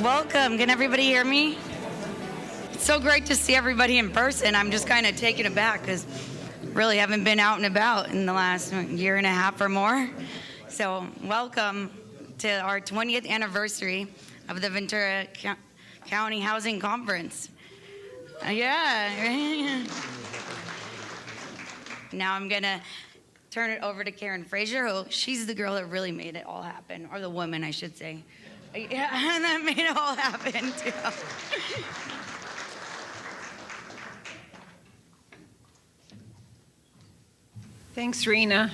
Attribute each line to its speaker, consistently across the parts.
Speaker 1: Welcome. Can everybody hear me? It's so great to see everybody in person. I'm just kind of taken aback because really haven't been out and about in the last year and a half or more. So welcome to our 20th anniversary of the Ventura County Housing Conference. Yeah. Now I'm going to turn it over to Karen Frazier, who she's the girl that really made it all happen, or the woman, I should say. Yeah, and that made it all happen, too.
Speaker 2: Thanks, Rena.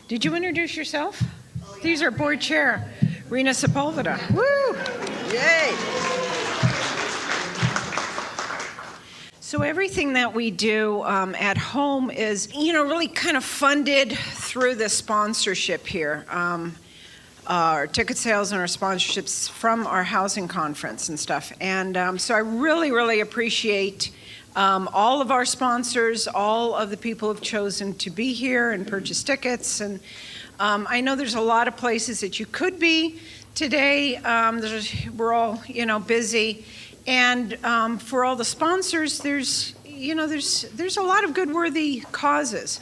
Speaker 2: Did you introduce yourself? Oh, yeah. These are board chair, Rena Sepulveda. Woo! Yay! So everything that we do at home is, really kind of funded through the sponsorship here. Our ticket sales and our sponsorships from our housing conference and stuff. And so I really, really appreciate all of our sponsors, all of the people who have chosen to be here and purchase tickets. And I know there's a lot of places that you could be today. We're all, busy. And for all the sponsors, there's a lot of good worthy causes.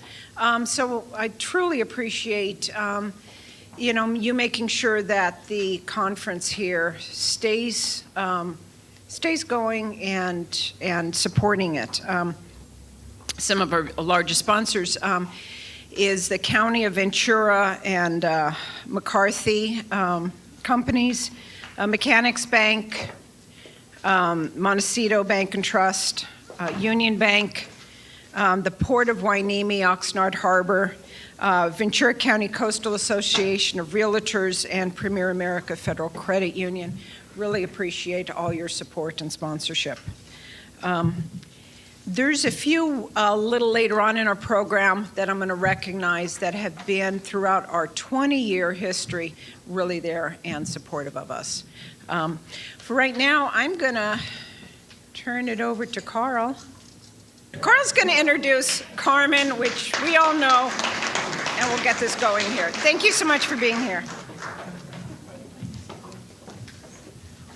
Speaker 2: So I truly appreciate, you making sure that the conference here stays going and supporting it. Some of our largest sponsors is the County of Ventura and McCarthy companies, Mechanics Bank, Montecito Bank and Trust, Union Bank, the Port of Hueneme, Oxnard Harbor, Ventura County Coastal Association of Realtors, and Premier America Federal Credit Union. Really appreciate all your support and sponsorship. There's a few a little later on in our program that I'm going to recognize that have been throughout our 20-year history really there and supportive of us. For right now, I'm going to turn it over to Carl. Carl's going to introduce Carmen, which we all know, and we'll get this going here. Thank you so much for being here.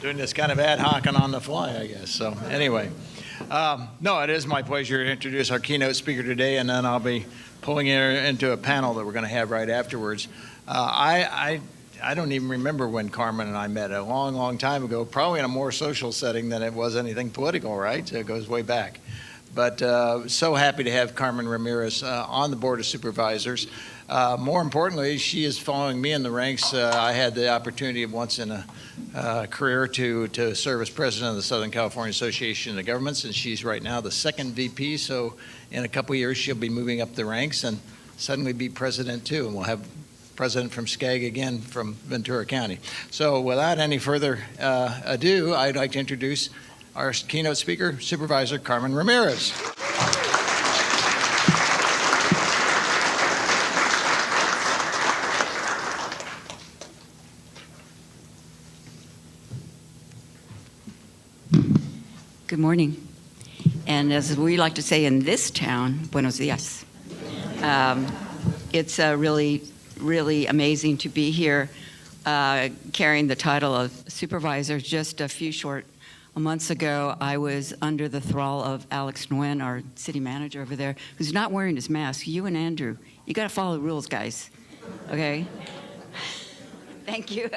Speaker 3: Doing this kind of ad hoc and on the fly, I guess. So anyway, no, it is my pleasure to introduce our keynote speaker today, and then I'll be pulling her into a panel that we're going to have right afterwards. I don't even remember when Carmen and I met a long, long time ago, probably in a more social setting than it was anything political, right? So it goes way back. But so happy to have Carmen Ramirez on the Board of Supervisors. More importantly, she is following me in the ranks. I had the opportunity once in a career to serve as president of the Southern California Association of Governments, and she's right now the second VP. So in a couple years, she'll be moving up the ranks and suddenly be president too, and we'll have president from SCAG again from Ventura County. So without any further ado, I'd like to introduce our keynote speaker, Supervisor Carmen Ramirez.
Speaker 4: Good morning. And as we like to say in this town, buenos dias. It's really, really amazing to be here carrying the title of Supervisor. Just a few short months ago, I was under the thrall of Alex Nguyen, our city manager over there, who's not wearing his mask. You and Andrew, you got to follow the rules, guys. Okay? Thank you.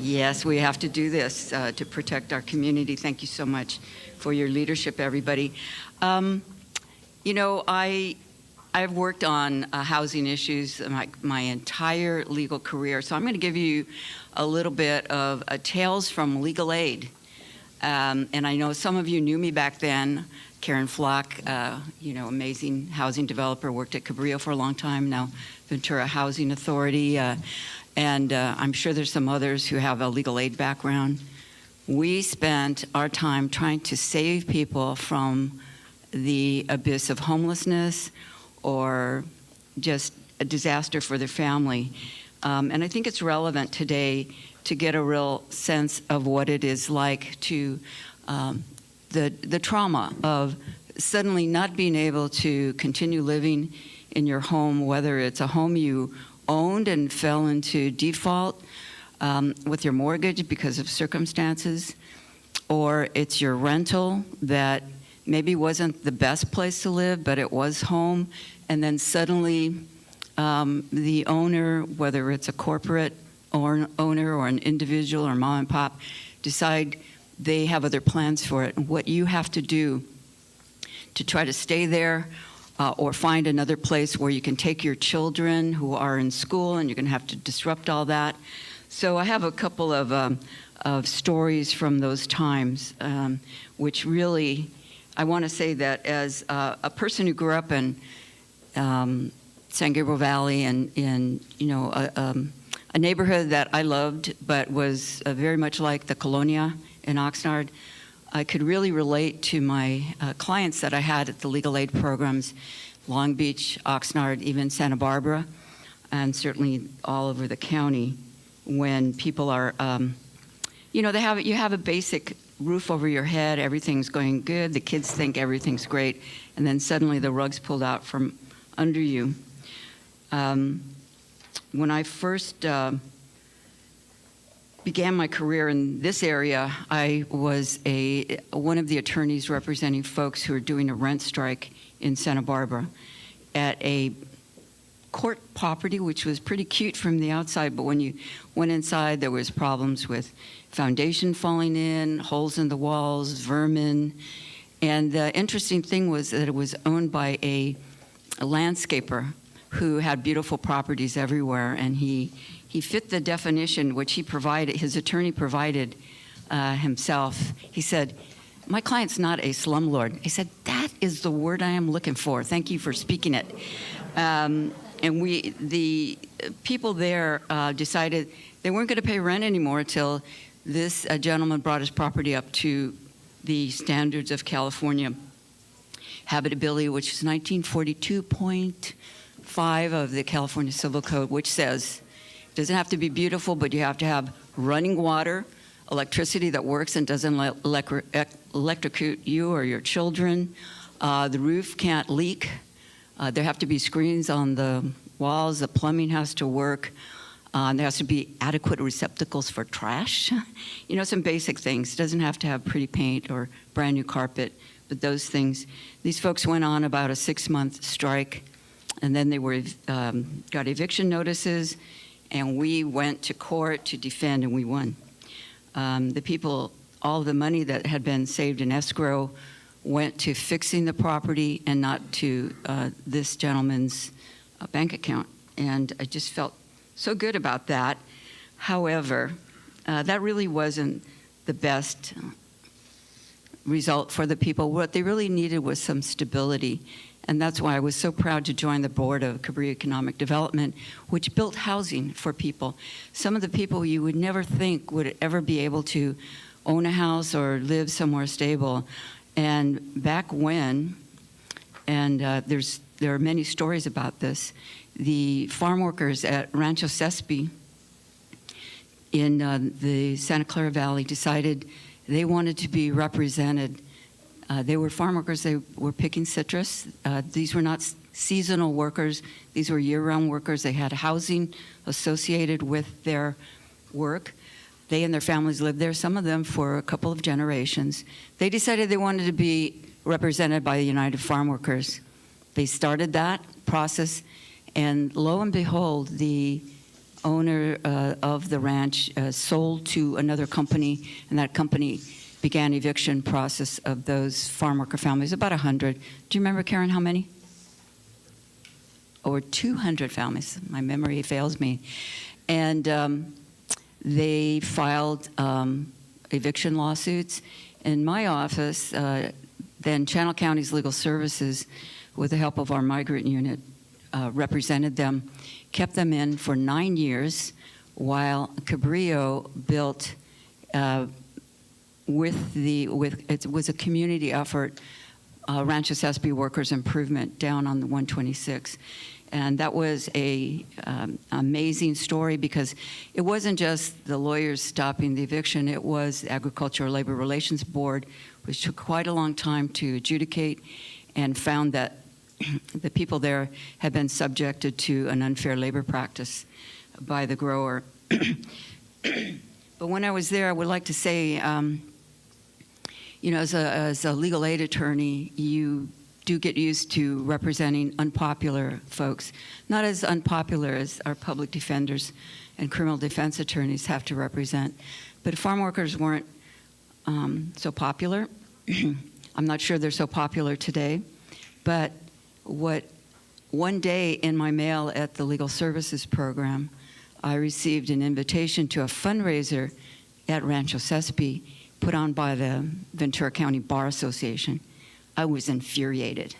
Speaker 4: Yes, we have to do this to protect our community. Thank you so much for your leadership, everybody. I've worked on housing issues my entire legal career, so I'm going to give you a little bit of tales from legal aid. And I know some of you knew me back then. Karen Flock, amazing housing developer, worked at Cabrillo for a long time, now Ventura Housing Authority. And I'm sure there's some others who have a legal aid background. We spent our time trying to save people from the abyss of homelessness or just a disaster for their family. And I think it's relevant today to get a real sense of what it is like to the trauma of suddenly not being able to continue living in your home, whether it's a home you owned and fell into default with your mortgage because of circumstances, or it's your rental that maybe wasn't the best place to live, but it was home, and then suddenly the owner, whether it's a corporate owner or an individual or mom and pop, decide they have other plans for it. And what you have to do to try to stay there or find another place where you can take your children who are in school, and you're going to have to disrupt all that. So I have a couple of stories from those times, which really, I want to say that as a person who grew up in San Gabriel Valley and in a neighborhood that I loved, but was very much like the Colonia in Oxnard, I could really relate to my clients that I had at the legal aid programs, Long Beach, Oxnard, even Santa Barbara, and certainly all over the county, when people are, you have a basic roof over your head, everything's going good, the kids think everything's great, and then suddenly the rug's pulled out from under you. When I first began my career in this area, I was one of the attorneys representing folks who were doing a rent strike in Santa Barbara at a court property, which was pretty cute from the outside, but when you went inside, there was problems with foundation falling in, holes in the walls, vermin, and the interesting thing was that it was owned by a landscaper who had beautiful properties everywhere, and he fit the definition which his attorney provided himself. He said, "My client's not a slumlord." I said, "That is the word I am looking for. Thank you for speaking it." And the people there decided they weren't going to pay rent anymore until this gentleman brought his property up to the standards of California habitability, which is 1942.5 of the California Civil Code, which says it doesn't have to be beautiful, but you have to have running water, electricity that works and doesn't electrocute you or your children. The roof can't leak. There have to be screens on the walls. The plumbing has to work. There has to be adequate receptacles for trash. Some basic things. It doesn't have to have pretty paint or brand new carpet, but those things. These folks went on about a 6-month strike, and then they got eviction notices, and we went to court to defend, and we won. The people, all the money that had been saved in escrow went to fixing the property and not to this gentleman's bank account. And I just felt so good about that. However, that really wasn't the best result for the people. What they really needed was some stability. And that's why I was so proud to join the board of Cabrillo Economic Development, which built housing for people. Some of the people you would never think would ever be able to own a house or live somewhere stable. And back when, and there are many stories about this, the farm workers at Rancho Sespe in the Santa Clara Valley decided they wanted to be represented. They were farm workers. They were picking citrus. These were not seasonal workers. These were year-round workers. They had housing associated with their work. They and their families lived there, some of them for a couple of generations. They decided they wanted to be represented by the United Farm Workers. They started that process, and lo and behold, the owner of the ranch sold to another company, and that company began eviction process of those farm worker families, about 100. Do you remember, Karen, how many? Over 200 families. My memory fails me. And they filed eviction lawsuits. In my office, then Channel County's Legal Services, with the help of our migrant unit, represented them, kept them in for 9 years, while Cabrillo built it was a community effort, Rancho Sespe Workers Improvement down on the 126. And that was a amazing story, because it wasn't just the lawyers stopping the eviction, it was the Agricultural Labor Relations Board, which took quite a long time to adjudicate, and found that the people there have been subjected to an unfair labor practice by the grower. But when I was there, I would like to say, as a legal aid attorney, you do get used to representing unpopular folks, not as unpopular as our public defenders and criminal defense attorneys have to represent. But farm workers weren't so popular. I'm not sure they're so popular today. But one day in my mail at the Legal Services Program, I received an invitation to a fundraiser at Rancho Sespe put on by the Ventura County Bar Association. I was infuriated.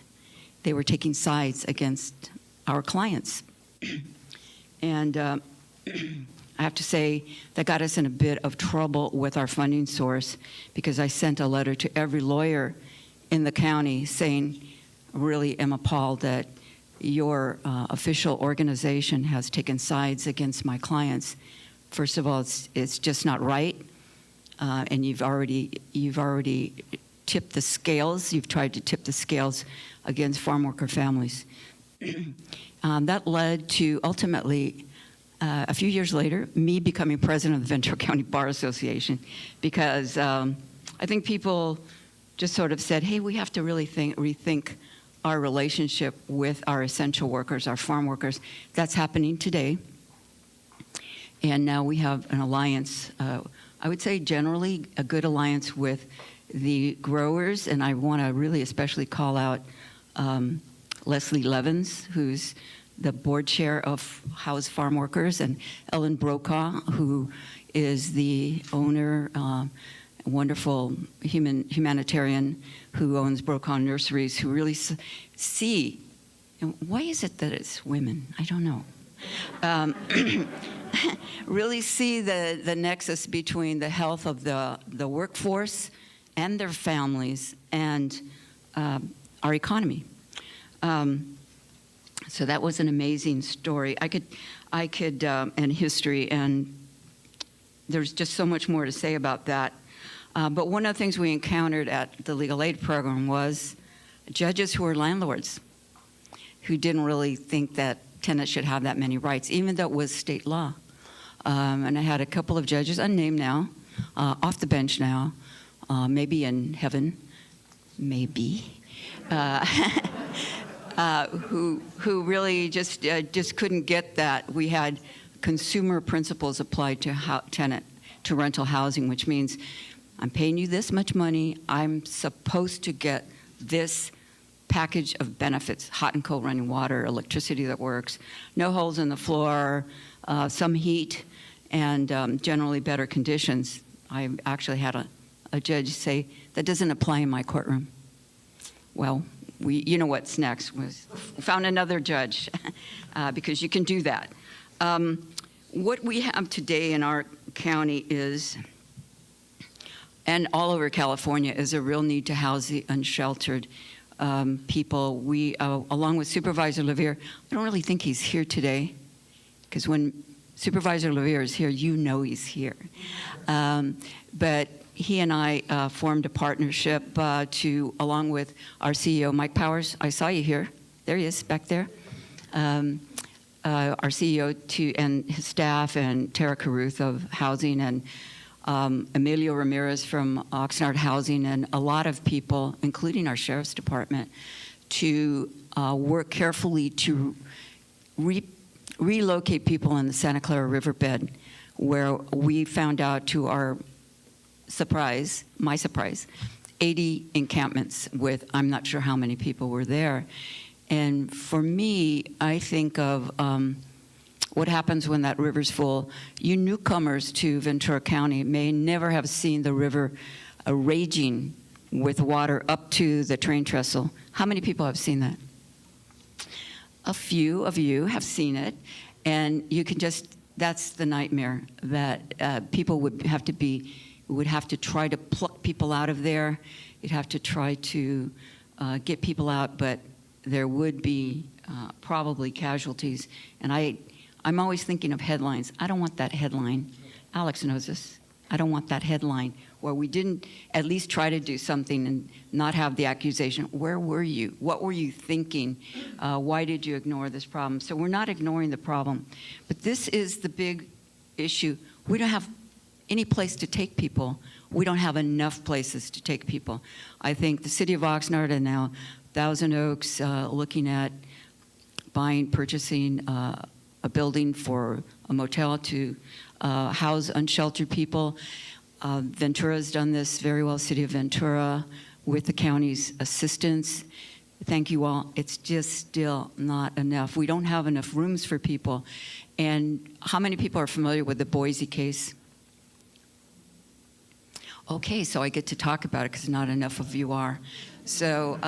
Speaker 4: They were taking sides against our clients. And I have to say, that got us in a bit of trouble with our funding source, because I sent a letter to every lawyer in the county saying, really am appalled that your official organization has taken sides against my clients. First of all, it's just not right, and you've already tipped the scales. You've tried to tip the scales against farm worker families. That led to ultimately, a few years later, me becoming president of the Ventura County Bar Association, because I think people just sort of said, hey, we have to really rethink our relationship with our essential workers, our farm workers. That's happening today. And now we have an alliance, I would say generally a good alliance with the growers, and I want to really especially call out Leslie Levins, who's the board chair of House Farm Workers, and Ellen Brokaw, who is the owner, wonderful humanitarian who owns Brokaw Nurseries, who really see, and why is it that it's women? I don't know. Really see the nexus between the health of the workforce and their families and our economy. So that was an amazing story. I could, and history, and there's just so much more to say about that. But one of the things we encountered at the legal aid program was judges who were landlords, who didn't really think that tenants should have that many rights, even though it was state law. And I had a couple of judges, unnamed now, off the bench now, maybe in heaven, maybe, who really just couldn't get that. We had consumer principles applied to rental housing, which means I'm paying you this much money, I'm supposed to get this package of benefits: hot and cold running water, electricity that works, no holes in the floor, some heat, and generally better conditions. I actually had a judge say, that doesn't apply in my courtroom. Well, you know what's next, we found another judge, because you can do that. What we have today in our county is, and all over California, is a real need to house the unsheltered people. We, along with Supervisor Levere, I don't really think he's here today, because when Supervisor Levere is here, you know he's here. But he and I formed a partnership along with our CEO, Mike Powers. I saw you here. There he is, back there. Our CEO and his staff, and Tara Caruth of Housing, and Emilio Ramirez from Oxnard Housing, and a lot of people, including our Sheriff's Department, to work carefully to relocate people in the Santa Clara Riverbed, where we found out, to our surprise, my surprise, 80 encampments with I'm not sure how many people were there. And for me, I think of what happens when that river's full. You newcomers to Ventura County may never have seen the river raging with water up to the train trestle. How many people have seen that? A few of you have seen it, and you can just, that's the nightmare that people would have to try to pluck people out of there. You'd have to try to get people out, but there would be probably casualties. And I'm always thinking of headlines. I don't want that headline. Alex knows this. I don't want that headline where we didn't at least try to do something and not have the accusation, where were you? What were you thinking? Why did you ignore this problem? So we're not ignoring the problem. But this is the big issue. We don't have any place to take people. We don't have enough places to take people. I think the city of Oxnard and now Thousand Oaks looking at purchasing a building for a motel to house unsheltered people. Ventura's done this very well, City of Ventura, with the county's assistance. Thank you all. It's just still not enough. We don't have enough rooms for people. And how many people are familiar with the Boise case? Okay, so I get to talk about it because not enough of you are. So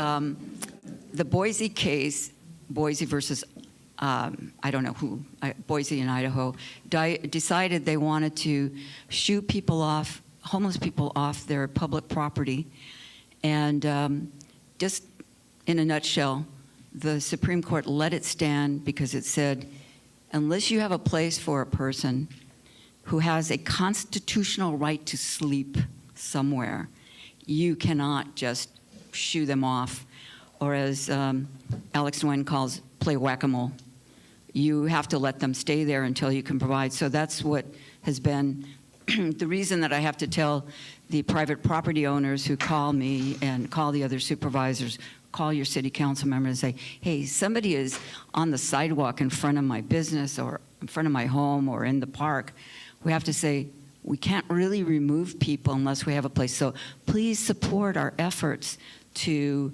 Speaker 4: the Boise case, Boise versus I don't know who, Boise in Idaho, decided they wanted to shoot people off, homeless people off their public property. And just in a nutshell, the Supreme Court let it stand because it said, unless you have a place for a person who has a constitutional right to sleep somewhere, you cannot just shoo them off, or as Alex Nguyen calls, play whack-a-mole. You have to let them stay there until you can provide. So that's what has been the reason that I have to tell the private property owners who call me and call the other supervisors, call your city council member and say, hey, somebody is on the sidewalk in front of my business or in front of my home or in the park. We have to say, we can't really remove people unless we have a place. So please support our efforts to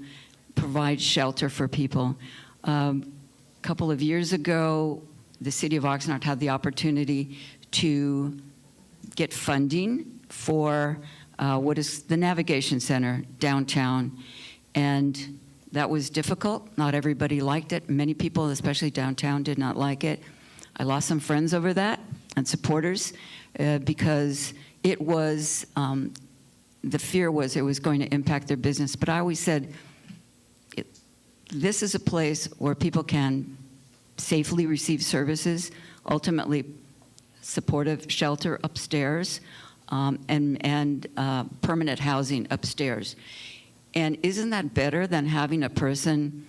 Speaker 4: provide shelter for people. A couple of years ago, the city of Oxnard had the opportunity to get funding for what is the Navigation Center downtown. And that was difficult. Not everybody liked it. Many people, especially downtown, did not like it. I lost some friends over that and supporters because it was, the fear was it was going to impact their business. But I always said, this is a place where people can safely receive services, ultimately supportive shelter upstairs, and permanent housing upstairs. And isn't that better than having a person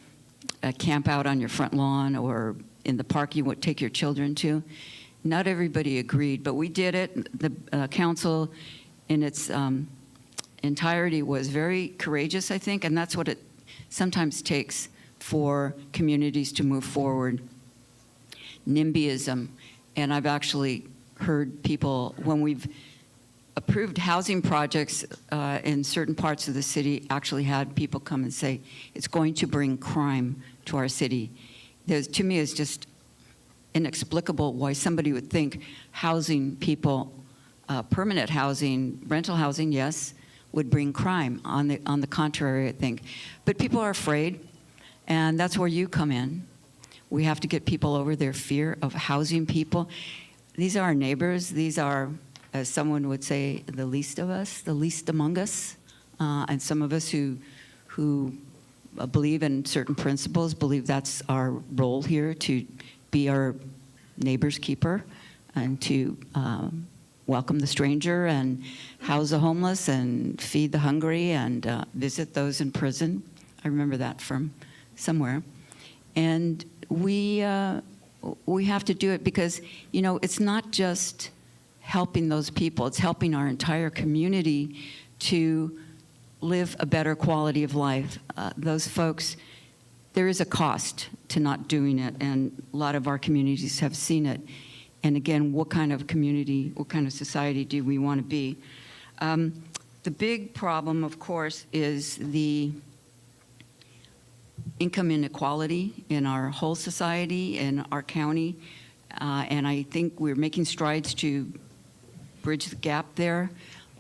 Speaker 4: camp out on your front lawn or in the park you would take your children to? Not everybody agreed, but we did it. The council in its entirety was very courageous, I think, and that's what it sometimes takes for communities to move forward. NIMBYism, and I've actually heard people, when we've approved housing projects in certain parts of the city, actually had people come and say, it's going to bring crime to our city. To me, it's just inexplicable why somebody would think housing people, permanent housing, rental housing, yes, would bring crime. On the contrary, I think. But people are afraid, and that's where you come in. We have to get people over their fear of housing people. These are our neighbors. These are, as someone would say, the least of us, the least among us. And some of us who believe in certain principles, believe that's our role here, to be our neighbor's keeper and to welcome the stranger and house the homeless and feed the hungry and visit those in prison. I remember that from somewhere. And we have to do it because, you know, it's not just helping those people, it's helping our entire community to live a better quality of life. Those folks, there is a cost to not doing it, and a lot of our communities have seen it. And again, what kind of community, what kind of society do we want to be? The big problem, of course, is the income inequality in our whole society, in our county. And I think we're making strides to bridge the gap there.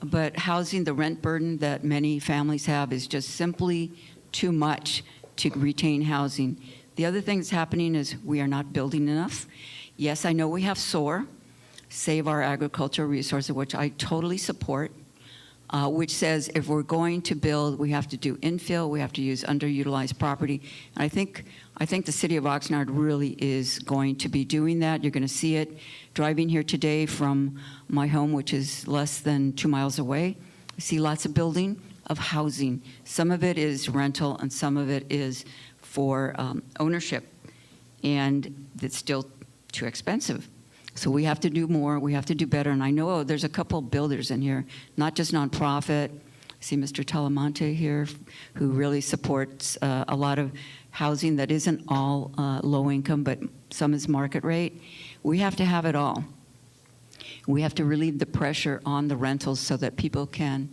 Speaker 4: But housing, the rent burden that many families have is just simply too much to retain housing. The other thing that's happening is we are not building enough. Yes, I know we have SOAR, Save Our Agricultural Resources, which I totally support. which says if we're going to build, we have to do infill, we have to use underutilized property. And I think the city of Oxnard really is going to be doing that. You're going to see it driving here today from my home, which is less than 2 miles away. I see lots of building of housing. Some of it is rental and some of it is for ownership. And it's still too expensive. So we have to do more, we have to do better. And I know there's a couple builders in here, not just nonprofit. I see Mr. Talamonte here, who really supports a lot of housing that isn't all low income, but some is market rate. We have to have it all. We have to relieve the pressure on the rentals so that people can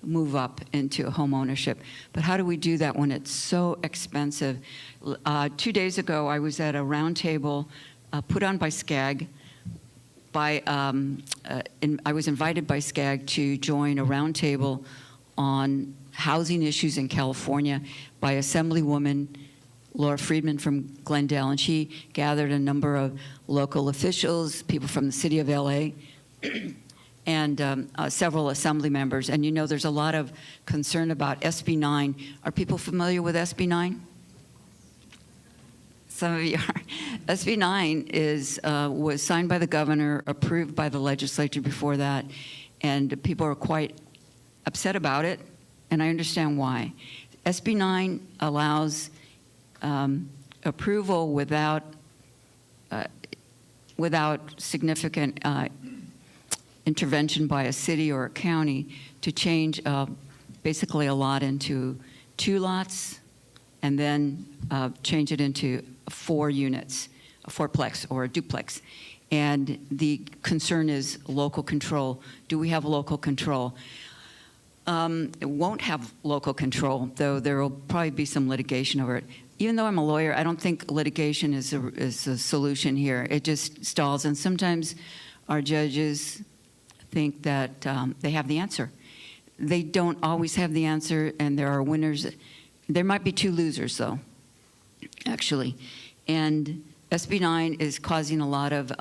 Speaker 4: move up into home ownership. But how do we do that when it's so expensive? 2 days ago, I was at a roundtable put on by SCAG. I was invited by SCAG to join a roundtable on housing issues in California by Assemblywoman Laura Friedman from Glendale, and she gathered a number of local officials, people from the city of LA, and several assembly members. And you know there's a lot of concern about SB 9. Are people familiar with SB 9? Some of you are. SB 9 was signed by the governor, approved by the legislature before that, and people are quite upset about it, and I understand why. SB 9 allows approval without significant intervention by a city or a county to change basically a lot into 2 lots and then change it into 4 units, a fourplex or a duplex. And the concern is local control. Do we have local control? It won't have local control, though there will probably be some litigation over it. Even though I'm a lawyer, I don't think litigation is a solution here. It just stalls, and sometimes our judges think that they have the answer. They don't always have the answer, and there are winners. There might be 2 losers, though, actually. And SB 9 is causing a lot of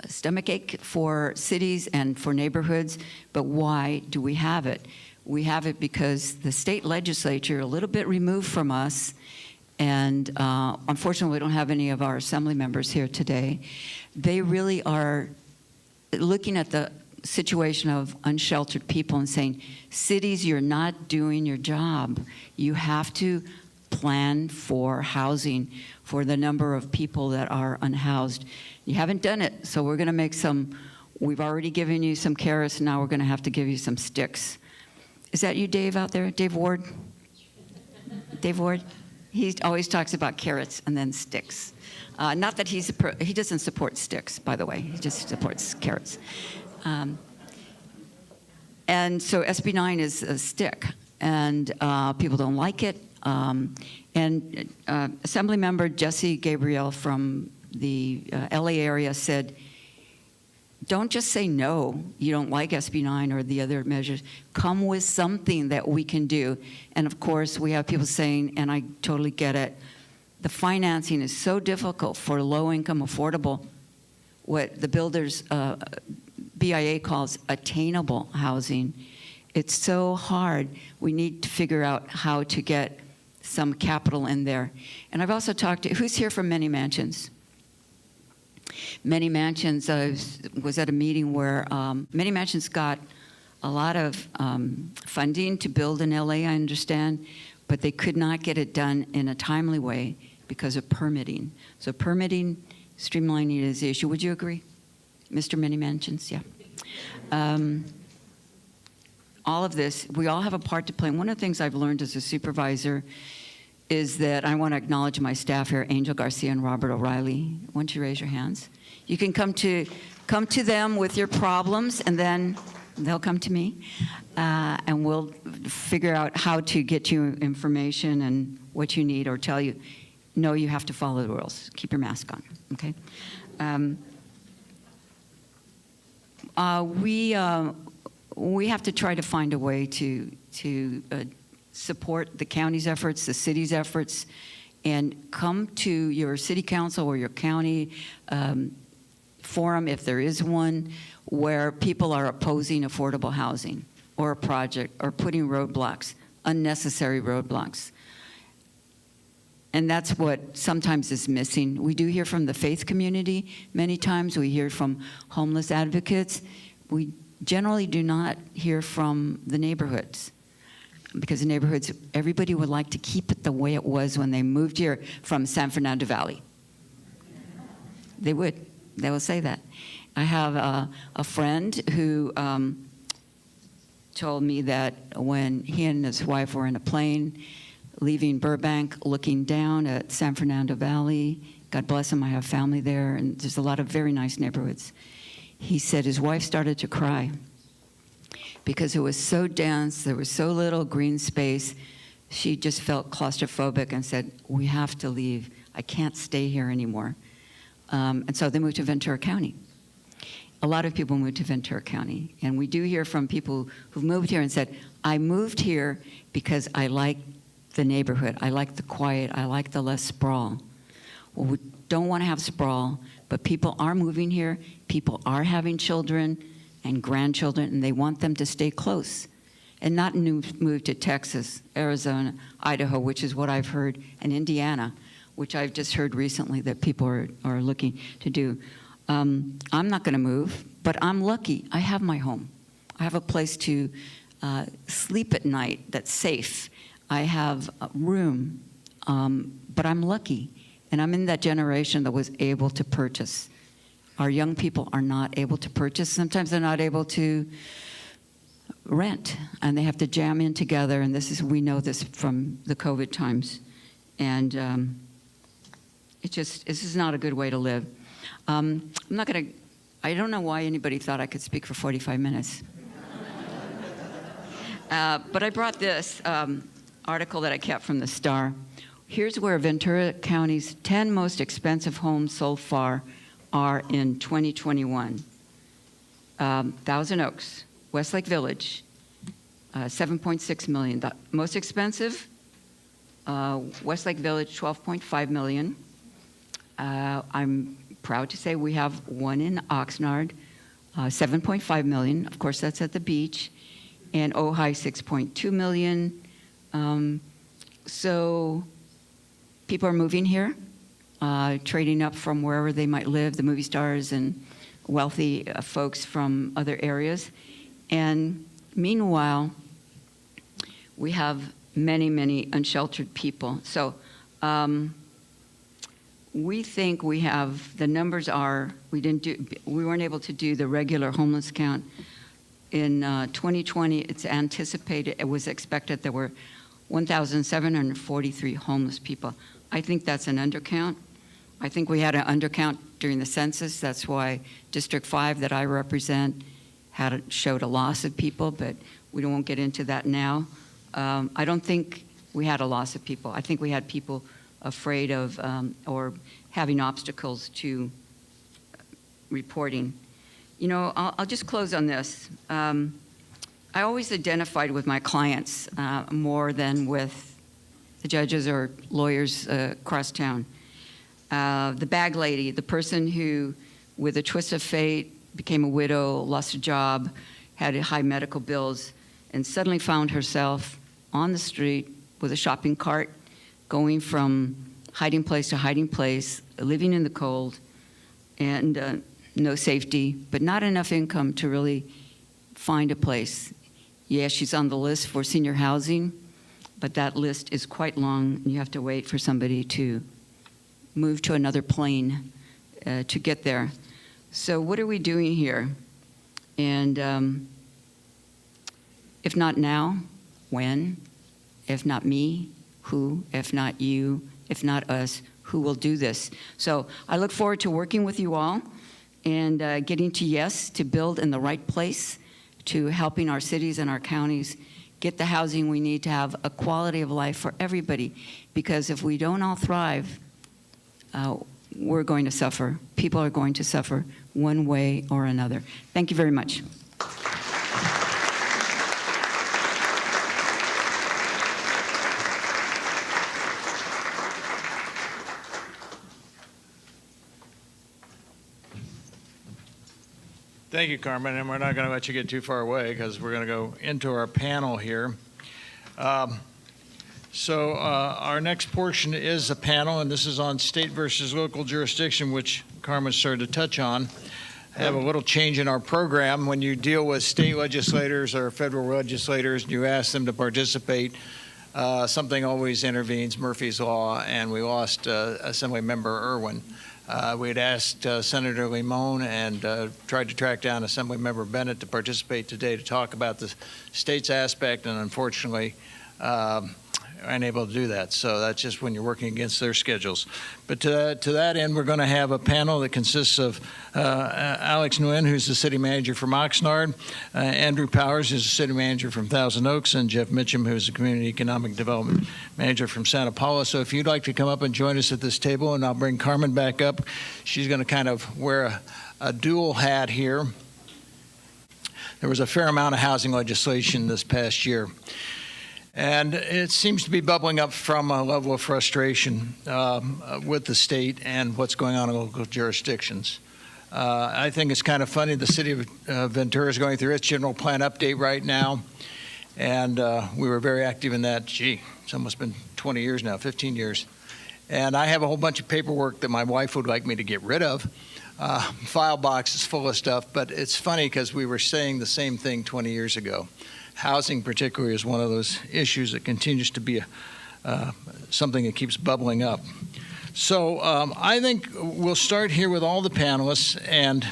Speaker 4: stomachache for cities and for neighborhoods, but why do we have it? We have it because the state legislature, a little bit removed from us, and unfortunately we don't have any of our assembly members here today, they really are looking at the situation of unsheltered people and saying, cities, you're not doing your job. You have to plan for housing for the number of people that are unhoused. You haven't done it, so we're going to make we've already given you some carrots, now we're going to have to give you some sticks. Is that you, Dave, out there? Dave Ward? Dave Ward? He always talks about carrots and then sticks. Not that he doesn't support sticks, by the way. He just supports carrots. And so SB 9 is a stick, and people don't like it. And Assemblymember Jesse Gabriel from the LA area said, don't just say no, you don't like SB 9 or the other measures. Come with something that we can do. And of course, we have people saying, and I totally get it, the financing is so difficult for low-income, affordable, what the builders, BIA calls attainable housing. It's so hard. We need to figure out how to get some capital in there. And I've also talked to, who's here from Many Mansions? Many Mansions, was at a meeting where Many Mansions got a lot of funding to build in LA, I understand, but they could not get it done in a timely way because of permitting. So permitting, streamlining is the issue. Would you agree, Mr. Many Mansions? Yeah. All of this, we all have a part to play. And one of the things I've learned as a supervisor is that I want to acknowledge my staff here, Angel Garcia and Robert O'Reilly. Why don't you raise your hands? You can come to them with your problems, and then they'll come to me, and we'll figure out how to get you information and what you need, or tell you, no, you have to follow the rules. Keep your mask on, okay? We have to try to find a way to support the county's efforts, the city's efforts, and come to your city council or your county forum, if there is one, where people are opposing affordable housing or a project or putting roadblocks, unnecessary roadblocks. And that's what sometimes is missing. We do hear from the faith community many times. We hear from homeless advocates. We generally do not hear from the neighborhoods, because the neighborhoods, everybody would like to keep it the way it was when they moved here from San Fernando Valley. They would. They will say that. I have a friend who told me that when he and his wife were in a plane leaving Burbank, looking down at San Fernando Valley, God bless him, I have family there, and there's a lot of very nice neighborhoods. He said his wife started to cry because it was so dense, there was so little green space. She just felt claustrophobic and said, we have to leave. I can't stay here anymore. And so they moved to Ventura County. A lot of people moved to Ventura County. And we do hear from people who've moved here and said, I moved here because I like the neighborhood. I like the quiet. I like the less sprawl. Well, we don't want to have sprawl, but people are moving here. People are having children and grandchildren, and they want them to stay close and not move to Texas, Arizona, Idaho, which is what I've heard, and Indiana, which I've just heard recently that people are looking to do. I'm not going to move, but I'm lucky. I have my home. I have a place to sleep at night that's safe. I have a room, but I'm lucky. And I'm in that generation that was able to purchase. Our young people are not able to purchase. Sometimes they're not able to rent, and they have to jam in together. And we know this from the COVID times. And this is not a good way to live. I'm not going to, I don't know why anybody thought I could speak for 45 minutes. But I brought this article that I kept from the Star. Here's where Ventura County's 10 most expensive homes so far are in 2021. Thousand Oaks, Westlake Village, 7.6 million. The most expensive, Westlake Village, 12.5 million. I'm proud to say we have one in Oxnard, 7.5 million. Of course, that's at the beach. And Ojai, 6.2 million. So people are moving here, trading up from wherever they might live, the movie stars and wealthy folks from other areas. And meanwhile, we have many, many unsheltered people. So we think we have, the numbers are, we weren't able to do the regular homeless count. In 2020, it's anticipated, it was expected there were 1,743 homeless people. I think that's an undercount. I think we had an undercount during the census. That's why District 5 that I represent showed a loss of people, but we won't get into that now. I don't think we had a loss of people. I think we had people afraid of or having obstacles to reporting. You know, I'll just close on this. I always identified with my clients more than with the judges or lawyers across town. The bag lady, the person who, with a twist of fate, became a widow, lost a job, had high medical bills, and suddenly found herself on the street with a shopping cart, going from hiding place to hiding place, living in the cold, and no safety, but not enough income to really find a place. Yeah, she's on the list for senior housing, but that list is quite long, and you have to wait for somebody to move to another plane to get there. So what are we doing here? And if not now, when? If not me, who? If not you, if not us, who will do this? So I look forward to working with you all and getting to build in the right place, to helping our cities and our counties get the housing we need to have a quality of life for everybody. Because if we don't all thrive, we're going to suffer. People are going to suffer one way or another. Thank you very much.
Speaker 3: Thank you, Carmen, and we're not going to let you get too far away because we're going to go into our panel here. So our next portion is a panel, and this is on state versus local jurisdiction, which Carmen started to touch on. Have a little change in our program. When you deal with state legislators or federal legislators and you ask them to participate, something always intervenes, Murphy's Law, and we lost Assemblymember Irwin. We had asked Senator Limon and tried to track down Assemblymember Bennett to participate today to talk about the state's aspect, and unfortunately unable to do that. So that's just when you're working against their schedules. But to that end, we're going to have a panel that consists of Alex Nguyen, who's the city manager from Oxnard, Andrew Powers, who's the city manager from Thousand Oaks, and Jeff Mitchem, who's the community economic development manager from Santa Paula. So if you'd like to come up and join us at this table, and I'll bring Carmen back up. She's going to kind of wear a dual hat here. There was a fair amount of housing legislation this past year. And it seems to be bubbling up from a level of frustration with the state and what's going on in local jurisdictions. I think it's kind of funny. The city of Ventura is going through its general plan update right now. And we were very active in that. Gee, it's almost been 20 years now, 15 years. And I have a whole bunch of paperwork that my wife would like me to get rid of. File box is full of stuff. But it's funny because we were saying the same thing 20 years ago. Housing particularly is one of those issues that continues to be something that keeps bubbling up. So I think we'll start here with all the panelists and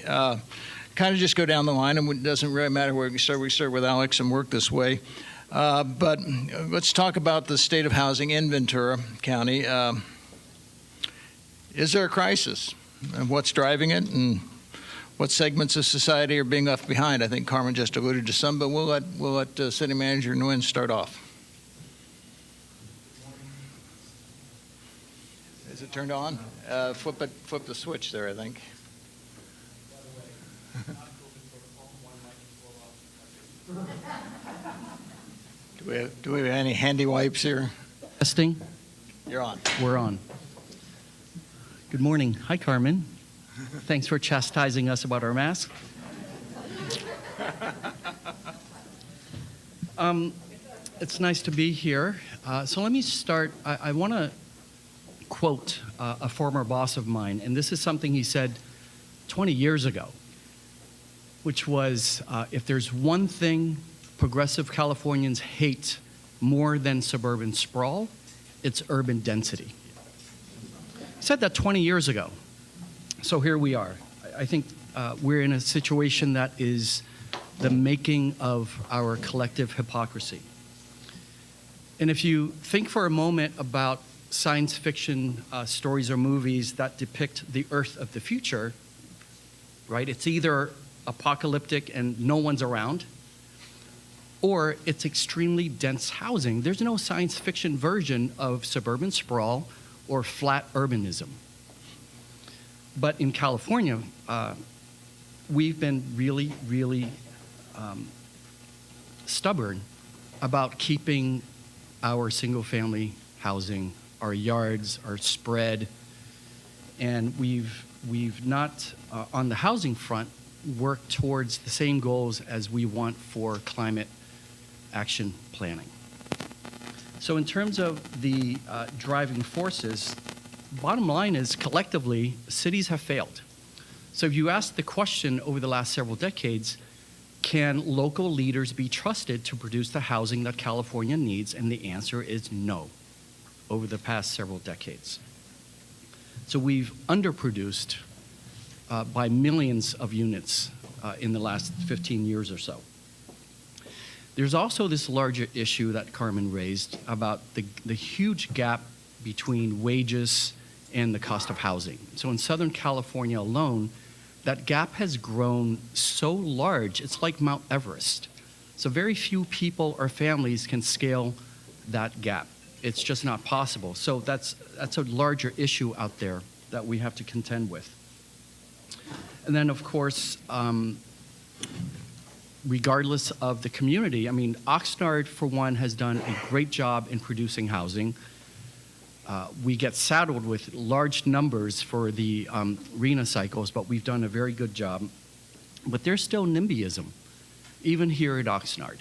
Speaker 3: kind of just go down the line, and it doesn't really matter where we start. We start with Alex and work this way. But let's talk about the state of housing in Ventura County. Is there a crisis? And what's driving it? And what segments of society are being left behind? I think Carmen just alluded to some, but we'll let City Manager Nguyen start off. Is it turned on? Flip the switch there, I think. Do we have any handy wipes here?
Speaker 5: Testing.
Speaker 3: You're on.
Speaker 5: We're on. Good morning. Hi, Carmen. Thanks for chastising us about our mask. It's nice to be here. So let me start. I want to quote a former boss of mine, and this is something he said 20 years ago, which was, if there's one thing progressive Californians hate more than suburban sprawl, it's urban density. He said that 20 years ago. So here we are. I think we're in a situation that is the making of our collective hypocrisy. And if you think for a moment about science fiction stories or movies that depict the Earth of the future, right? It's either apocalyptic and no one's around, or it's extremely dense housing. There's no science fiction version of suburban sprawl or flat urbanism. But in California, we've been really, really stubborn about keeping our single-family housing, our yards, our spread, and we've not, on the housing front, worked towards the same goals as we want for climate action planning. So in terms of the driving forces, bottom line is, collectively, cities have failed. So if you ask the question over the last several decades, can local leaders be trusted to produce the housing that California needs? And the answer is no, over the past several decades. So we've underproduced by millions of units in the last 15 years or so. There's also this larger issue that Carmen raised about the huge gap between wages and the cost of housing. So in Southern California alone, that gap has grown so large, it's like Mount Everest. So very few people or families can scale that gap. It's just not possible. So that's a larger issue out there that we have to contend with. And then, of course, regardless of the community, I mean, Oxnard, for one, has done a great job in producing housing. We get saddled with large numbers for the RENA cycles, but we've done a very good job. but there's still NIMBYism, even here at Oxnard.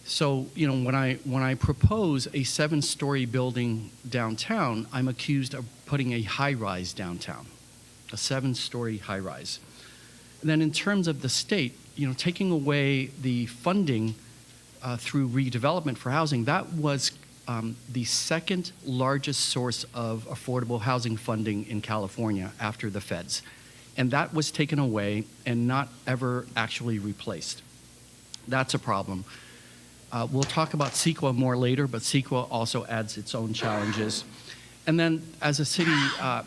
Speaker 5: So, you know, when I propose a 7-story building downtown, I'm accused of putting a high-rise downtown, a 7-story high-rise. And then in terms of the state, you know, taking away the funding through redevelopment for housing, that was the second largest source of affordable housing funding in California after the feds. And that was taken away and not ever actually replaced. That's a problem. We'll talk about CEQA more later, but CEQA also adds its own challenges. And then as a city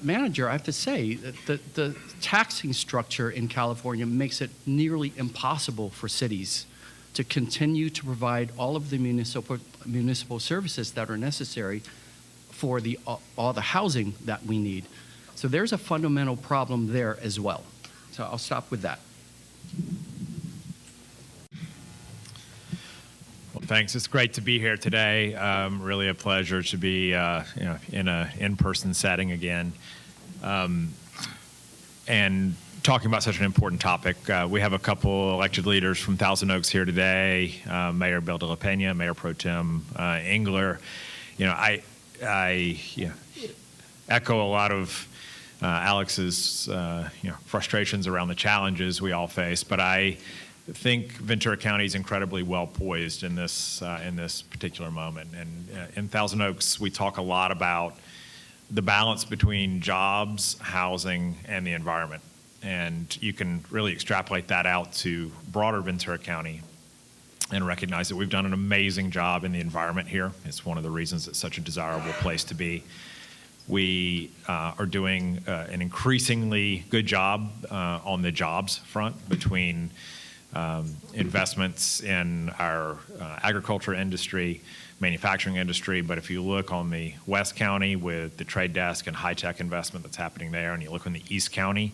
Speaker 5: manager, I have to say that the taxing structure in California makes it nearly impossible for cities to continue to provide all of the municipal services that are necessary for all the housing that we need. So there's a fundamental problem there as well. So I'll stop with that.
Speaker 6: Well, thanks. It's great to be here today. Really a pleasure to be in an in-person setting again, and talking about such an important topic. We have a couple elected leaders from Thousand Oaks here today, Mayor Bill de la Pena, Mayor Pro Tem Engler. You know, I echo a lot of Alex's frustrations around the challenges we all face, but I think Ventura County is incredibly well poised in this particular moment. And in Thousand Oaks, we talk a lot about the balance between jobs, housing, and the environment. And you can really extrapolate that out to broader Ventura County and recognize that we've done an amazing job in the environment here. It's one of the reasons it's such a desirable place to be. We are doing an increasingly good job on the jobs front between investments in our agriculture industry, manufacturing industry. But if you look on the West County with the trade desk and high-tech investment that's happening there, and you look on the East County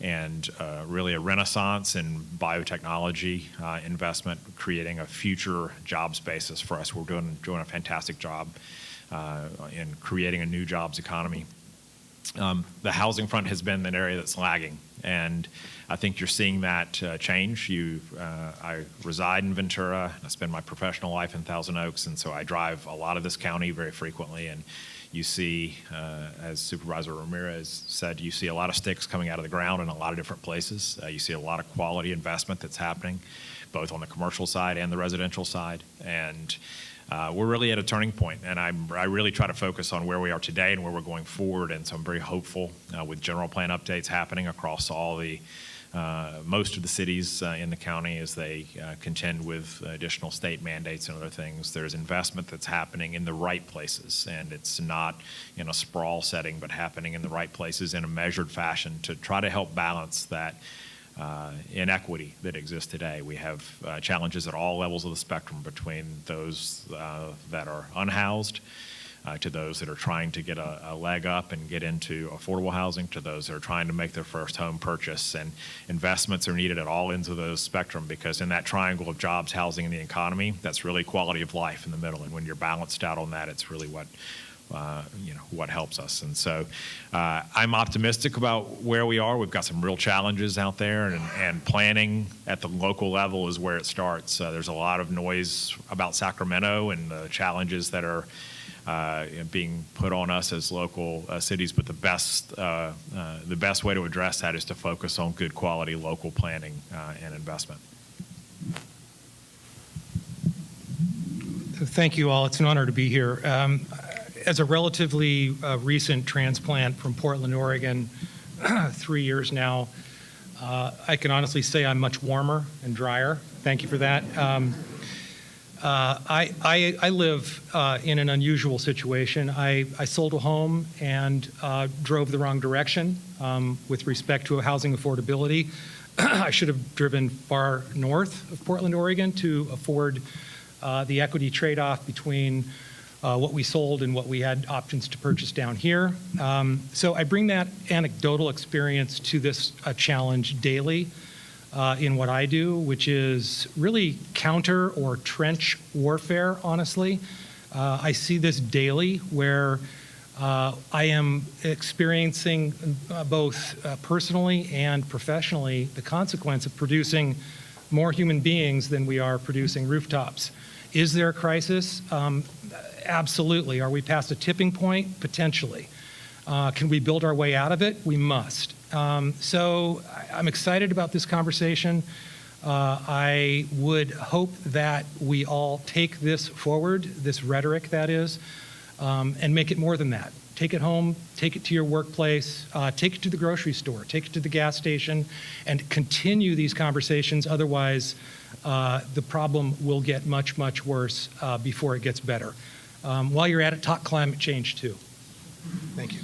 Speaker 6: and really a renaissance in biotechnology investment, creating a future job spaces for us. We're doing a fantastic job in creating a new jobs economy. The housing front has been an area that's lagging, and I think you're seeing that change. I reside in Ventura. I spend my professional life in Thousand Oaks, and so I drive a lot of this county very frequently. And you see, as Supervisor Ramirez said, you see a lot of sticks coming out of the ground in a lot of different places. You see a lot of quality investment that's happening, both on the commercial side and the residential side. And we're really at a turning point, and I really try to focus on where we are today and where we're going forward. And so I'm very hopeful with general plan updates happening across all the most of the cities in the county as they contend with additional state mandates and other things. There's investment that's happening in the right places, and it's not in a sprawl setting, but happening in the right places in a measured fashion to try to help balance that inequity that exists today. We have challenges at all levels of the spectrum, between those that are unhoused to those that are trying to get a leg up and get into affordable housing, to those that are trying to make their first home purchase. And investments are needed at all ends of those spectrum, because in that triangle of jobs, housing, and the economy, that's really quality of life in the middle. And when you're balanced out on that, it's really what helps us. And so I'm optimistic about where we are. We've got some real challenges out there, and planning at the local level is where it starts. There's a lot of noise about Sacramento and the challenges that are being put on us as local cities, but the best way to address that is to focus on good quality local planning and investment.
Speaker 7: Thank you all. It's an honor to be here. As a relatively recent transplant from Portland, Oregon, 3 years now, I can honestly say I'm much warmer and drier. Thank you for that. I live in an unusual situation. I sold a home and drove the wrong direction with respect to housing affordability. I should have driven far north of Portland, Oregon to afford the equity trade-off between what we sold and what we had options to purchase down here. So I bring that anecdotal experience to this challenge daily in what I do, which is really counter or trench warfare, honestly. I see this daily, where I am experiencing both personally and professionally the consequence of producing more human beings than we are producing rooftops. Is there a crisis? Absolutely. Are we past a tipping point? Potentially. Can we build our way out of it? We must. So I'm excited about this conversation. I would hope that we all take this forward, this rhetoric that is, and make it more than that. Take it home, take it to your workplace, take it to the grocery store, take it to the gas station, and continue these conversations. Otherwise, the problem will get much, much worse before it gets better. While you're at it, talk climate change too.
Speaker 3: Thank you.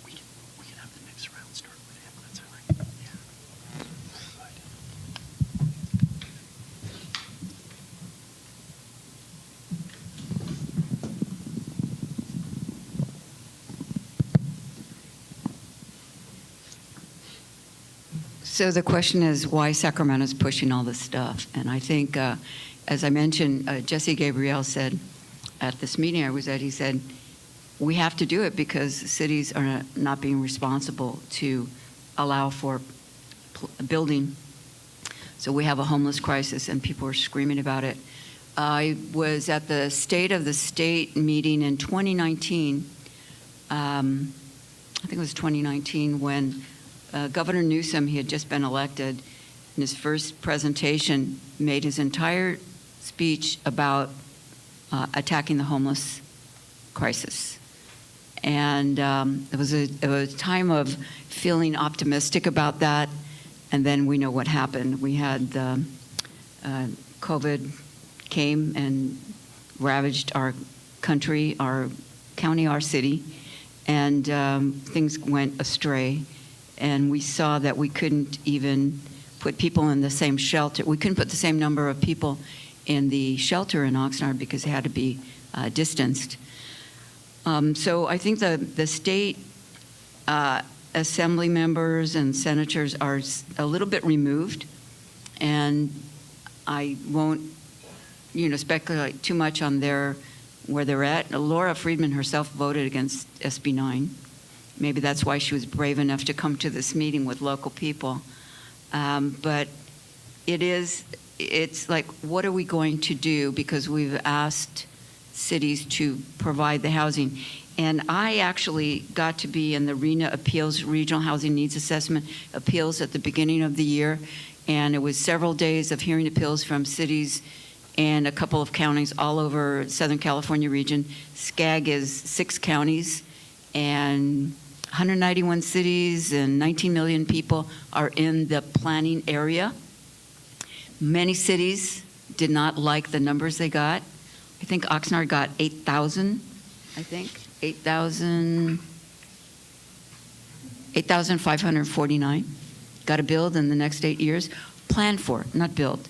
Speaker 5: We can have the next round start with him. That's all right.
Speaker 4: So the question is why Sacramento's pushing all this stuff. And I think, as I mentioned, Jesse Gabriel said at this meeting I was at, he said, we have to do it because cities are not being responsible to allow for building. So we have a homeless crisis and people are screaming about it. I was at the State of the State meeting in 2019. I think it was 2019 when Governor Newsom, he had just been elected, in his first presentation made his entire speech about attacking the homeless crisis. And it was a time of feeling optimistic about that, and then we know what happened. We had COVID came and ravaged our country, our county, our city, and things went astray. And we saw that we couldn't even put people in the same shelter. We couldn't put the same number of people in the shelter in Oxnard because they had to be distanced. So I think the state assembly members and senators are a little bit removed, and I won't, speculate too much on where they're at. Laura Friedman herself voted against SB 9. Maybe that's why she was brave enough to come to this meeting with local people. But it's like, what are we going to do? Because we've asked cities to provide the housing. And I actually got to be in the RENA appeals, Regional Housing Needs Assessment appeals at the beginning of the year. And it was several days of hearing appeals from cities and a couple of counties all over Southern California region. SCAG is 6 counties, and 191 cities and 19 million people are in the planning area. Many cities did not like the numbers they got. I think Oxnard got 8,000, 8,549. Got to build in the next 8 years. Plan for it, not build.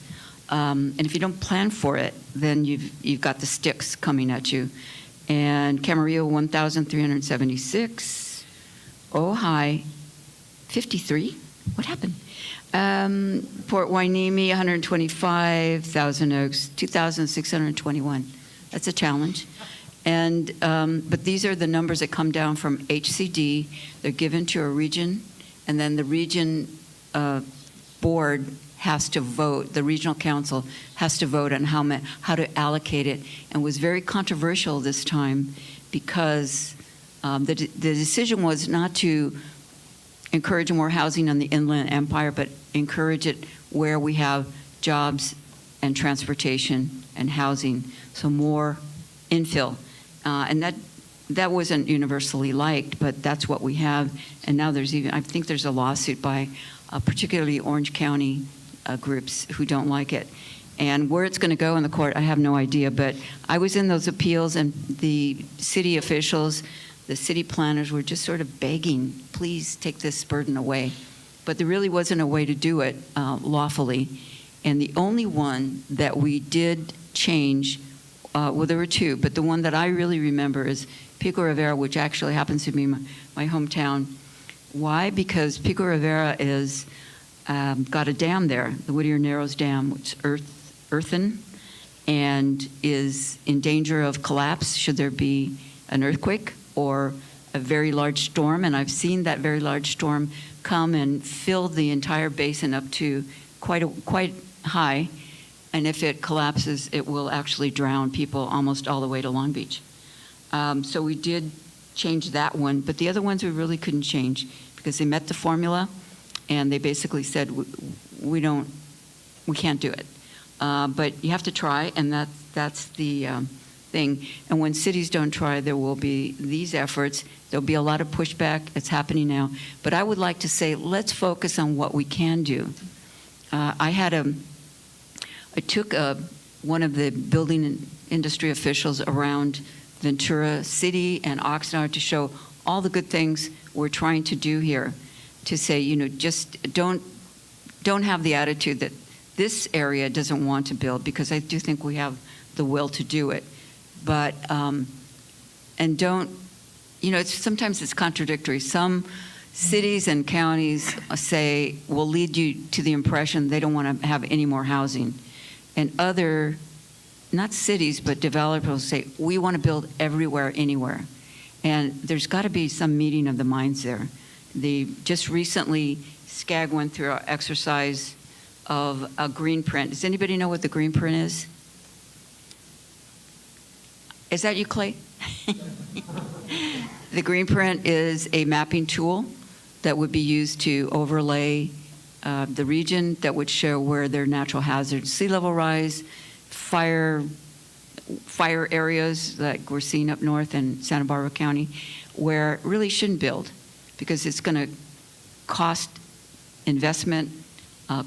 Speaker 4: And if you don't plan for it, then you've got the sticks coming at you. And Camarillo, 1,376. Ojai, 53. What happened? Port Hueneme, 125. Thousand Oaks, 2,621. That's a challenge. And but these are the numbers that come down from HCD. They're given to a region, and then the region board has to vote. The regional council has to vote on how to allocate it. And was very controversial this time because the decision was not to encourage more housing on the Inland Empire, but encourage it where we have jobs and transportation and housing, so more infill. And that wasn't universally liked, but that's what we have. And now I think there's a lawsuit by particularly Orange County groups who don't like it. And where it's going to go in the court, I have no idea, but I was in those appeals, and the city officials, the city planners were just sort of begging, please take this burden away. But there really wasn't a way to do it lawfully. And the only one that we did change, well, there were 2, but the one that I really remember is Pico Rivera, which actually happens to be my hometown. Why? Because Pico Rivera is got a dam there, the Whittier Narrows Dam, which is earthen and is in danger of collapse should there be an earthquake or a very large storm. And I've seen that very large storm come and fill the entire basin up to quite high. And if it collapses, it will actually drown people almost all the way to Long Beach. So we did change that one, but the other ones we really couldn't change because they met the formula, and they basically said we can't do it. But you have to try, and that's the thing. And when cities don't try, there will be these efforts. There'll be a lot of pushback. It's happening now. But I would like to say, let's focus on what we can do. I took one of the building industry officials around Ventura City and Oxnard to show all the good things we're trying to do here, to say, just don't have the attitude that this area doesn't want to build, because I do think we have the will to do it. But, and don't, sometimes it's contradictory. Some cities and counties say, will lead you to the impression they don't want to have any more housing. And other, not cities, but developers say, we want to build everywhere, anywhere. And there's got to be some meeting of the minds there. Just recently, SCAG went through an exercise of a green print. Does anybody know what the green print is? Is that you, Clay? The green print is a mapping tool that would be used to overlay the region, that would show where there are natural hazards, sea level rise, fire areas like we're seeing up north in Santa Barbara County, where it really shouldn't build because it's going to cost investment,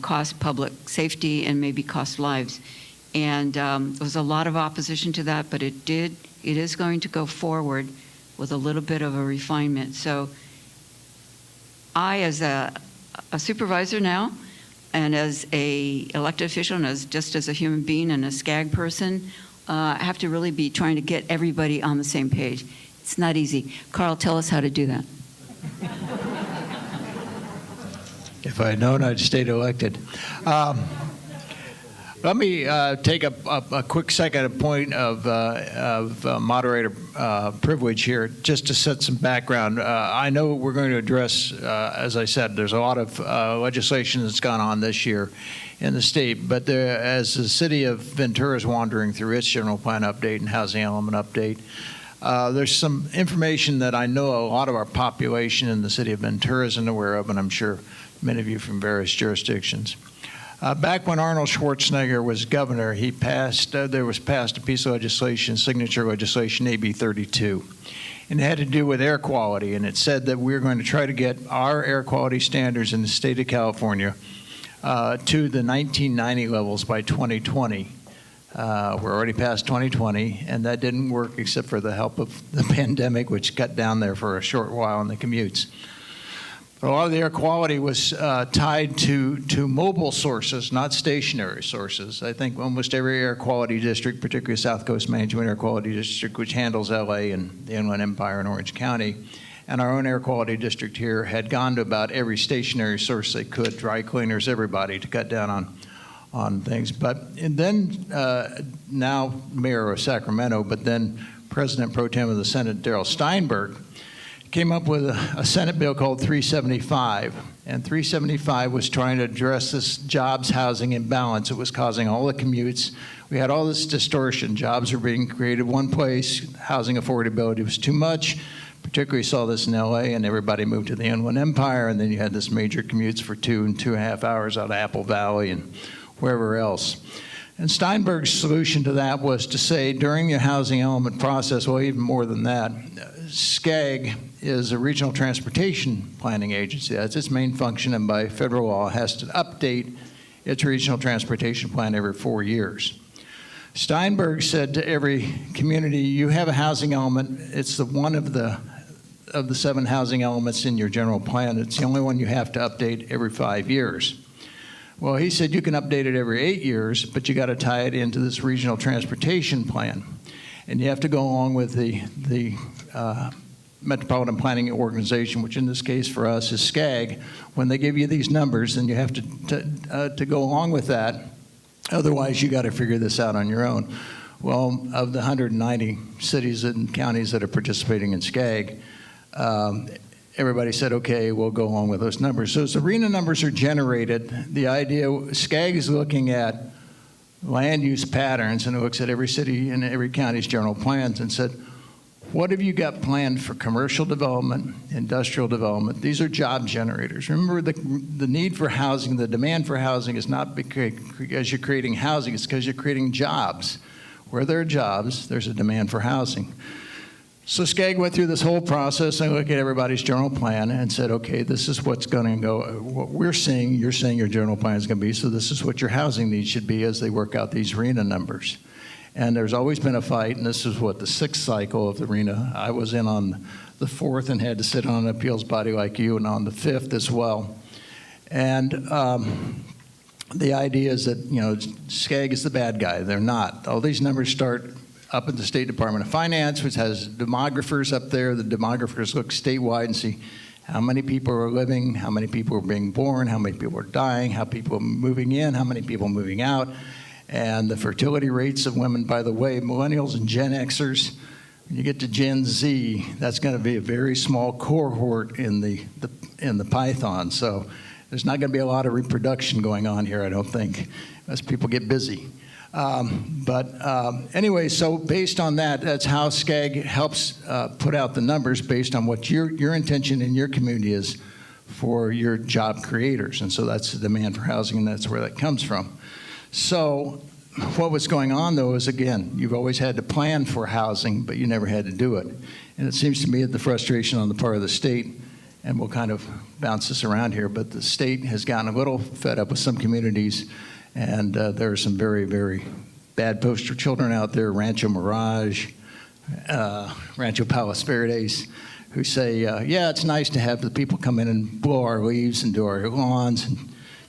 Speaker 4: cost public safety, and maybe cost lives. And there was a lot of opposition to that, but it is going to go forward with a little bit of a refinement. So I, as a supervisor now, and as a elected official, and just as a human being and a SCAG person, I have to really be trying to get everybody on the same page. It's not easy. Carl, tell us how to do that.
Speaker 3: If I had known, I'd stayed elected. Let me take a quick second, a point of moderator privilege here, just to set some background. I know we're going to address, as I said, there's a lot of legislation that's gone on this year in the state, but as the city of Ventura is wandering through its general plan update and housing element update, there's some information that I know a lot of our population in the city of Ventura isn't aware of, and I'm sure many of you from various jurisdictions. Back when Arnold Schwarzenegger was governor, there was passed a piece of legislation, signature legislation, AB 32. And it had to do with air quality. And it said that we're going to try to get our air quality standards in the state of California to the 1990 levels by 2020. We're already past 2020, and that didn't work except for the help of the pandemic, which cut down there for a short while in the commutes. But a lot of the air quality was tied to mobile sources, not stationary sources. I think almost every air quality district, particularly South Coast Management Air Quality District, which handles LA and the Inland Empire in Orange County, and our own air quality district here, had gone to about every stationary source they could, dry cleaners, everybody, to cut down on things. And then now Mayor of Sacramento, but then President Pro Tem of the Senate, Darrell Steinberg, came up with a Senate bill called 375. And 375 was trying to address this jobs housing imbalance. It was causing all the commutes. We had all this distortion. Jobs were being created one place. Housing affordability was too much. Particularly saw this in LA, and everybody moved to the Inland Empire, and then you had this major commutes for 2 and 2.5 hours out of Apple Valley and wherever else. And Steinberg's solution to that was to say during the housing element process, well, even more than that, SCAG is a regional transportation planning agency. That's its main function, and by federal law has to update its regional transportation plan every 4 years. Steinberg said to every community, you have a housing element. It's the one of the 7 housing elements in your general plan. It's the only one you have to update every 5 years. Well, he said you can update it every 8 years, but you got to tie it into this regional transportation plan. And you have to go along with the Metropolitan Planning Organization, which in this case for us is SCAG, when they give you these numbers, then you have to go along with that. Otherwise, you got to figure this out on your own. Well, of the 190 cities and counties that are participating in SCAG, everybody said, okay, we'll go along with those numbers. So as the RENA numbers are generated, the idea, SCAG is looking at land use patterns, and it looks at every city and every county's general plans and said, what have you got planned for commercial development, industrial development? These are job generators. Remember, the need for housing, the demand for housing is not because you're creating housing, it's because you're creating jobs. Where there are jobs, there's a demand for housing. So SCAG went through this whole process and looked at everybody's general plan and said, okay, this is what's going to go, what we're seeing, you're saying your general plan is going to be, so this is what your housing needs should be as they work out these RENA numbers. And there's always been a fight, and this is what, the 6th cycle of the RENA. I was in on the 4th and had to sit on an appeals body like you, and on the 5th as well. And the idea is that, you know, SCAG is the bad guy. They're not. All these numbers start up at the State Department of Finance, which has demographers up there. The demographers look statewide and see how many people are living, how many people are being born, how many people are dying, how people are moving in, how many people are moving out. And the fertility rates of women, by the way, millennials and Gen Xers, when you get to Gen Z, that's going to be a very small cohort in the Python. So there's not going to be a lot of reproduction going on here, I don't think, as people get busy. Anyway, so based on that, that's how SCAG helps put out the numbers based on what your intention in your community is for your job creators. And so that's the demand for housing, and that's where that comes from. So what was going on, though, is, again, you've always had to plan for housing, but you never had to do it. And it seems to me that the frustration on the part of the state, and we'll kind of bounce this around here, but the state has gotten a little fed up with some communities, and there are some very, very bad poster children out there, Rancho Mirage, Rancho Palos Verdes, who say, yeah, it's nice to have the people come in and blow our leaves and do our lawns and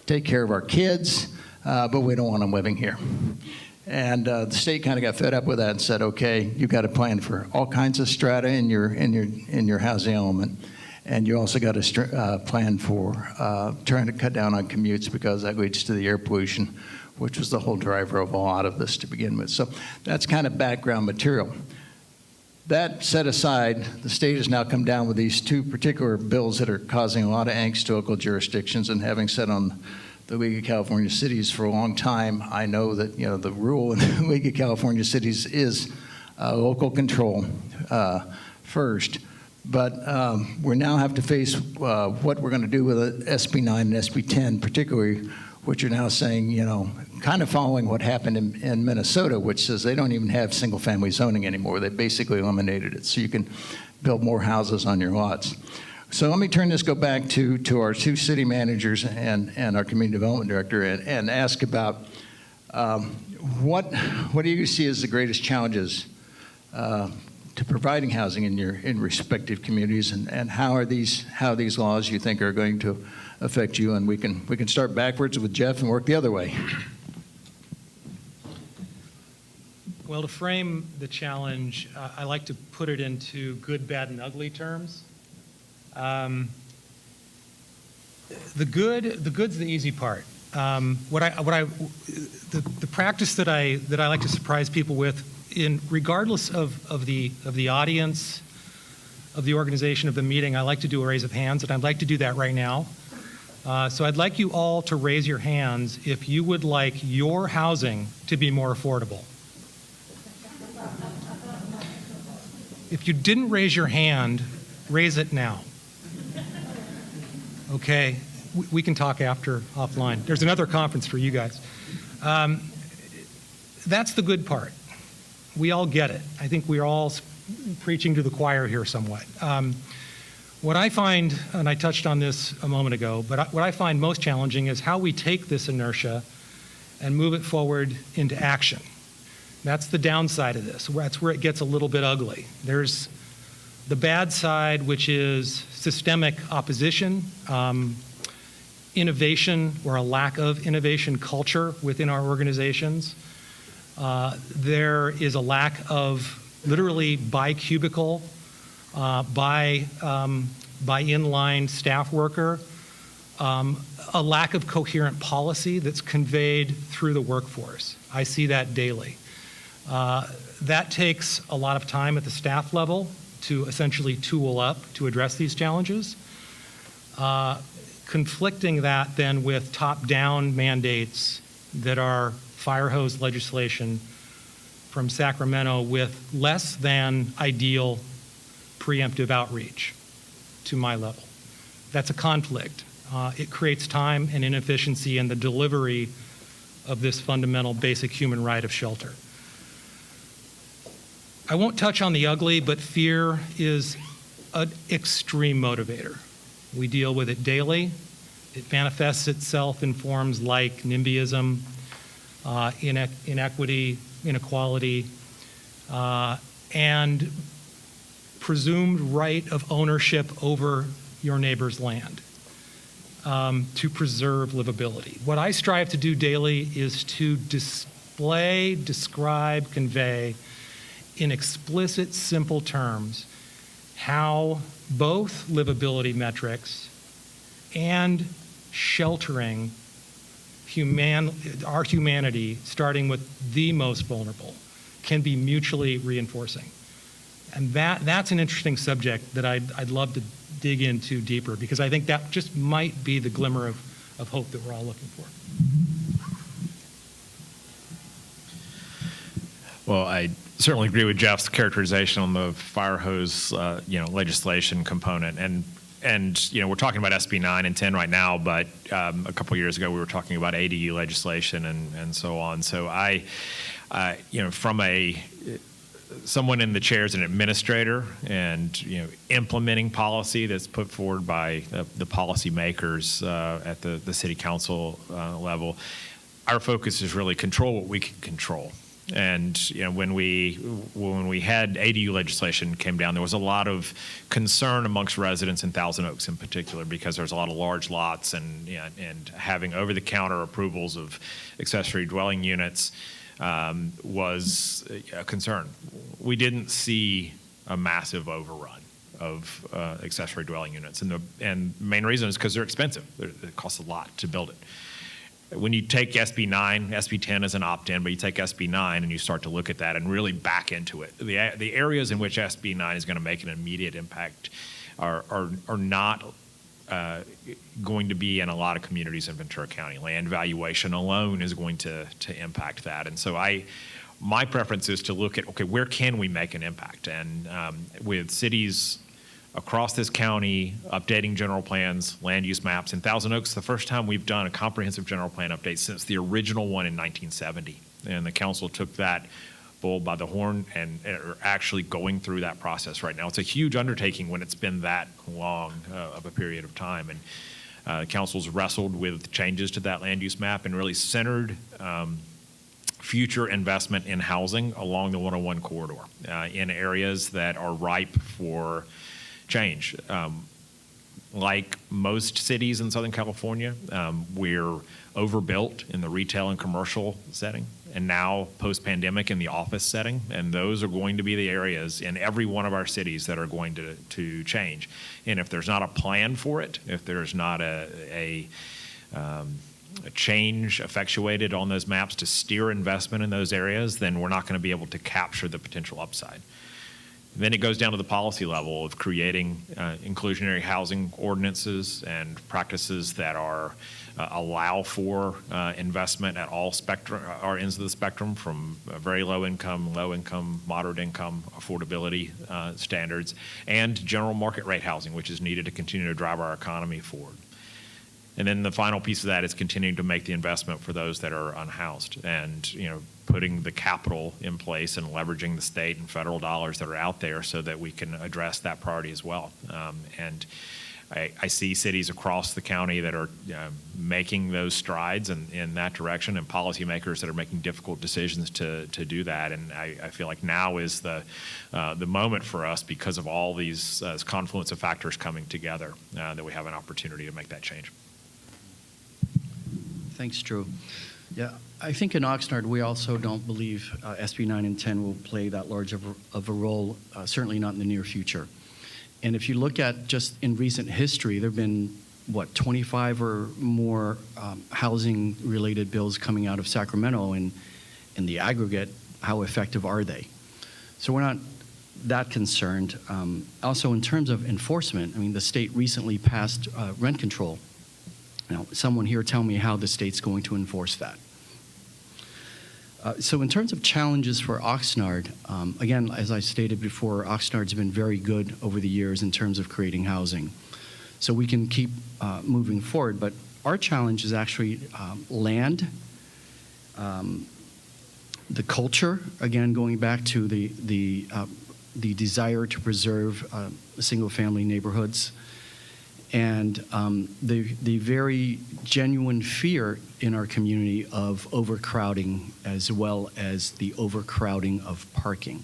Speaker 3: take care of our kids, but we don't want them living here. And the state kind of got fed up with that and said, okay, you've got to plan for all kinds of strata in your housing element. And you also got to plan for trying to cut down on commutes, because that leads to the air pollution, which was the whole driver of a lot of this to begin with. So that's kind of background material. That set aside, the state has now come down with these 2 particular bills that are causing a lot of angst to local jurisdictions. And having sat on the League of California Cities for a long time, I know that, you know, the rule in the League of California Cities is local control first. But we now have to face what we're going to do with SB 9 and SB 10, particularly, which are now saying, you know, kind of following what happened in Minnesota, which says they don't even have single-family zoning anymore. They basically eliminated it, so you can build more houses on your lots. So let me go back to our 2 city managers and our community development director and ask about what do you see as the greatest challenges to providing housing in respective communities, and how these laws you think are going to affect you? And we can start backwards with Jeff and work the other way.
Speaker 7: Well, to frame the challenge, I like to put it into good, bad, and ugly terms. The good's the easy part. The practice that I like to surprise people with, regardless of the audience, of the organization of the meeting, I like to do a raise of hands, and I'd like to do that right now. So I'd like you all to raise your hands if you would like your housing to be more affordable. If you didn't raise your hand, raise it now. Okay, we can talk offline. There's another conference for you guys. That's the good part. We all get it. I think we're all preaching to the choir here somewhat. What I find, and I touched on this a moment ago, but what I find most challenging is how we take this inertia and move it forward into action. That's the downside of this. That's where it gets a little bit ugly. There's the bad side, which is systemic opposition, innovation or a lack of innovation culture within our organizations. There is a lack of literally bicubical by inline staff worker, a lack of coherent policy that's conveyed through the workforce. I see that daily. That takes a lot of time at the staff level to essentially tool up to address these challenges. Conflicting that then with top-down mandates that are fire hose legislation from Sacramento with less than ideal preemptive outreach to my level. That's a conflict. It creates time and inefficiency in the delivery of this fundamental basic human right of shelter. I won't touch on the ugly, but fear is an extreme motivator. We deal with it daily. It manifests itself in forms like NIMBYism, inequity, inequality, and presumed right of ownership over your neighbor's land to preserve livability. What I strive to do daily is to display, describe, convey in explicit, simple terms how both livability metrics and sheltering our humanity, starting with the most vulnerable, can be mutually reinforcing. And that's an interesting subject that I'd love to dig into deeper, because I think that just might be the glimmer of hope that we're all looking for.
Speaker 6: Well, I certainly agree with Jeff's characterization on the fire hose, legislation component. And we're talking about SB 9 and 10 right now, but a couple of years ago we were talking about ADU legislation and so on. So from someone in the chair as an administrator and implementing policy that's put forward by the policy makers at the city council level, our focus is really control what we can control. And when we had ADU legislation came down, there was a lot of concern amongst residents in Thousand Oaks in particular, because there's a lot of large lots and having over-the-counter approvals of accessory dwelling units was a concern. We didn't see a massive overrun of accessory dwelling units, and the main reason is because they're expensive. It costs a lot to build it. When you take SB 9, SB 10 is an opt-in, but you take SB 9 and you start to look at that and really back into it. The areas in which SB 9 is going to make an immediate impact are not going to be in a lot of communities in Ventura County. Land valuation alone is going to impact that. And so my preference is to look at, okay, where can we make an impact? And with cities across this county, updating general plans, land use maps. In Thousand Oaks, the first time we've done a comprehensive general plan update since the original one in 1970. And the council took that bull by the horn and are actually going through that process right now. It's a huge undertaking when it's been that long of a period of time. And the council's wrestled with changes to that land use map and really centered future investment in housing along the 101 corridor in areas that are ripe for change. Like most cities in Southern California, we're overbuilt in the retail and commercial setting, and now post-pandemic in the office setting, and those are going to be the areas in every one of our cities that are going to change. And if there's not a plan for it, if there's not a change effectuated on those maps to steer investment in those areas, then we're not going to be able to capture the potential upside. Then it goes down to the policy level of creating inclusionary housing ordinances and practices that allow for investment at all ends of the spectrum, from very low income, moderate income, affordability standards, and general market rate housing, which is needed to continue to drive our economy forward. And then the final piece of that is continuing to make the investment for those that are unhoused, and putting the capital in place and leveraging the state and federal dollars that are out there so that we can address that priority as well. And I see cities across the county that are making those strides in that direction, and policymakers that are making difficult decisions to do that. And I feel like now is the moment for us, because of all these confluence of factors coming together, that we have an opportunity to make that change.
Speaker 5: Thanks, Drew. Yeah, I think in Oxnard, we also don't believe SB 9 and 10 will play that large of a role, certainly not in the near future. And if you look at just in recent history, there have been, 25 or more housing-related bills coming out of Sacramento, and in the aggregate, how effective are they? So we're not that concerned. Also, in terms of enforcement, I mean, the state recently passed rent control. Now, someone here tell me how the state's going to enforce that. So in terms of challenges for Oxnard, again, as I stated before, Oxnard's been very good over the years in terms of creating housing. So we can keep moving forward, but our challenge is actually land, the culture, again, going back to the desire to preserve single-family neighborhoods, and the very genuine fear in our community of overcrowding, as well as the overcrowding of parking.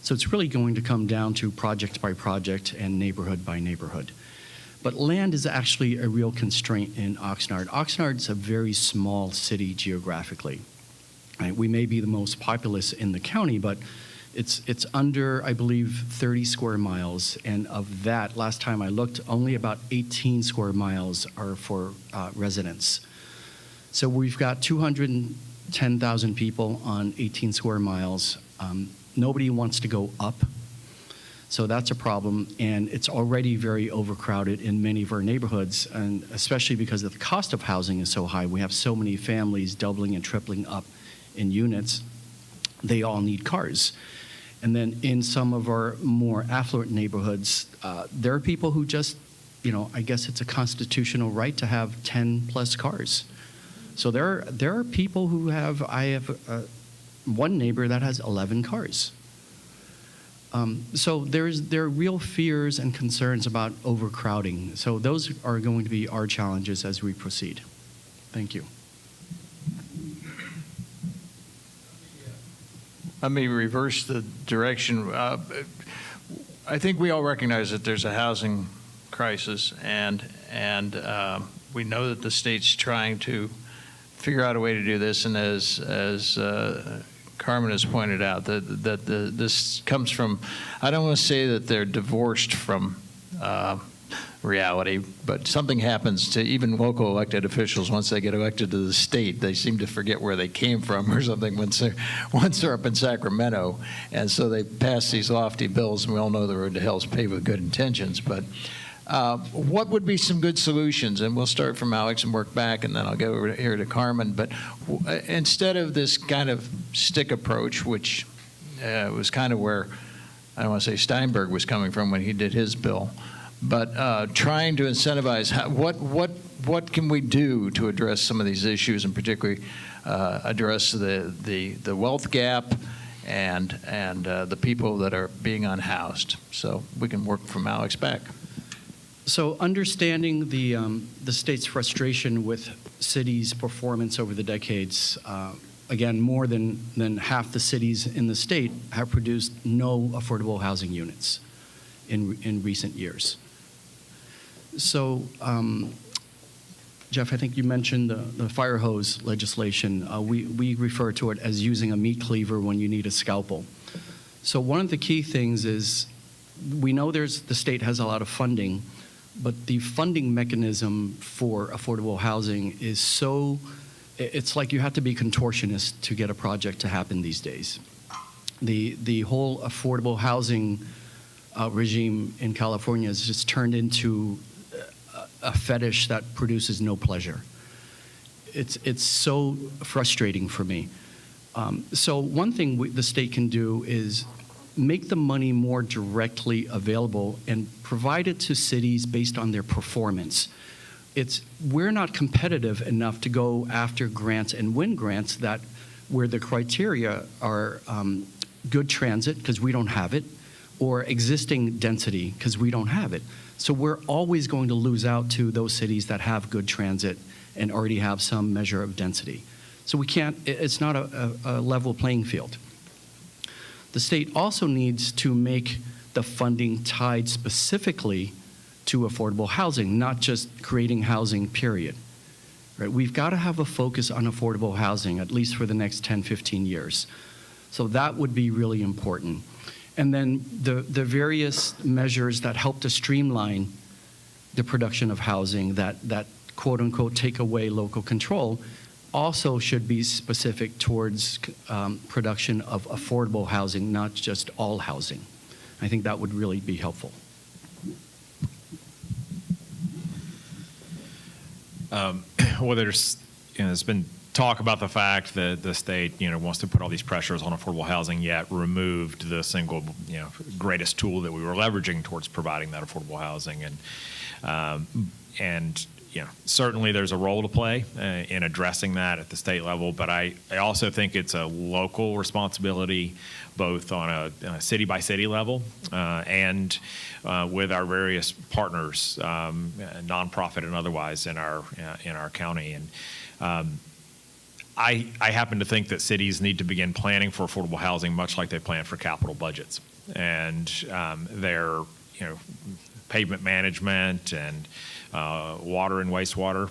Speaker 5: So it's really going to come down to project by project and neighborhood by neighborhood. But land is actually a real constraint in Oxnard. Oxnard's a very small city geographically. Right? We may be the most populous in the county, but it's under, I believe, 30 square miles, and of that, last time I looked, only about 18 square miles are for residents. So we've got 210,000 people on 18 square miles. Nobody wants to go up, so that's a problem, and it's already very overcrowded in many of our neighborhoods, and especially because the cost of housing is so high. We have so many families doubling and tripling up in units. They all need cars. And then in some of our more affluent neighborhoods, there are people who just, I guess it's a constitutional right to have 10 plus cars. So there are people who have, I have one neighbor that has 11 cars. So there are real fears and concerns about overcrowding. So those are going to be our challenges as we proceed. Thank you.
Speaker 3: Let me reverse the direction. I think we all recognize that there's a housing crisis, and we know that the state's trying to figure out a way to do this. And as Carmen has pointed out, that this comes from, I don't want to say that they're divorced from reality, but something happens to even local elected officials once they get elected to the state. They seem to forget where they came from or something once they're up in Sacramento, and so they pass these lofty bills, and we all know the road to hell is paved with good intentions. But what would be some good solutions? And we'll start from Alex and work back, and then I'll go over here to Carmen. But instead of this kind of stick approach, which was kind of where, I don't want to say Steinberg was coming from when he did his bill, but trying to incentivize what can we do to address some of these issues, and particularly address the wealth gap and the people that are being unhoused. So we can work from Alex back.
Speaker 5: So understanding the state's frustration with cities' performance over the decades, again, more than half the cities in the state have produced no affordable housing units in recent years. So, Jeff, I think you mentioned the fire hose legislation. We refer to it as using a meat cleaver when you need a scalpel. So one of the key things is we know the state has a lot of funding, but the funding mechanism for affordable housing is it's like you have to be contortionist to get a project to happen these days. The whole affordable housing regime in California has just turned into a fetish that produces no pleasure. It's so frustrating for me. So one thing the state can do is make the money more directly available and provide it to cities based on their performance. We're not competitive enough to go after grants and win grants where the criteria are good transit, because we don't have it, or existing density, because we don't have it. So we're always going to lose out to those cities that have good transit and already have some measure of density. So it's not a level playing field. The state also needs to make the funding tied specifically to affordable housing, not just creating housing, period. Right? We've got to have a focus on affordable housing, at least for the next 10, 15 years. So that would be really important. And then the various measures that help to streamline the production of housing, that quote unquote take away local control, also should be specific towards production of affordable housing, not just all housing. I think that would really be helpful.
Speaker 6: Well, there's been talk about the fact that the state, wants to put all these pressures on affordable housing, yet removed the single, greatest tool that we were leveraging towards providing that affordable housing, and certainly there's a role to play in addressing that at the state level, but I also think it's a local responsibility, both on a city-by-city level and with our various partners, nonprofit and otherwise, in our county. And I happen to think that cities need to begin planning for affordable housing much like they plan for capital budgets, and their pavement management and water and wastewater,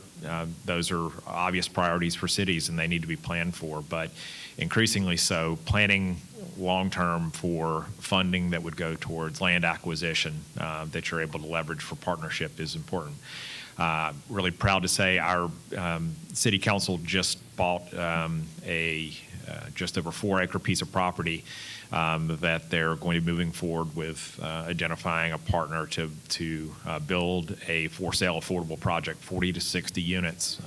Speaker 6: those are obvious priorities for cities and they need to be planned for, but increasingly so, planning long-term for funding that would go towards land acquisition that you're able to leverage for partnership is important. Really proud to say our city council just bought a just over 4-acre piece of property that they're going to be moving forward with identifying a partner to build a for-sale affordable project, 40 to 60 units.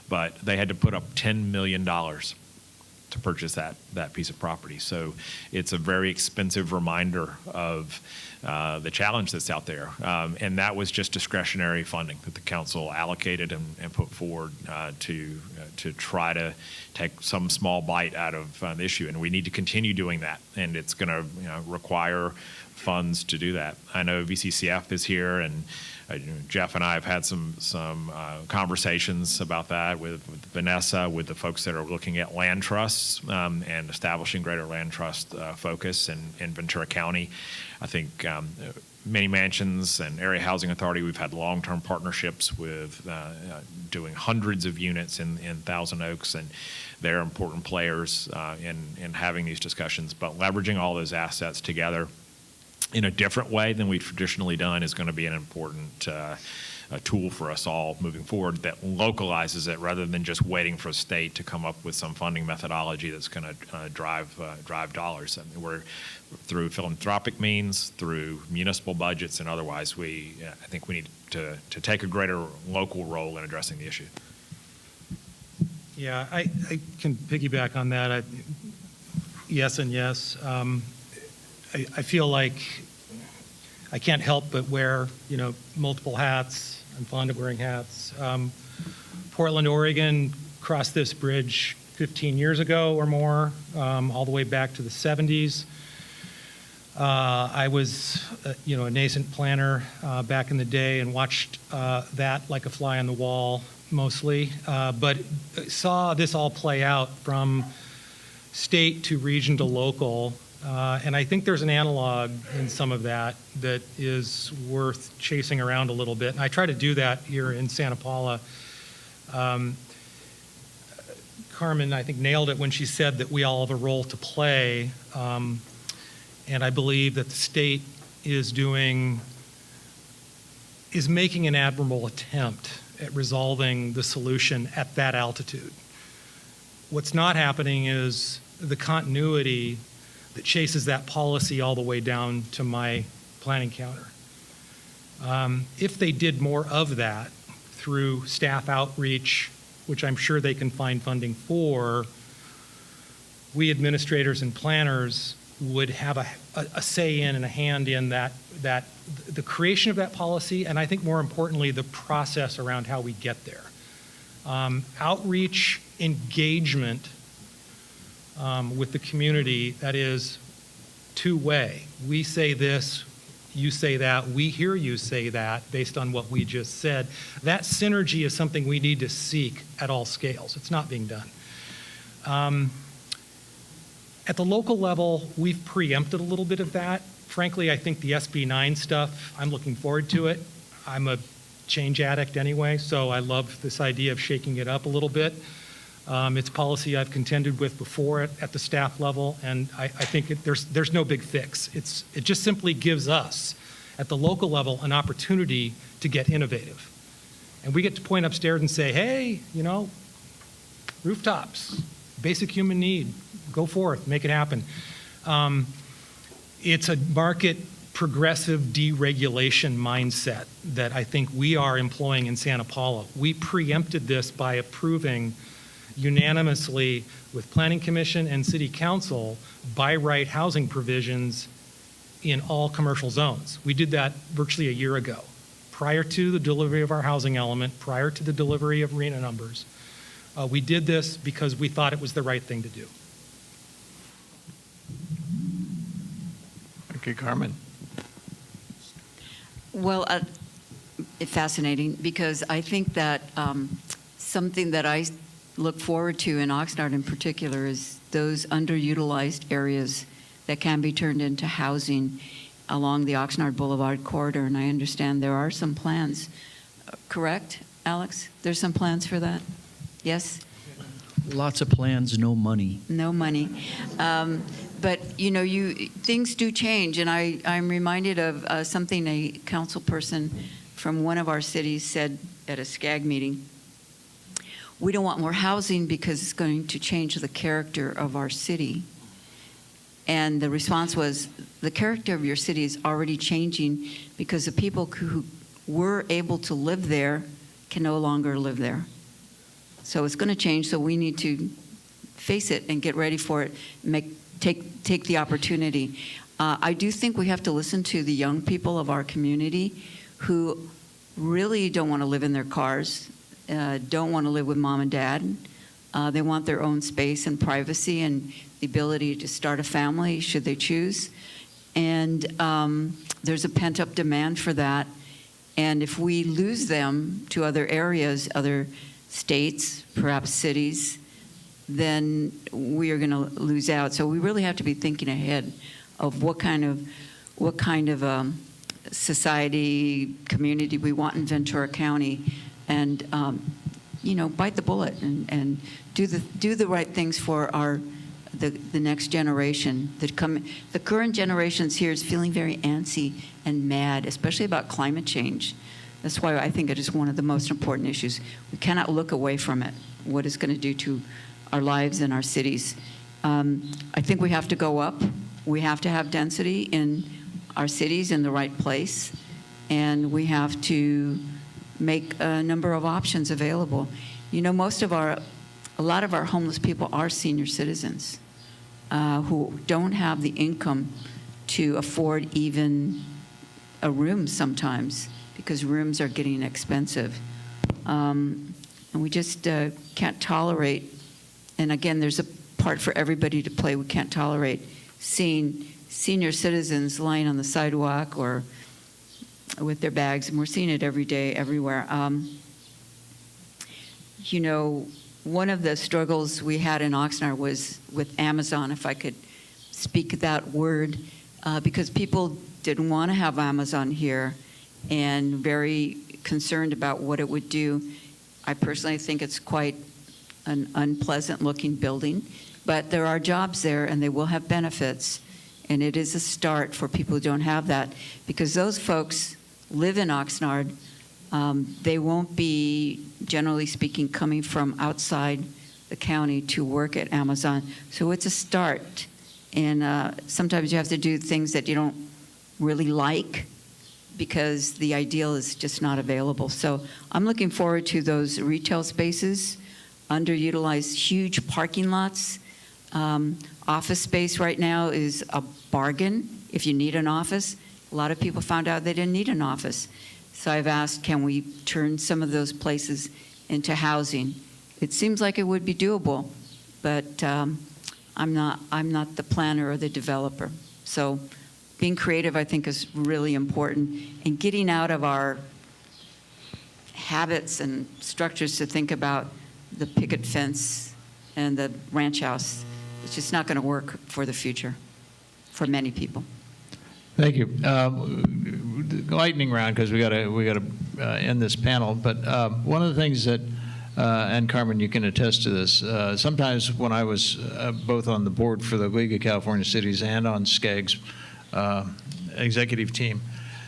Speaker 6: But they had to put up $10 million to purchase that piece of property. So it's a very expensive reminder of the challenge that's out there. And that was just discretionary funding that the council allocated and put forward to try to take some small bite out of the issue. And we need to continue doing that. And it's going to require funds to do that. I know VCCF is here, and Jeff and I have had some conversations about that with Vanessa, with the folks that are looking at land trusts and establishing greater land trust focus in Ventura County. I think many mansions and area housing authority, we've had long-term partnerships with doing hundreds of units in Thousand Oaks, and they're important players in having these discussions. But leveraging all those assets together in a different way than we've traditionally done is going to be an important tool for us all moving forward that localizes it rather than just waiting for a state to come up with some funding methodology that's going to drive dollars. I mean, we're through philanthropic means, through municipal budgets, and otherwise. I think we need to take a greater local role in addressing the issue.
Speaker 7: Yeah, I can piggyback on that. Yes and yes. I feel like I can't help but wear, multiple hats. I'm fond of wearing hats. Portland, Oregon crossed this bridge 15 years ago or more, all the way back to the 70s. I was, a nascent planner back in the day and watched that like a fly on the wall mostly, but saw this all play out from state to region to local. And I think there's an analog in some of that is worth chasing around a little bit. And I try to do that here in Santa Paula. Carmen, I think, nailed it when she said that we all have a role to play. And I believe that the state is making an admirable attempt at resolving the solution at that altitude. What's not happening is the continuity that chases that policy all the way down to my planning counter. If they did more of that through staff outreach, which I'm sure they can find funding for, we administrators and planners would have a say in and a hand in that the creation of that policy, and I think more importantly, the process around how we get there. Outreach, engagement with the community that is two-way. We say this, you say that, we hear you say that based on what we just said. That synergy is something we need to seek at all scales. It's not being done. At the local level, we've preempted a little bit of that. Frankly, I think the SB 9 stuff, I'm looking forward to it. I'm a change addict anyway, so I love this idea of shaking it up a little bit. It's policy I've contended with before at the staff level, and I think there's no big fix. It just simply gives us, at the local level, an opportunity to get innovative. And we get to point upstairs and say, hey, rooftops, basic human need, go forth, make it happen. It's a market progressive deregulation mindset that I think we are employing in Santa Paula. We preempted this by approving unanimously with Planning Commission and City Council by right housing provisions in all commercial zones. We did that virtually a year ago, prior to the delivery of our housing element, prior to the delivery of RENA numbers. We did this because we thought it was the right thing to do.
Speaker 3: Okay, Carmen.
Speaker 4: Well, fascinating, because I think that something that I look forward to in Oxnard in particular is those underutilized areas that can be turned into housing along the Oxnard Boulevard corridor. And I understand there are some plans, correct, Alex? There's some plans for that? Yes?
Speaker 5: Lots of plans, no money.
Speaker 4: No money. But, things do change. And I'm reminded of something a council person from one of our cities said at a SCAG meeting. We don't want more housing because it's going to change the character of our city. And the response was, the character of your city is already changing because the people who were able to live there can no longer live there. So it's going to change, so we need to face it and get ready for it, take the opportunity. I do think we have to listen to the young people of our community who really don't want to live in their cars, don't want to live with mom and dad. They want their own space and privacy and the ability to start a family should they choose. And there's a pent-up demand for that. And if we lose them to other areas, other states, perhaps cities, then we are going to lose out. So we really have to be thinking ahead of what kind of society, community we want in Ventura County, and bite the bullet and do the right things for the next generation. The current generations here is feeling very antsy and mad, especially about climate change. That's why I think it is one of the most important issues. We cannot look away from it, what it's going to do to our lives and our cities. I think we have to go up. We have to have density in our cities in the right place, and we have to make a number of options available. A lot of our homeless people are senior citizens who don't have the income to afford even a room sometimes, because rooms are getting expensive. And we just can't tolerate, and again, there's a part for everybody to play. We can't tolerate seeing senior citizens lying on the sidewalk or with their bags, and we're seeing it every day, everywhere. One of the struggles we had in Oxnard was with Amazon, if I could speak that word, because people didn't want to have Amazon here and very concerned about what it would do. I personally think it's quite an unpleasant looking building, but there are jobs there and they will have benefits, and it is a start for people who don't have that, because those folks live in Oxnard. They won't be, generally speaking, coming from outside the county to work at Amazon. So it's a start. And sometimes you have to do things that you don't really like because the ideal is just not available. So I'm looking forward to those retail spaces, underutilized huge parking lots. Office space right now is a bargain if you need an office. A lot of people found out they didn't need an office. So I've asked, can we turn some of those places into housing? It seems like it would be doable, but I'm not the planner or the developer. So being creative, I think, is really important, and getting out of our habits and structures to think about the picket fence and the ranch house. It's just not going to work for the future for many people.
Speaker 3: Thank you. Lightning round, because we got to end this panel. But one of the things that and Carmen, you can attest to this. Sometimes when I was both on the board for the League of California Cities and on SCAG's executive team,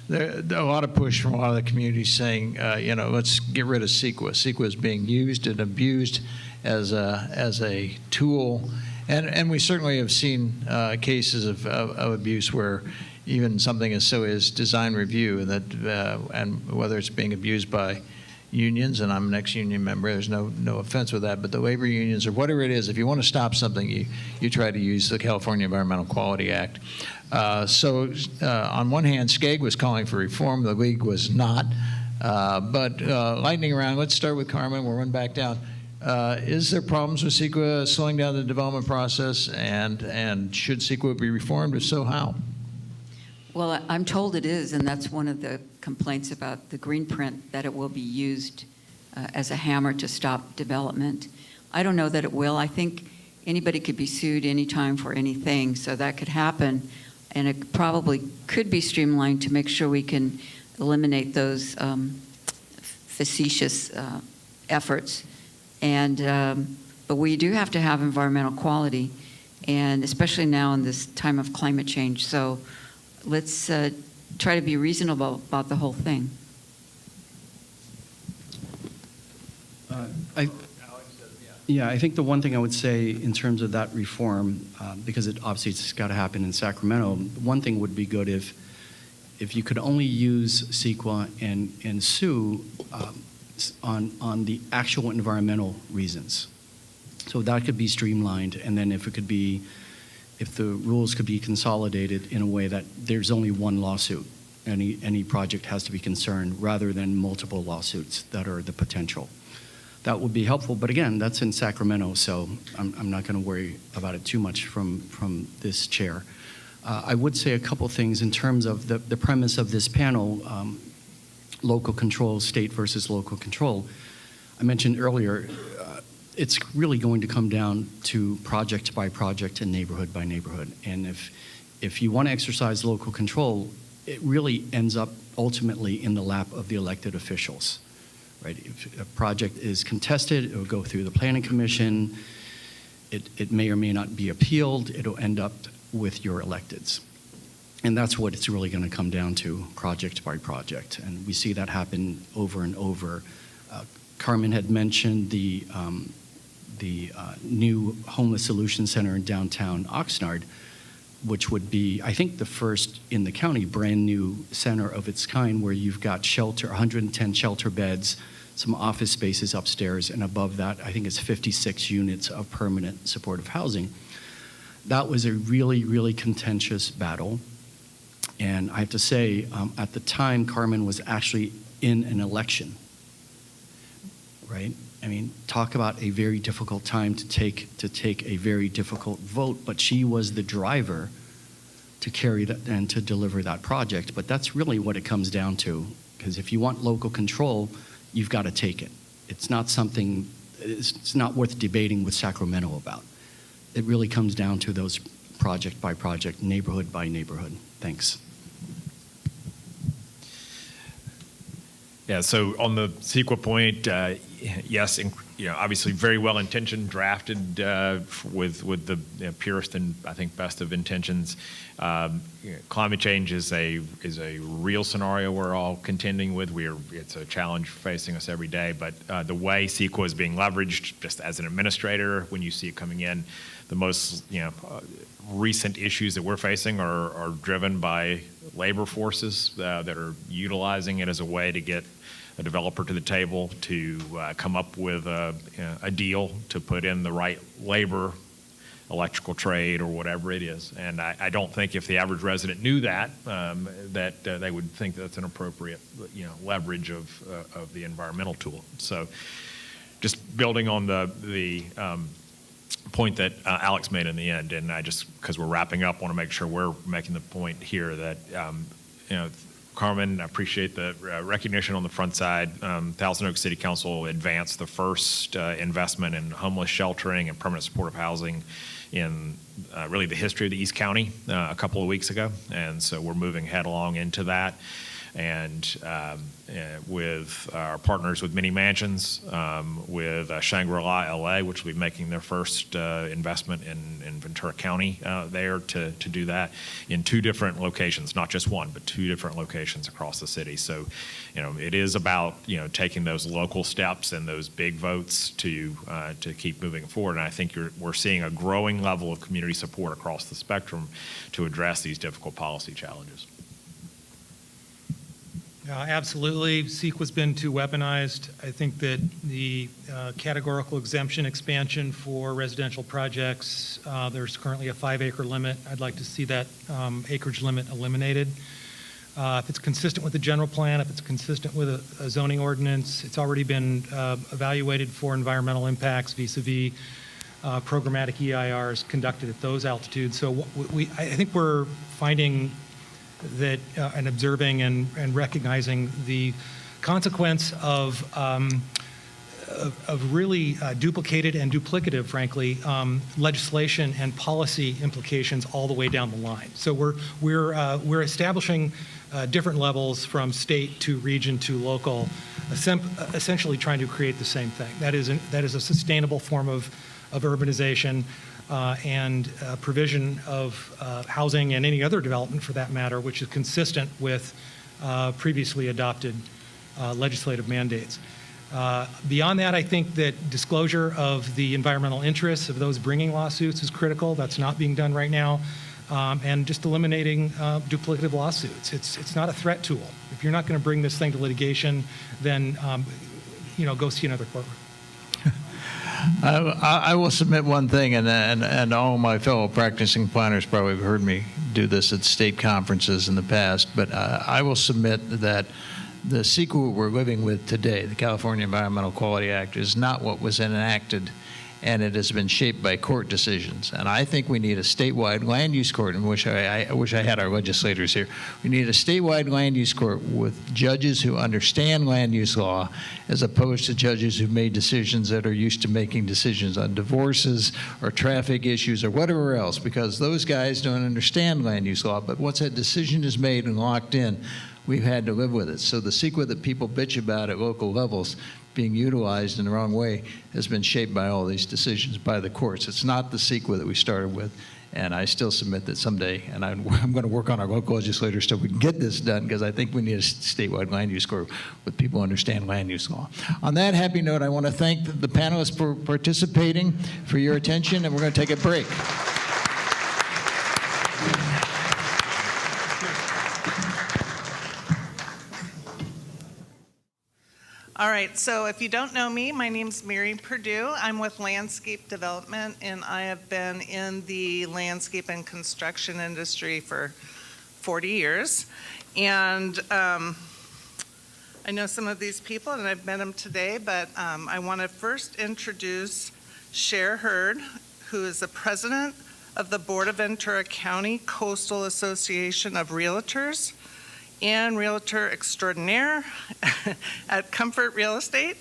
Speaker 3: there a lot of push from a lot of the communities saying, let's get rid of CEQA. CEQA is being used and abused as a tool, and we certainly have seen cases of abuse where even something as silly as design review, and whether it's being abused by unions, and I'm an ex-union member, there's no offense with that, but the labor unions or whatever it is, if you want to stop something, you try to use the California Environmental Quality Act. So on one hand, SCAG was calling for reform, the League was not. But lightning round, let's start with Carmen, we'll run back down. Is there problems with CEQA slowing down the development process, and should CEQA be reformed? If so, how?
Speaker 4: Well, I'm told it is, and that's one of the complaints about the green print, that it will be used as a hammer to stop development. I don't know that it will. I think anybody could be sued anytime for anything, so that could happen, and it probably could be streamlined to make sure we can eliminate those facetious efforts. But we do have to have environmental quality, and especially now in this time of climate change. So let's try to be reasonable about the whole thing.
Speaker 5: I think the one thing I would say in terms of that reform, because obviously it's got to happen in Sacramento, one thing would be good if you could only use CEQA and sue on the actual environmental reasons. So that could be streamlined, and then if the rules could be consolidated in a way that there's only one lawsuit, any project has to be concerned, rather than multiple lawsuits that are the potential. That would be helpful, but again, that's in Sacramento, so I'm not going to worry about it too much from this chair. I would say a couple things in terms of the premise of this panel, local control, state versus local control. I mentioned earlier, it's really going to come down to project by project and neighborhood by neighborhood. And if you want to exercise local control, it really ends up ultimately in the lap of the elected officials, right? If a project is contested, it will go through the Planning Commission. It may or may not be appealed. It'll end up with your electeds. And that's what it's really going to come down to, project by project. And we see that happen over and over. Carmen had mentioned the new Homeless Solution Center in downtown Oxnard, which would be, I think, the first in the county brand new center of its kind, where you've got 110 shelter beds, some office spaces upstairs, and above that, I think it's 56 units of permanent supportive housing. That was a really, really contentious battle. And I have to say, at the time, Carmen was actually in an election, right? I mean, talk about a very difficult time to take a very difficult vote, but she was the driver to carry that and to deliver that project. But that's really what it comes down to, because if you want local control, you've got to take it. It's not something, it's not worth debating with Sacramento about. It really comes down to those project by project, neighborhood by neighborhood. Thanks.
Speaker 6: Yeah, so on the CEQA point, yes, obviously very well intentioned, drafted with the purest and I think best of intentions. Climate change is a real scenario we're all contending with. It's a challenge facing us every day. But the way CEQA is being leveraged, just as an administrator, when you see it coming in, the most recent issues that we're facing are driven by labor forces that are utilizing it as a way to get a developer to the table to come up with a deal to put in the right labor, electrical trade, or whatever it is. And I don't think if the average resident knew that, that they would think that's an appropriate leverage of the environmental tool. So just building on the point that Alex made in the end, and I just, because we're wrapping up, want to make sure we're making the point here that, Carmen, I appreciate the recognition on the front side. Thousand Oaks City Council advanced the first investment in homeless sheltering and permanent supportive housing in really the history of the East County a couple of weeks ago, and so we're moving headlong into that. And with our partners with Mini Mansions, with Shangri-La LA, which will be making their first investment in Ventura County there to do that in 2 different locations, not just one, but 2 different locations across the city. So, it is about, taking those local steps and those big votes to keep moving forward. And I think we're seeing a growing level of community support across the spectrum to address these difficult policy challenges.
Speaker 7: Absolutely. CEQA's been too weaponized. I think that the categorical exemption expansion for residential projects, there's currently a 5-acre limit. I'd like to see that acreage limit eliminated. If it's consistent with the general plan, if it's consistent with a zoning ordinance, it's already been evaluated for environmental impacts vis-a-vis programmatic EIRs conducted at those altitudes. So I think we're finding that and observing and recognizing the consequence of really duplicated and duplicative, frankly, legislation and policy implications all the way down the line. So we're establishing different levels from state to region to local, essentially trying to create the same thing. That is a sustainable form of urbanization and provision of housing and any other development for that matter, which is consistent with previously adopted legislative mandates. Beyond that, I think that disclosure of the environmental interests of those bringing lawsuits is critical. That's not being done right now. And just eliminating duplicative lawsuits. It's not a threat tool. If you're not going to bring this thing to litigation, then go see another courtroom.
Speaker 3: I will submit one thing, and all my fellow practicing planners probably have heard me do this at state conferences in the past, but I will submit that the CEQA we're living with today, the California Environmental Quality Act, is not what was enacted, and it has been shaped by court decisions. And I think we need a statewide land use court, and I wish I had our legislators here. We need a statewide land use court with judges who understand land use law, as opposed to judges who've made decisions that are used to making decisions on divorces or traffic issues or whatever else, because those guys don't understand land use law. But once that decision is made and locked in, we've had to live with it. So the CEQA that people bitch about at local levels being utilized in the wrong way has been shaped by all these decisions by the courts. It's not the CEQA that we started with, and I still submit that someday, and I'm going to work on our local legislators so we can get this done, because I think we need a statewide land use court with people who understand land use law. On that happy note, I want to thank the panelists for participating, for your attention, and we're going to take a break.
Speaker 8: All right, so if you don't know me, my name's Mary Perdue. I'm with Landscape Development, and I have been in the landscape and construction industry for 40 years. And I know some of these people, and I've met them today, but I want to first introduce Sher Heard, who is the president of the Board of Ventura County Coastal Association of Realtors and Realtor Extraordinaire at Comfort Real Estate.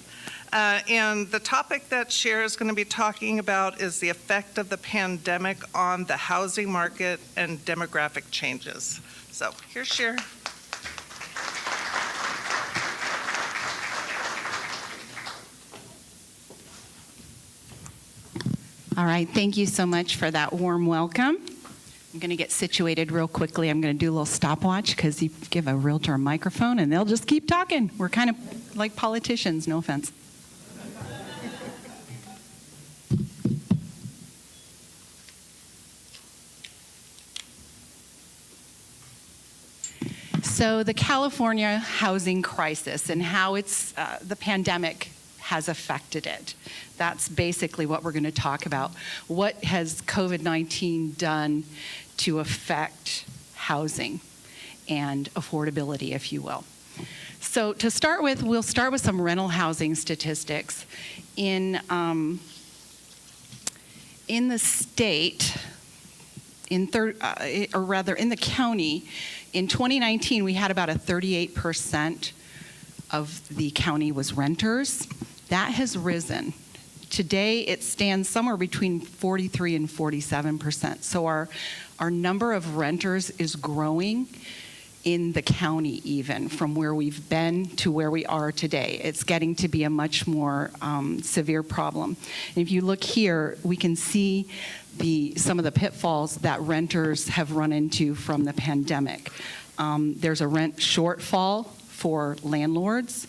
Speaker 8: And the topic that Sher is going to be talking about is the effect of the pandemic on the housing market and demographic changes. So here's Sher.
Speaker 9: All right, thank you so much for that warm welcome. I'm going to get situated real quickly. I'm going to do a little stopwatch because you give a realtor a microphone and they'll just keep talking. We're kind of like politicians, no offense. So the California housing crisis and how the pandemic has affected it. That's basically what we're going to talk about. What has COVID-19 done to affect housing and affordability, if you will? So to start with, we'll start with some rental housing statistics. In the state, in the county, in 2019, we had about a 38% of the county was renters. That has risen. Today, it stands somewhere between 43 and 47%. So our number of renters is growing. in the county, even from where we've been to where we are today. It's getting to be a much more severe problem. And if you look here, we can see some of the pitfalls that renters have run into from the pandemic. There's a rent shortfall for landlords,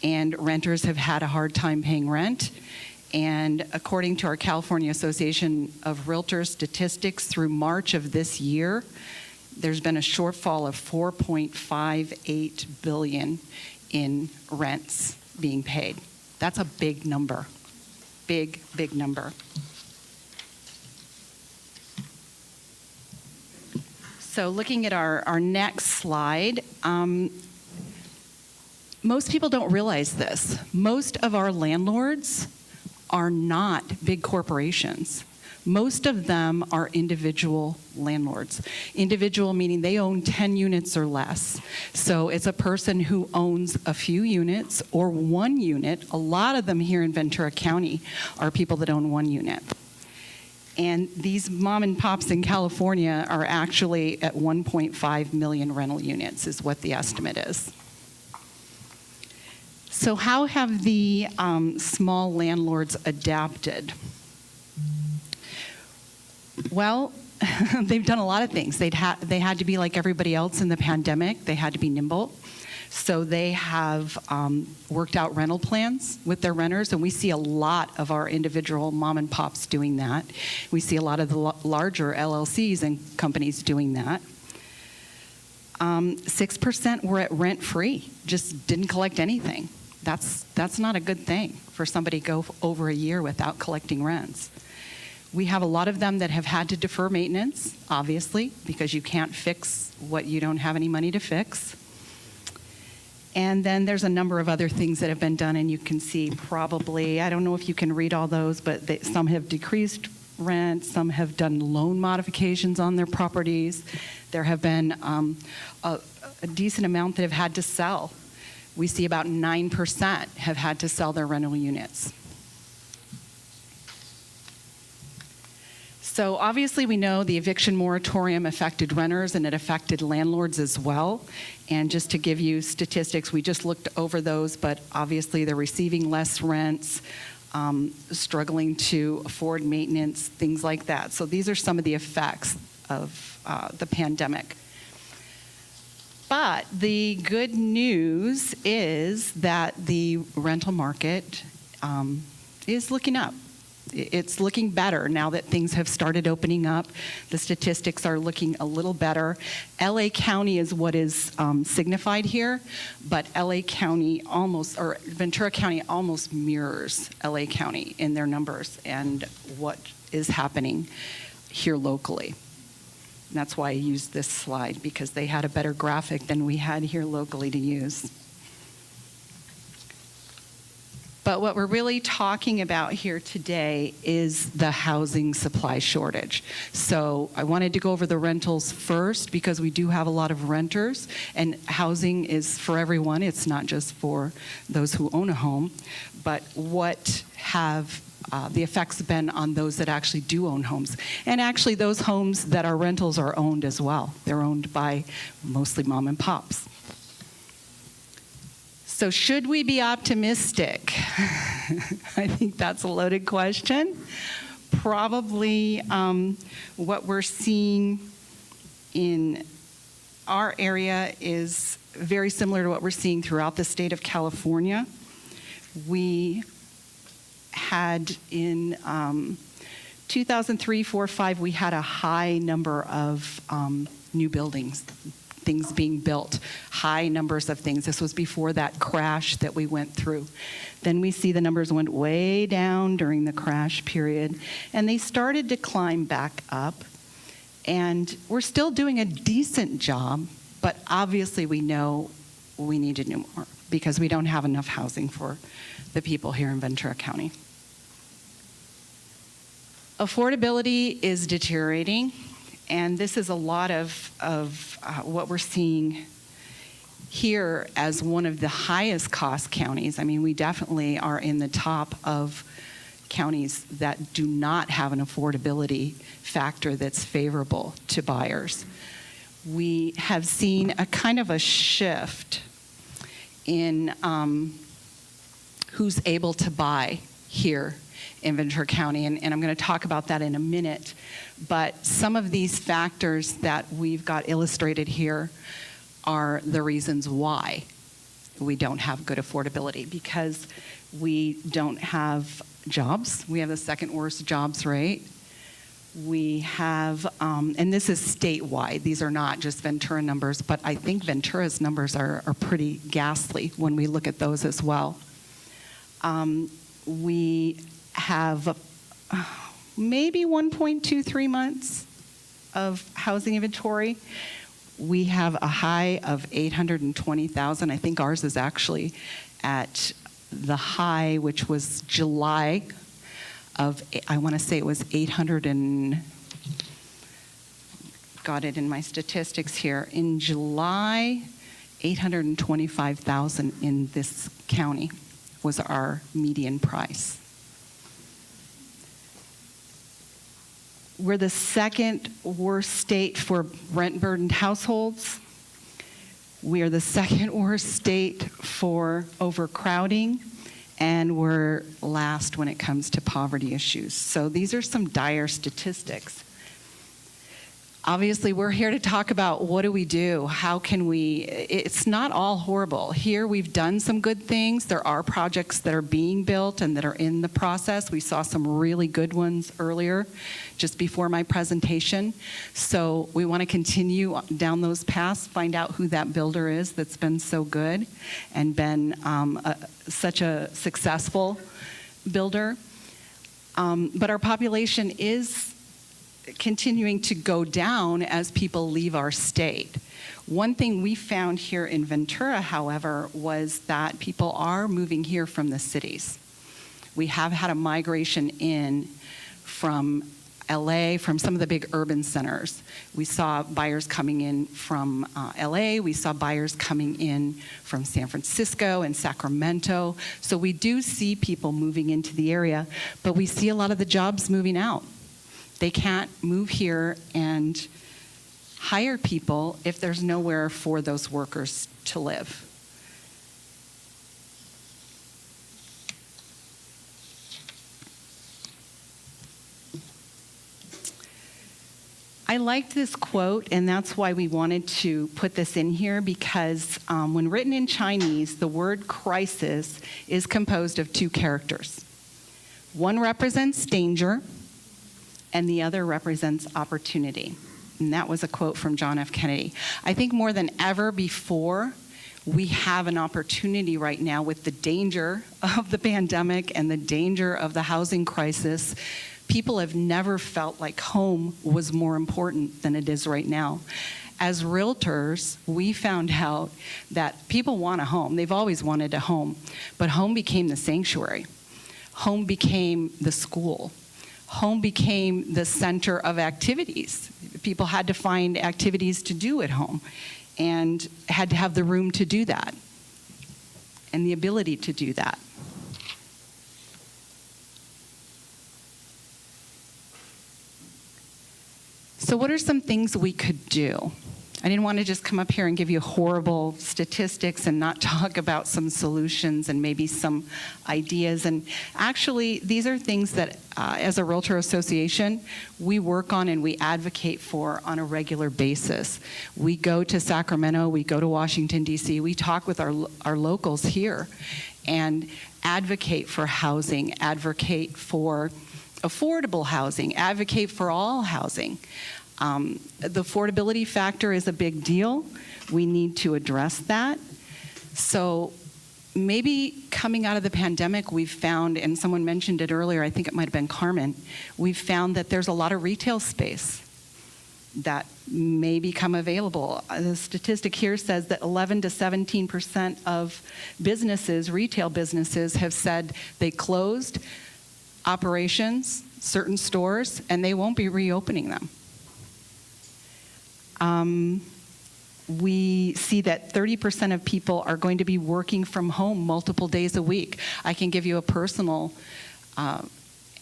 Speaker 9: and renters have had a hard time paying rent. And according to our California Association of Realtors statistics, through March of this year, there's been a shortfall of $4.58 billion in rents being paid. That's a big number. Big, big number. So looking at our next slide, most people don't realize this. Most of our landlords are not big corporations. Most of them are individual landlords. Individual meaning they own 10 units or less. So it's a person who owns a few units or one unit. A lot of them here in Ventura County are people that own one unit. And these mom and pops in California are actually at 1.5 million rental units is what the estimate is. So how have the small landlords adapted? Well, they've done a lot of things. They had to be like everybody else in the pandemic. They had to be nimble. So they have worked out rental plans with their renters, and we see a lot of our individual mom and pops doing that. We see a lot of the larger LLCs and companies doing that. 6% were at rent-free, just didn't collect anything. That's not a good thing for somebody to go over a year without collecting rents. We have a lot of them that have had to defer maintenance, obviously, because you can't fix what you don't have any money to fix. And then there's a number of other things that have been done, and you can see probably, I don't know if you can read all those, but some have decreased rent, some have done loan modifications on their properties. There have been a decent amount that have had to sell. We see about 9% have had to sell their rental units. So obviously we know the eviction moratorium affected renters and it affected landlords as well. And just to give you statistics, we just looked over those, but obviously they're receiving less rents, struggling to afford maintenance, things like that. So these are some of the effects of the pandemic. But the good news is that the rental market is looking up. It's looking better now that things have started opening up. The statistics are looking a little better. LA County is what is signified here, but LA County almost, or Ventura County almost mirrors LA County in their numbers and what is happening here locally. And that's why I used this slide, because they had a better graphic than we had here locally to use. But what we're really talking about here today is the housing supply shortage. So I wanted to go over the rentals first because we do have a lot of renters, and housing is for everyone. It's not just for those who own a home, but what have the effects been on those that actually do own homes. And actually those homes that are rentals are owned as well. They're owned by mostly mom and pops. So should we be optimistic? I think that's a loaded question. Probably what we're seeing in our area is very similar to what we're seeing throughout the state of California. We had in 2003, 4, 5, we had a high number of new buildings, things being built, high numbers of things. This was before that crash that we went through. Then we see the numbers went way down during the crash period, and they started to climb back up. And we're still doing a decent job, but obviously we know we need to do more because we don't have enough housing for the people here in Ventura County. Affordability is deteriorating. And this is a lot of what we're seeing here as one of the highest cost counties. I mean, we definitely are in the top of counties that do not have an affordability factor that's favorable to buyers. we have seen a kind of a shift in who's able to buy here in Ventura County, and I'm going to talk about that in a minute. But some of these factors that we've got illustrated here are the reasons why we don't have good affordability, because we don't have jobs. We have the second worst jobs rate. We have, and this is statewide, these are not just Ventura numbers, but I think Ventura's numbers are pretty ghastly when we look at those as well. We have maybe 1.23 months of housing inventory. We have a high of 820,000. I think ours is actually at the high, which was July of, I want to say it was 800 and, got it in my statistics here. In July, 825,000 in this county was our median price. We're the second worst state for rent-burdened households. We are the second worst state for overcrowding, and we're last when it comes to poverty issues. So these are some dire statistics. Obviously, we're here to talk about what do we do? How can we, it's not all horrible. Here we've done some good things. There are projects that are being built and that are in the process. We saw some really good ones earlier, just before my presentation. So we want to continue down those paths, find out who that builder is that's been so good and been such a successful builder. But our population is continuing to go down as people leave our state. One thing we found here in Ventura, however, was that people are moving here from the cities. We have had a migration in from LA, from some of the big urban centers. We saw buyers coming in from LA, we saw buyers coming in from San Francisco and Sacramento. So we do see people moving into the area, but we see a lot of the jobs moving out. They can't move here and hire people if there's nowhere for those workers to live. I liked this quote, and that's why we wanted to put this in here, because when written in Chinese, the word crisis is composed of two characters. One represents danger, and the other represents opportunity. And that was a quote from John F. Kennedy. I think more than ever before, we have an opportunity right now with the danger of the pandemic and the danger of the housing crisis. People have never felt like home was more important than it is right now. As realtors, we found out that people want a home. They've always wanted a home, but home became the sanctuary. Home became the school. Home became the center of activities. People had to find activities to do at home and had to have the room to do that and the ability to do that. So what are some things we could do? I didn't want to just come up here and give you horrible statistics and not talk about some solutions and maybe some ideas. And actually, these are things that, as a Realtor Association, we work on and we advocate for on a regular basis. We go to Sacramento, we go to Washington, D.C., we talk with our locals here and advocate for housing, advocate for affordable housing, advocate for all housing. The affordability factor is a big deal. We need to address that. So maybe coming out of the pandemic, we've found, and someone mentioned it earlier, I think it might have been Carmen, we've found that there's a lot of retail space that may become available. The statistic here says that 11 to 17% of businesses, retail businesses, have said they closed operations, certain stores, and they won't be reopening them. We see that 30% of people are going to be working from home multiple days a week. I can give you a personal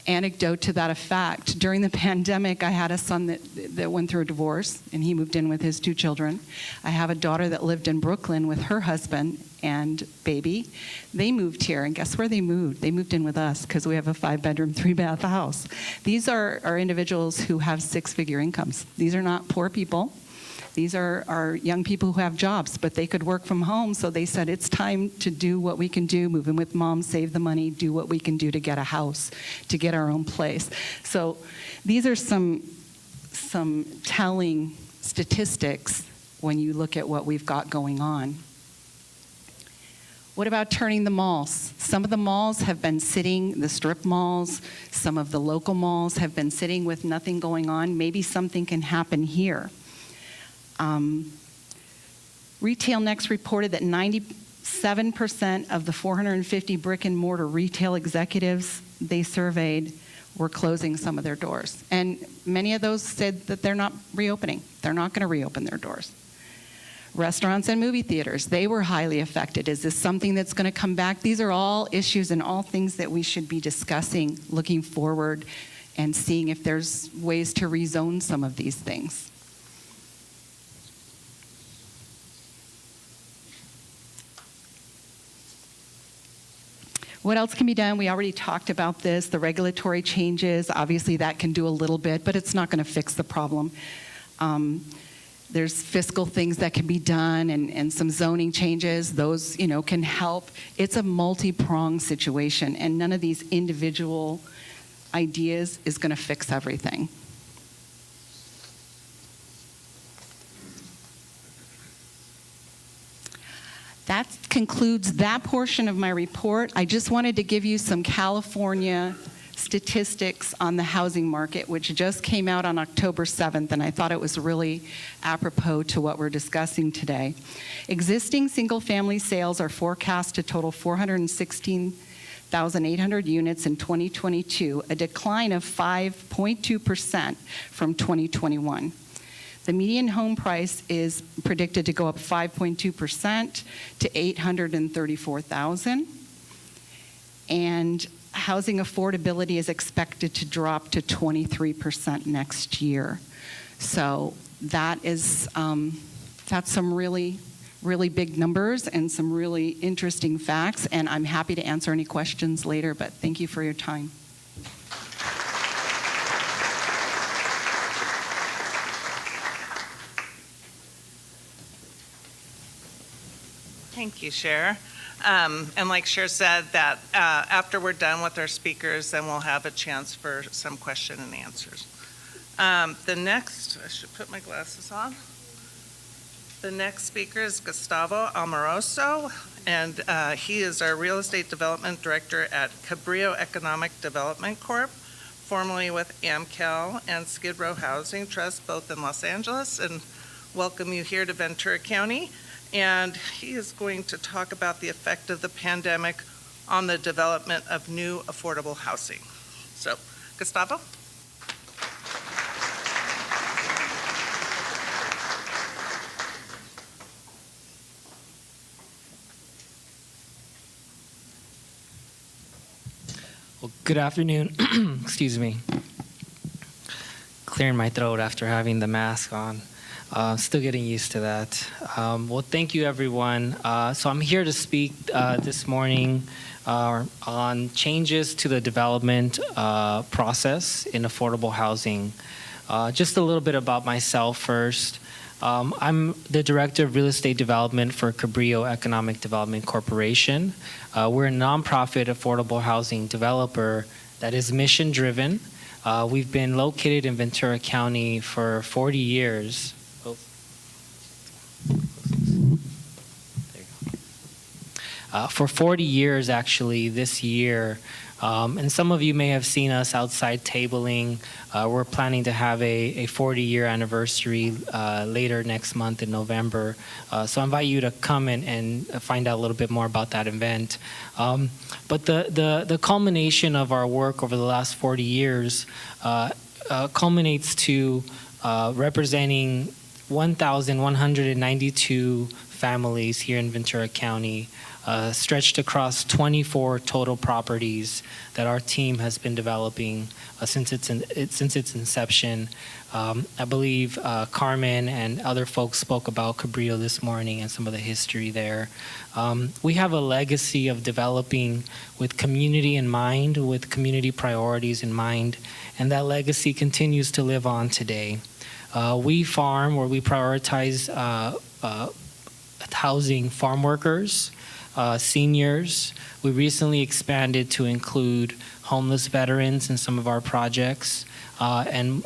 Speaker 9: anecdote to that effect. During the pandemic, I had a son that went through a divorce, and he moved in with his 2 children. I have a daughter that lived in Brooklyn with her husband and baby. They moved here, and guess where they moved? They moved in with us because we have a 5-bedroom, 3-bath house. These are individuals who have 6-figure incomes. These are not poor people. These are young people who have jobs, but they could work from home, so they said it's time to do what we can do, move in with mom, save the money, do what we can do to get a house, to get our own place. So these are some telling statistics when you look at what we've got going on. What about turning the malls? Some of the malls have been sitting, the strip malls, some of the local malls have been sitting with nothing going on. Maybe something can happen here. Retail Next reported that 97% of the 450 brick and mortar retail executives they surveyed were closing some of their doors. And many of those said that they're not reopening. They're not going to reopen their doors. Restaurants and movie theaters, they were highly affected. Is this something that's going to come back? These are all issues and all things that we should be discussing, looking forward, and seeing if there's ways to rezone some of these things. What else can be done? We already talked about this, the regulatory changes. Obviously, that can do a little bit, but it's not going to fix the problem. There's fiscal things that can be done and some zoning changes. Those, can help. It's a multi-pronged situation, and none of these individual ideas is going to fix everything. That concludes that portion of my report. I just wanted to give you some California statistics on the housing market, which just came out on October 7th, and I thought it was really apropos to what we're discussing today. Existing single-family sales are forecast to total 416,800 units in 2022, a decline of 5.2% from 2021. The median home price is predicted to go up 5.2% to $834,000. And housing affordability is expected to drop to 23% next year. So that's some really, really big numbers and some really interesting facts. And I'm happy to answer any questions later, but thank you for your time.
Speaker 8: Thank you, Sher. And like Sher said, that after we're done with our speakers, then we'll have a chance for some question and answers. The next, I should put my glasses on. The next speaker is Gustavo Amoroso, and he is our Real Estate Development Director at Cabrillo Economic Development Corp., formerly with Amcal and Skid Row Housing Trust, both in Los Angeles, and welcome you here to Ventura County. And he is going to talk about the effect of the pandemic on the development of new affordable housing. So, Gustavo?
Speaker 10: Well, good afternoon. Excuse me. Clearing my throat after having the mask on. Still getting used to that. Well, thank you, everyone. So I'm here to speak this morning on changes to the development process in affordable housing. Just a little bit about myself first. I'm the Director of Real Estate Development for Cabrillo Economic Development Corporation. We're a nonprofit affordable housing developer that is mission-driven. We've been located in Ventura County for 40 years. For 40 years, actually, this year. And some of you may have seen us outside tabling. We're planning to have a 40-year anniversary later next month in November. So I invite you to come and find out a little bit more about that event. But the culmination of our work over the last 40 years culminates to representing 1,192 families here in Ventura County, stretched across 24 total properties that our team has been developing since its inception. I believe Carmen and other folks spoke about Cabrillo this morning and some of the history there. We have a legacy of developing with community in mind, with community priorities in mind, and that legacy continues to live on today. We farm where we prioritize housing farm workers, seniors. We recently expanded to include homeless veterans in some of our projects. And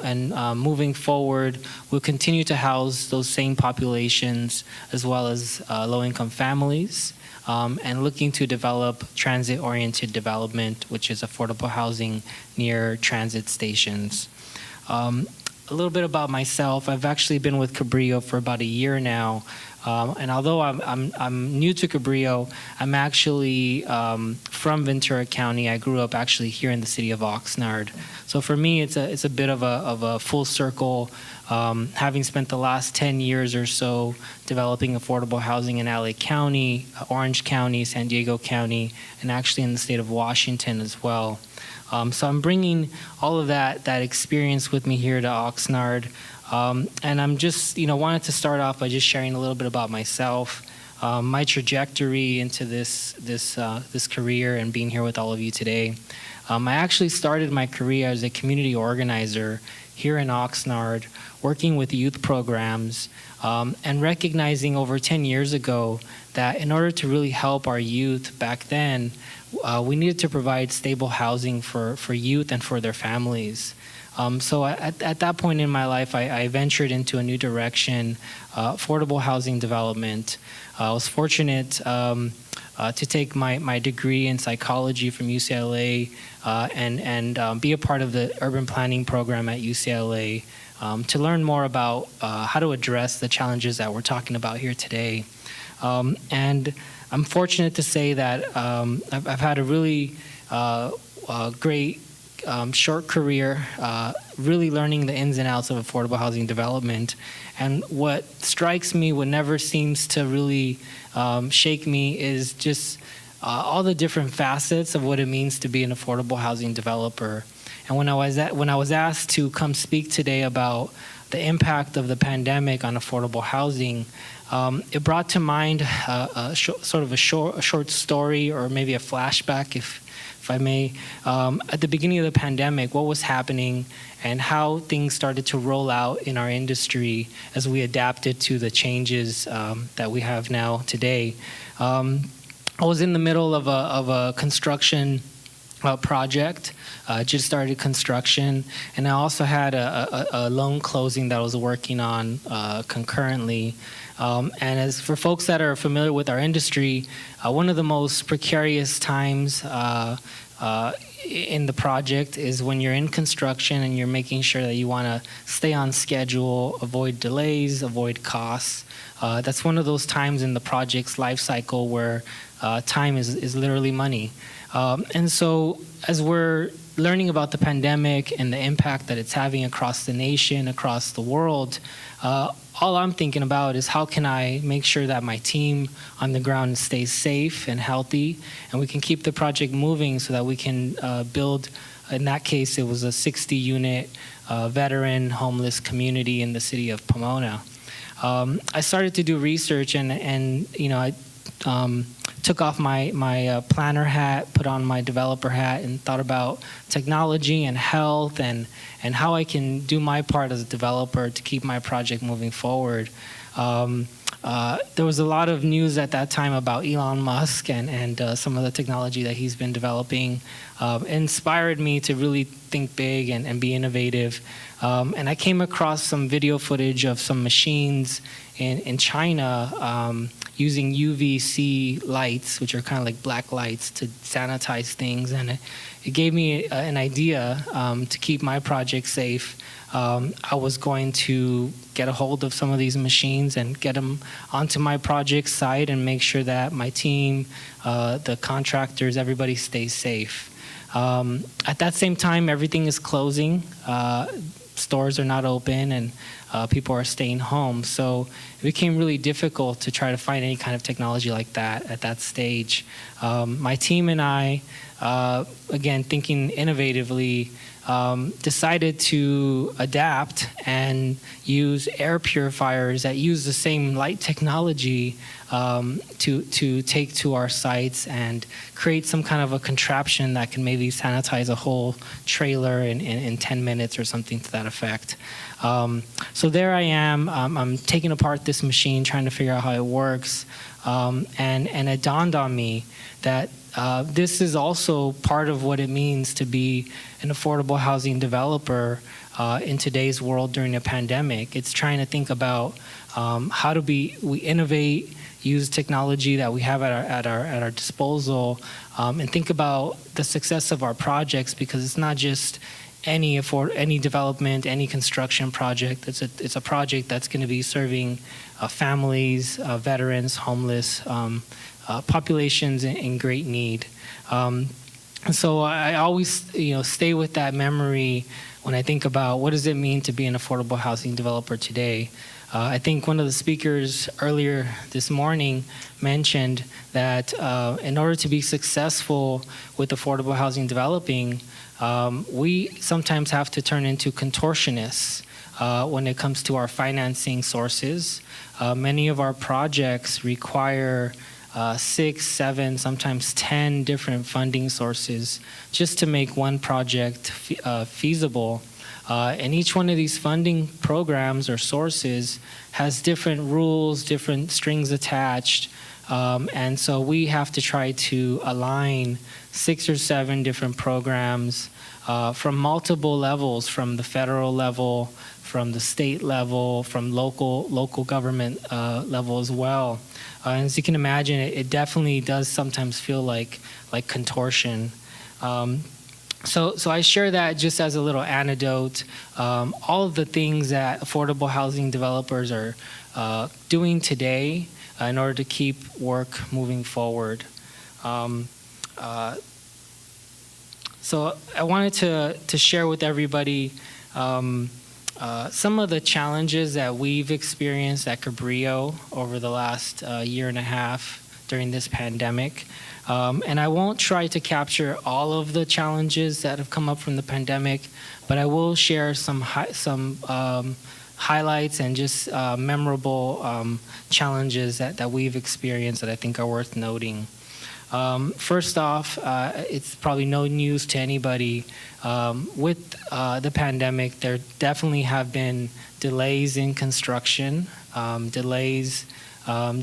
Speaker 10: moving forward, we'll continue to house those same populations as well as low-income families, and looking to develop transit-oriented development, which is affordable housing near transit stations. A little bit about myself. I've actually been with Cabrillo for about a year now. And although I'm new to Cabrillo, I'm actually from Ventura County. I grew up actually here in the city of Oxnard. So for me, it's a bit of a full circle, having spent the last 10 years or so developing affordable housing in LA County, Orange County, San Diego County, and actually in the state of Washington as well. So I'm bringing all of that experience with me here to Oxnard. And I'm just, wanted to start off by just sharing a little bit about myself, my trajectory into this career and being here with all of you today. I actually started my career as a community organizer here in Oxnard, working with youth programs, and recognizing over 10 years ago that in order to really help our youth back then, we needed to provide stable housing for youth and for their families. So at that point in my life, I ventured into a new direction, affordable housing development. I was fortunate to take my degree in psychology from UCLA and be a part of the urban planning program at UCLA to learn more about how to address the challenges that we're talking about here today. And I'm fortunate to say that I've had a really great short career, really learning the ins and outs of affordable housing development. And what strikes me, what never seems to really shake me, is just all the different facets of what it means to be an affordable housing developer. And when I was asked to come speak today about the impact of the pandemic on affordable housing, it brought to mind a short story, or maybe a flashback, if I may. At the beginning of the pandemic, what was happening and how things started to roll out in our industry as we adapted to the changes that we have now today. I was in the middle of a construction project, just started construction, and I also had a loan closing that I was working on concurrently. And as for folks that are familiar with our industry, one of the most precarious times in the project is when you're in construction and you're making sure that you want to stay on schedule, avoid delays, avoid costs. That's one of those times in the project's life cycle where time is literally money. And so as we're learning about the pandemic and the impact that it's having across the nation, across the world, all I'm thinking about is how can I make sure that my team on the ground stays safe and healthy, and we can keep the project moving so that we can build, in that case, it was a 60-unit veteran homeless community in the city of Pomona. I started to do research, and I took off my planner hat, put on my developer hat, and thought about technology and health and how I can do my part as a developer to keep my project moving forward. There was a lot of news at that time about Elon Musk and some of the technology that he's been developing. Inspired me to really think big and be innovative. And I came across some video footage of some machines in China using UVC lights, which are kind of like black lights, to sanitize things. And it gave me an idea to keep my project safe. I was going to get a hold of some of these machines and get them onto my project site and make sure that my team, the contractors, everybody stays safe. At that same time, everything is closing. stores are not open and people are staying home. So it became really difficult to try to find any kind of technology like that at that stage. My team and I, again, thinking innovatively, decided to adapt and use air purifiers that use the same light technology to take to our sites and create some kind of a contraption that can maybe sanitize a whole trailer in 10 minutes or something to that effect. So there I am. I'm taking apart this machine, trying to figure out how it works. And it dawned on me that this is also part of what it means to be an affordable housing developer in today's world during a pandemic. It's trying to think about how do we innovate, use technology that we have at our disposal, and think about the success of our projects, because it's not just any development, any construction project. It's a project that's going to be serving families, veterans, homeless, populations in great need. And so I always, stay with that memory when I think about what does it mean to be an affordable housing developer today. I think one of the speakers earlier this morning mentioned that in order to be successful with affordable housing developing, we sometimes have to turn into contortionists when it comes to our financing sources. Many of our projects require 6, 7, sometimes 10 different funding sources just to make one project feasible. And each one of these funding programs or sources has different rules, different strings attached. And so we have to try to align 6 or 7 different programs from multiple levels, from the federal level, from the state level, from local government level as well. And as you can imagine, it definitely does sometimes feel like contortion. So I share that just as a little anecdote. All of the things that affordable housing developers are doing today in order to keep work moving forward. So I wanted to share with everybody some of the challenges that we've experienced at Cabrillo over the last year and a half during this pandemic. And I won't try to capture all of the challenges that have come up from the pandemic, but I will share some highlights and just memorable challenges that we've experienced that I think are worth noting. First off, it's probably no news to anybody. With the pandemic, there definitely have been delays in construction, delays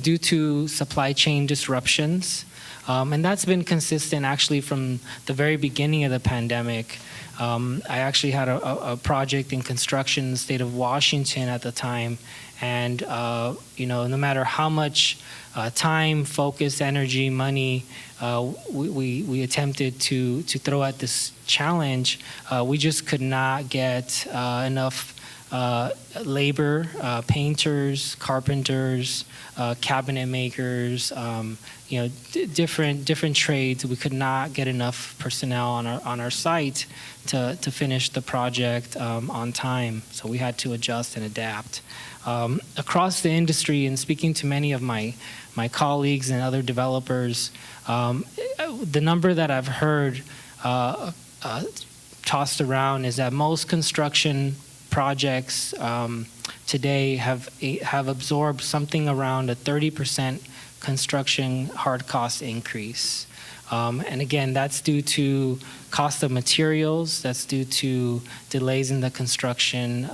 Speaker 10: due to supply chain disruptions. And that's been consistent actually from the very beginning of the pandemic. I actually had a project in construction in the state of Washington at the time. And, no matter how much time, focus, energy, money we attempted to throw at this challenge, we just could not get enough labor, painters, carpenters, cabinet makers, different trades. We could not get enough personnel on our site to finish the project on time. So we had to adjust and adapt. Across the industry, and speaking to many of my colleagues and other developers, the number that I've heard tossed around is that most construction projects today have absorbed something around a 30% construction hard cost increase. And again, that's due to cost of materials, that's due to delays in the construction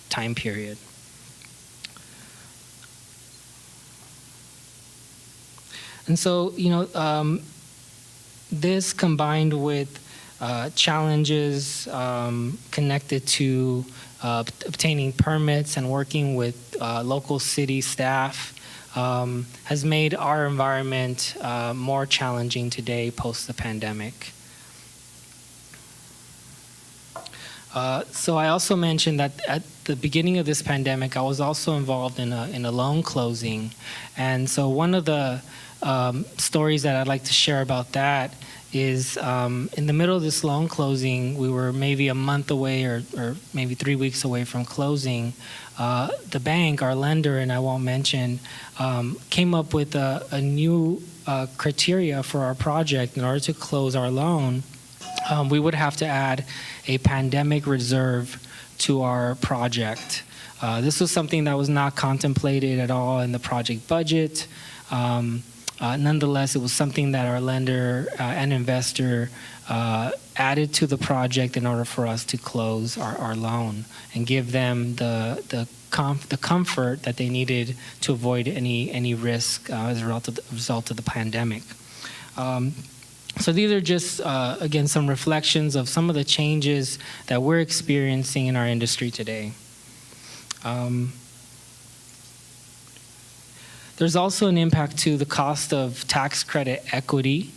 Speaker 10: time period. And so, this combined with challenges connected to obtaining permits and working with local city staff has made our environment more challenging today post the pandemic. So I also mentioned that at the beginning of this pandemic, I was also involved in a loan closing. And so one of the stories that I'd like to share about that is in the middle of this loan closing, we were maybe a month away or maybe 3 weeks away from closing. The bank, our lender, and I won't mention, came up with a new criteria for our project. In order to close our loan, we would have to add a pandemic reserve to our project. This was something that was not contemplated at all in the project budget. Nonetheless, it was something that our lender and investor added to the project in order for us to close our loan and give them the comfort that they needed to avoid any risk as a result of the pandemic. So these are just, again, some reflections of some of the changes that we're experiencing in our industry today. There's also an impact to the cost of tax credit equity.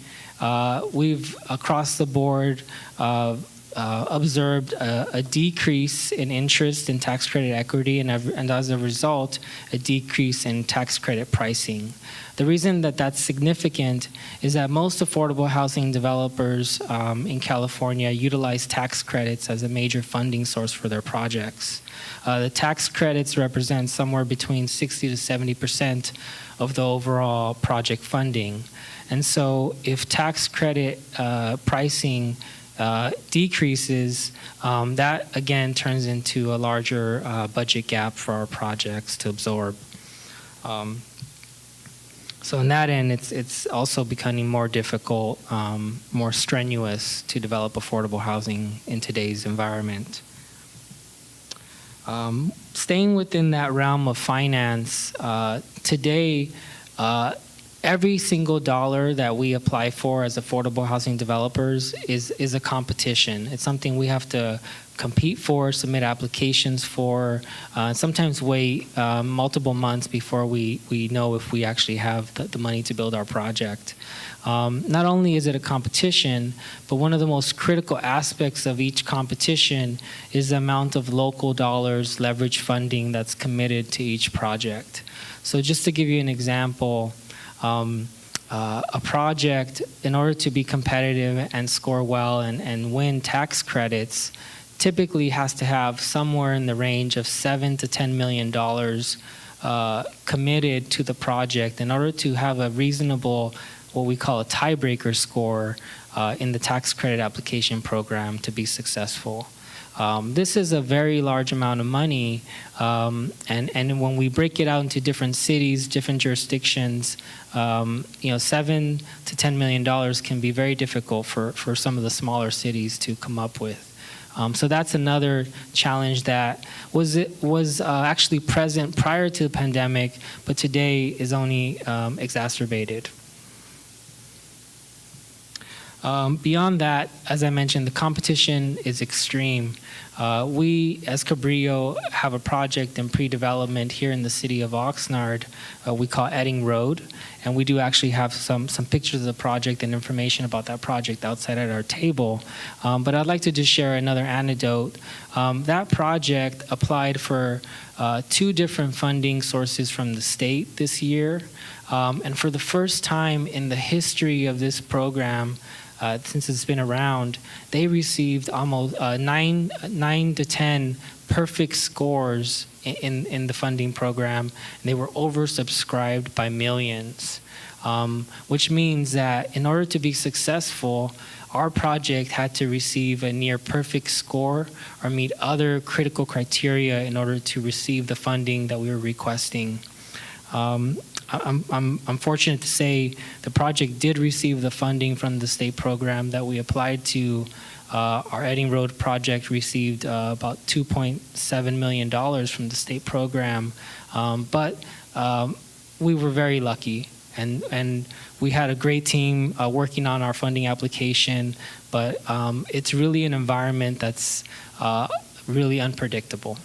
Speaker 10: We've, across the board, observed a decrease in interest in tax credit equity and as a result, a decrease in tax credit pricing. The reason that that's significant is that most affordable housing developers in California utilize tax credits as a major funding source for their projects. The tax credits represent somewhere between 60 to 70% of the overall project funding. And so if tax credit pricing decreases, that again turns into a larger budget gap for our projects to absorb. So in that end, it's also becoming more difficult, more strenuous to develop affordable housing in today's environment. Staying within that realm of finance, today, every single dollar that we apply for as affordable housing developers is a competition. It's something we have to compete for, submit applications for, sometimes wait multiple months before we know if we actually have the money to build our project. Not only is it a competition, but one of the most critical aspects of each competition is the amount of local dollars, leverage funding that's committed to each project. So just to give you an example, a project, in order to be competitive and score well and win tax credits, typically has to have somewhere in the range of $7 to $10 million committed to the project in order to have a reasonable, what we call a tiebreaker score in the tax credit application program to be successful. This is a very large amount of money, and when we break it out into different cities, different jurisdictions, $7 to $10 million can be very difficult for some of the smaller cities to come up with. So that's another challenge that was actually present prior to the pandemic, but today is only exacerbated. Beyond that, as I mentioned, the competition is extreme. We, as Cabrillo, have a project in pre-development here in the city of Oxnard we call Edding Road, and we do actually have some pictures of the project and information about that project outside at our table. But I'd like to just share another anecdote. That project applied for 2 different funding sources from the state this year, and for the first time in the history of this program, since it's been around, they received almost 9 to 10 perfect scores in the funding program. And they were oversubscribed by millions, which means that in order to be successful, our project had to receive a near perfect score or meet other critical criteria in order to receive the funding that we were requesting. I'm fortunate to say the project did receive the funding from the state program that we applied to. Our Edding Road project received about $2.7 million from the state program, but we were very lucky, and we had a great team working on our funding application, but it's really an environment that's really unpredictable.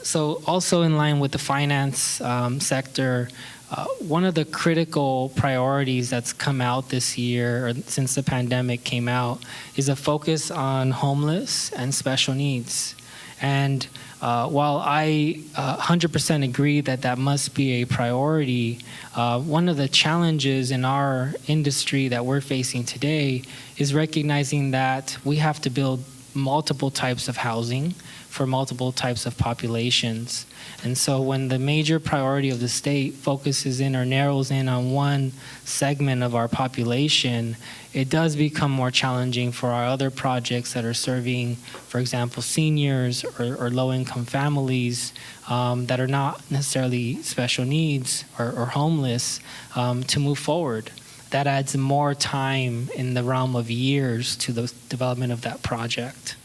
Speaker 10: So also in line with the finance sector, one of the critical priorities that's come out this year, or since the pandemic came out, is a focus on homeless and special needs. And while I 100% agree that that must be a priority, one of the challenges in our industry that we're facing today is recognizing that we have to build multiple types of housing for multiple types of populations. And so when the major priority of the state focuses in or narrows in on one segment of our population, it does become more challenging for our other projects that are serving, for example, seniors or low-income families that are not necessarily special needs or homeless to move forward. That adds more time in the realm of years to the development of that project.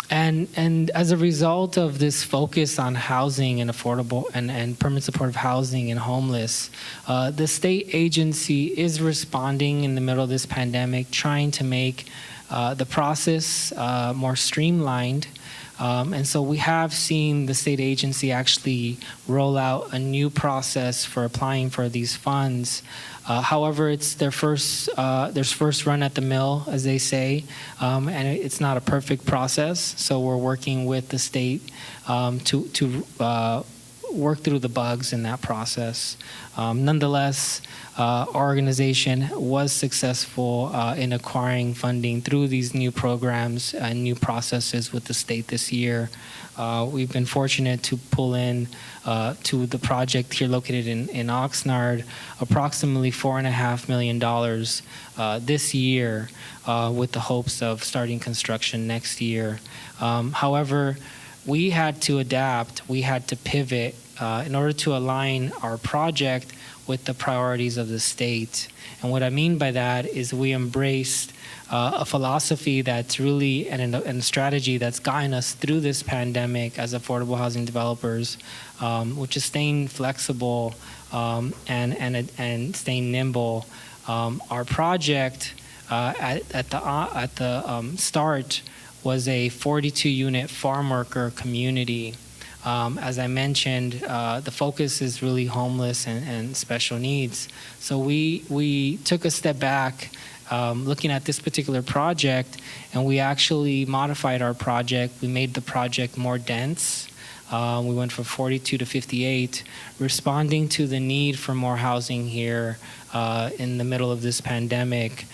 Speaker 10: And as a result of this focus on housing and affordable and permanent supportive housing and homeless, the state agency is responding in the middle of this pandemic, trying to make the process more streamlined. And so we have seen the state agency actually roll out a new process for applying for these funds. However, it's their first run at the mill, as they say, and it's not a perfect process. So we're working with the state to work through the bugs in that process. Nonetheless, our organization was successful in acquiring funding through these new programs and new processes with the state this year. We've been fortunate to pull in to the project here located in Oxnard approximately $4.5 million this year with the hopes of starting construction next year. However, we had to adapt, we had to pivot in order to align our project with the priorities of the state. And what I mean by that is we embraced a philosophy that's really and a strategy that's gotten us through this pandemic as affordable housing developers, which is staying flexible and staying nimble. Our project at the start was a 42-unit farm worker community. As I mentioned, the focus is really homeless and special needs. So we took a step back looking at this particular project, and we actually modified our project. We made the project more dense. We went from 42 to 58, responding to the need for more housing here in the middle of this pandemic.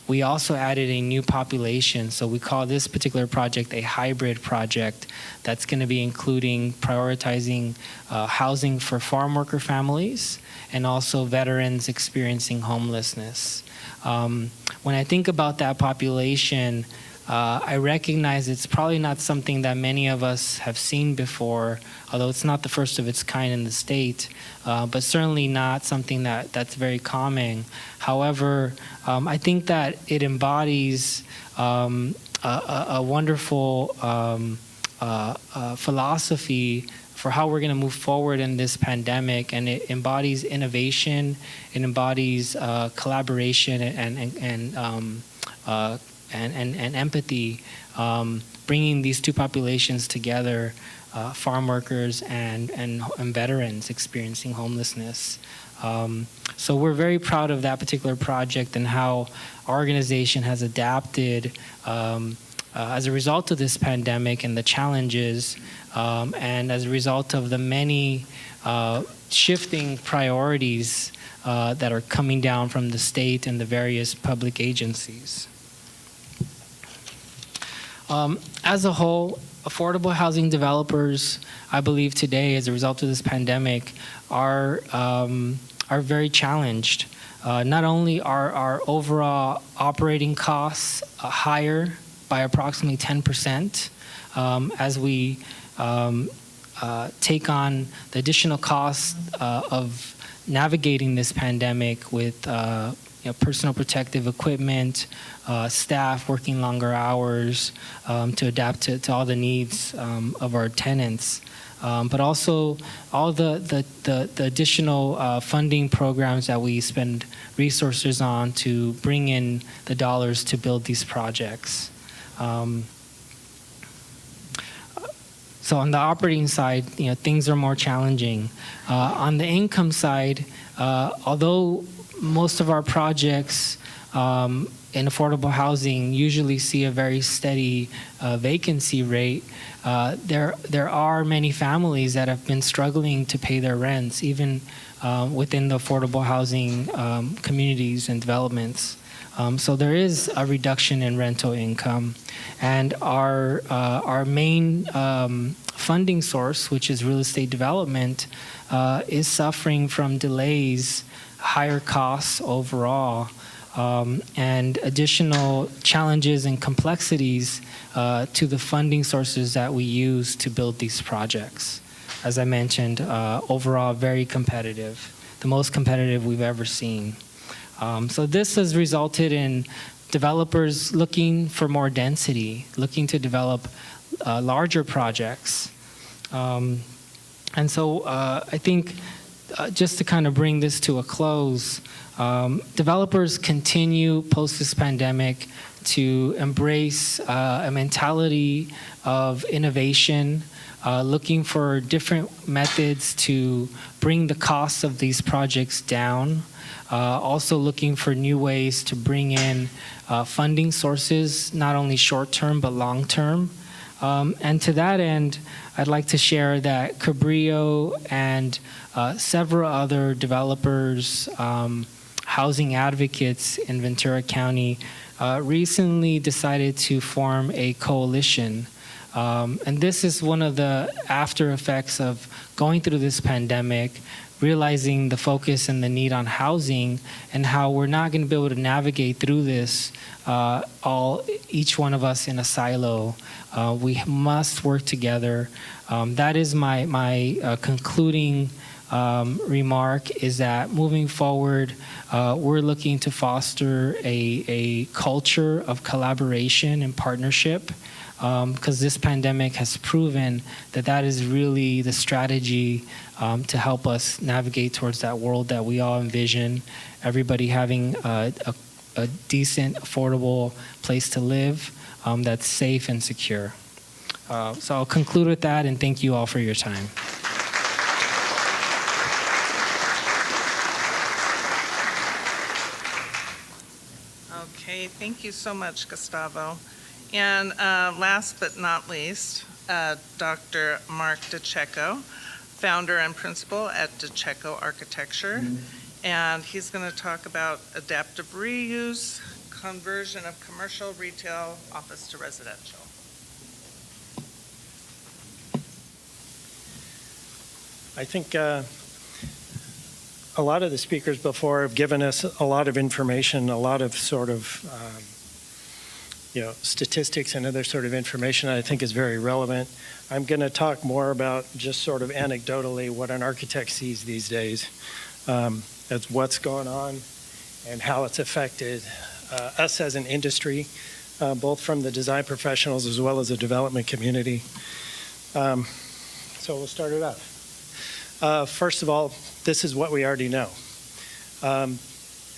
Speaker 10: We also added a new population, so we call this particular project a hybrid project that's going to be including prioritizing housing for farm worker families and also veterans experiencing homelessness. When I think about that population, I recognize it's probably not something that many of us have seen before, although it's not the first of its kind in the state, but certainly not something that's very common. However, I think that it embodies a wonderful philosophy for how we're going to move forward in this pandemic, and it embodies innovation, it embodies collaboration and empathy, bringing these two populations together, farm workers and veterans experiencing homelessness. So we're very proud of that particular project and how our organization has adapted as a result of this pandemic and the challenges, and as a result of the many shifting priorities that are coming down from the state and the various public agencies. As a whole, affordable housing developers, I believe today, as a result of this pandemic, are very challenged. Not only are our overall operating costs higher by approximately 10% as we take on the additional costs of navigating this pandemic with personal protective equipment, staff working longer hours to adapt to all the needs of our tenants. But also all the additional funding programs that we spend resources on to bring in the dollars to build these projects. So on the operating side, things are more challenging. On the income side, although most of our projects in affordable housing usually see a very steady vacancy rate, there are many families that have been struggling to pay their rents, even within the affordable housing communities and developments. So there is a reduction in rental income, and our main funding source, which is real estate development, is suffering from delays, higher costs overall, and additional challenges and complexities to the funding sources that we use to build these projects. As I mentioned, overall very competitive, the most competitive we've ever seen. So this has resulted in developers looking for more density, looking to develop larger projects. And so I think just to kind of bring this to a close, developers continue post this pandemic to embrace a mentality of innovation, looking for different methods to bring the costs of these projects down, also looking for new ways to bring in funding sources, not only short-term but long-term. And to that end, I'd like to share that Cabrillo and several other developers, housing advocates in Ventura County recently decided to form a coalition. And this is one of the after effects of going through this pandemic, realizing the focus and the need on housing, and how we're not going to be able to navigate through this each one of us in a silo. We must work together. That is my concluding remark, is that moving forward, we're looking to foster a culture of collaboration and partnership, because this pandemic has proven that is really the strategy to help us navigate towards that world that we all envision, everybody having a decent, affordable place to live that's safe and secure. So I'll conclude with that, and thank you all for your time.
Speaker 8: Okay, thank you so much, Gustavo. And last but not least, Dr. Mark DeCecco, founder and principal at DeCecco Architecture. And he's going to talk about adaptive reuse, conversion of commercial, retail, office to residential.
Speaker 11: I think a lot of the speakers before have given us a lot of information, a lot of sort of statistics and other sort of information I think is very relevant. I'm going to talk more about just sort of anecdotally what an architect sees these days as what's going on and how it's affected us as an industry, both from the design professionals as well as the development community. So we'll start it off. First of all, this is what we already know.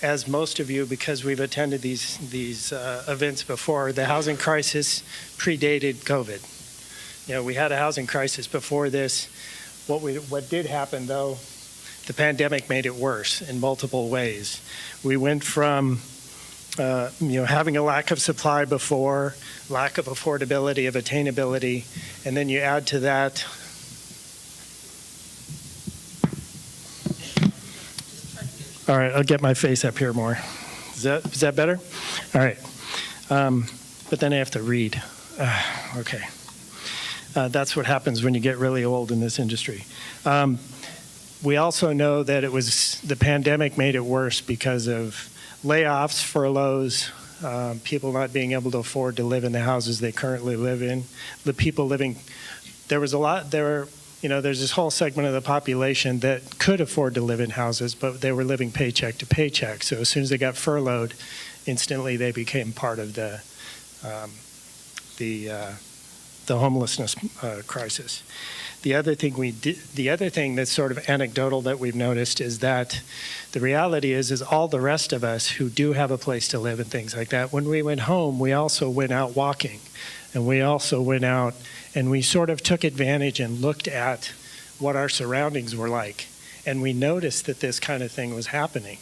Speaker 11: As most of you, because we've attended these events before, the housing crisis predated COVID. We had a housing crisis before this. What did happen, though, the pandemic made it worse in multiple ways. We went from having a lack of supply before, lack of affordability, of attainability, and then you add to that all right, I'll get my face up here more. Is that better? All right. But then I have to read. Okay. That's what happens when you get really old in this industry. We also know that the pandemic made it worse because of layoffs, furloughs, people not being able to afford to live in the houses they currently live in. The people living, there's this whole segment of the population that could afford to live in houses, but they were living paycheck to paycheck. So as soon as they got furloughed, instantly they became part of the homelessness crisis. The other thing that's sort of anecdotal that we've noticed is that the reality is all the rest of us who do have a place to live and things like that, when we went home, we also went out walking, and we also went out and we sort of took advantage and looked at what our surroundings were like. And we noticed that this kind of thing was happening.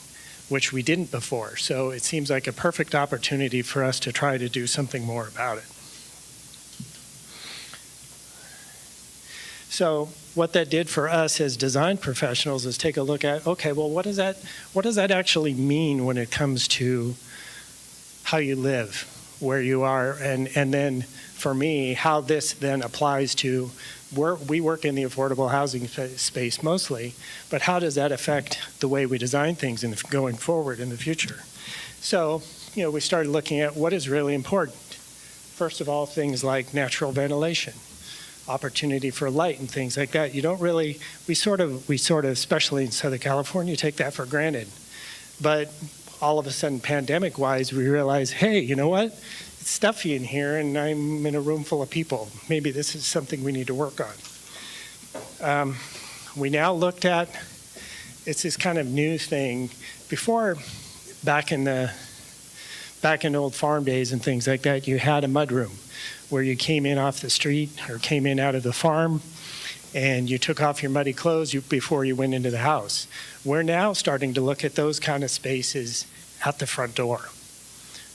Speaker 11: which we didn't before. So it seems like a perfect opportunity for us to try to do something more about it. So what that did for us as design professionals is take a look at, okay, well, what does that actually mean when it comes to how you live, where you are, and then for me, how this then applies to we work in the affordable housing space mostly, but how does that affect the way we design things going forward in the future? So, we started looking at what is really important. First of all, things like natural ventilation, opportunity for light and things like that. You don't really, we sort of, especially in Southern California, take that for granted. But all of a sudden, pandemic-wise, we realize, hey, you know what? It's stuffy in here, and I'm in a room full of people. Maybe this is something we need to work on. We now looked at, it's this kind of new thing. Before, back in old farm days and things like that, you had a mudroom where you came in off the street or came in out of the farm, and you took off your muddy clothes before you went into the house. We're now starting to look at those kind of spaces at the front door.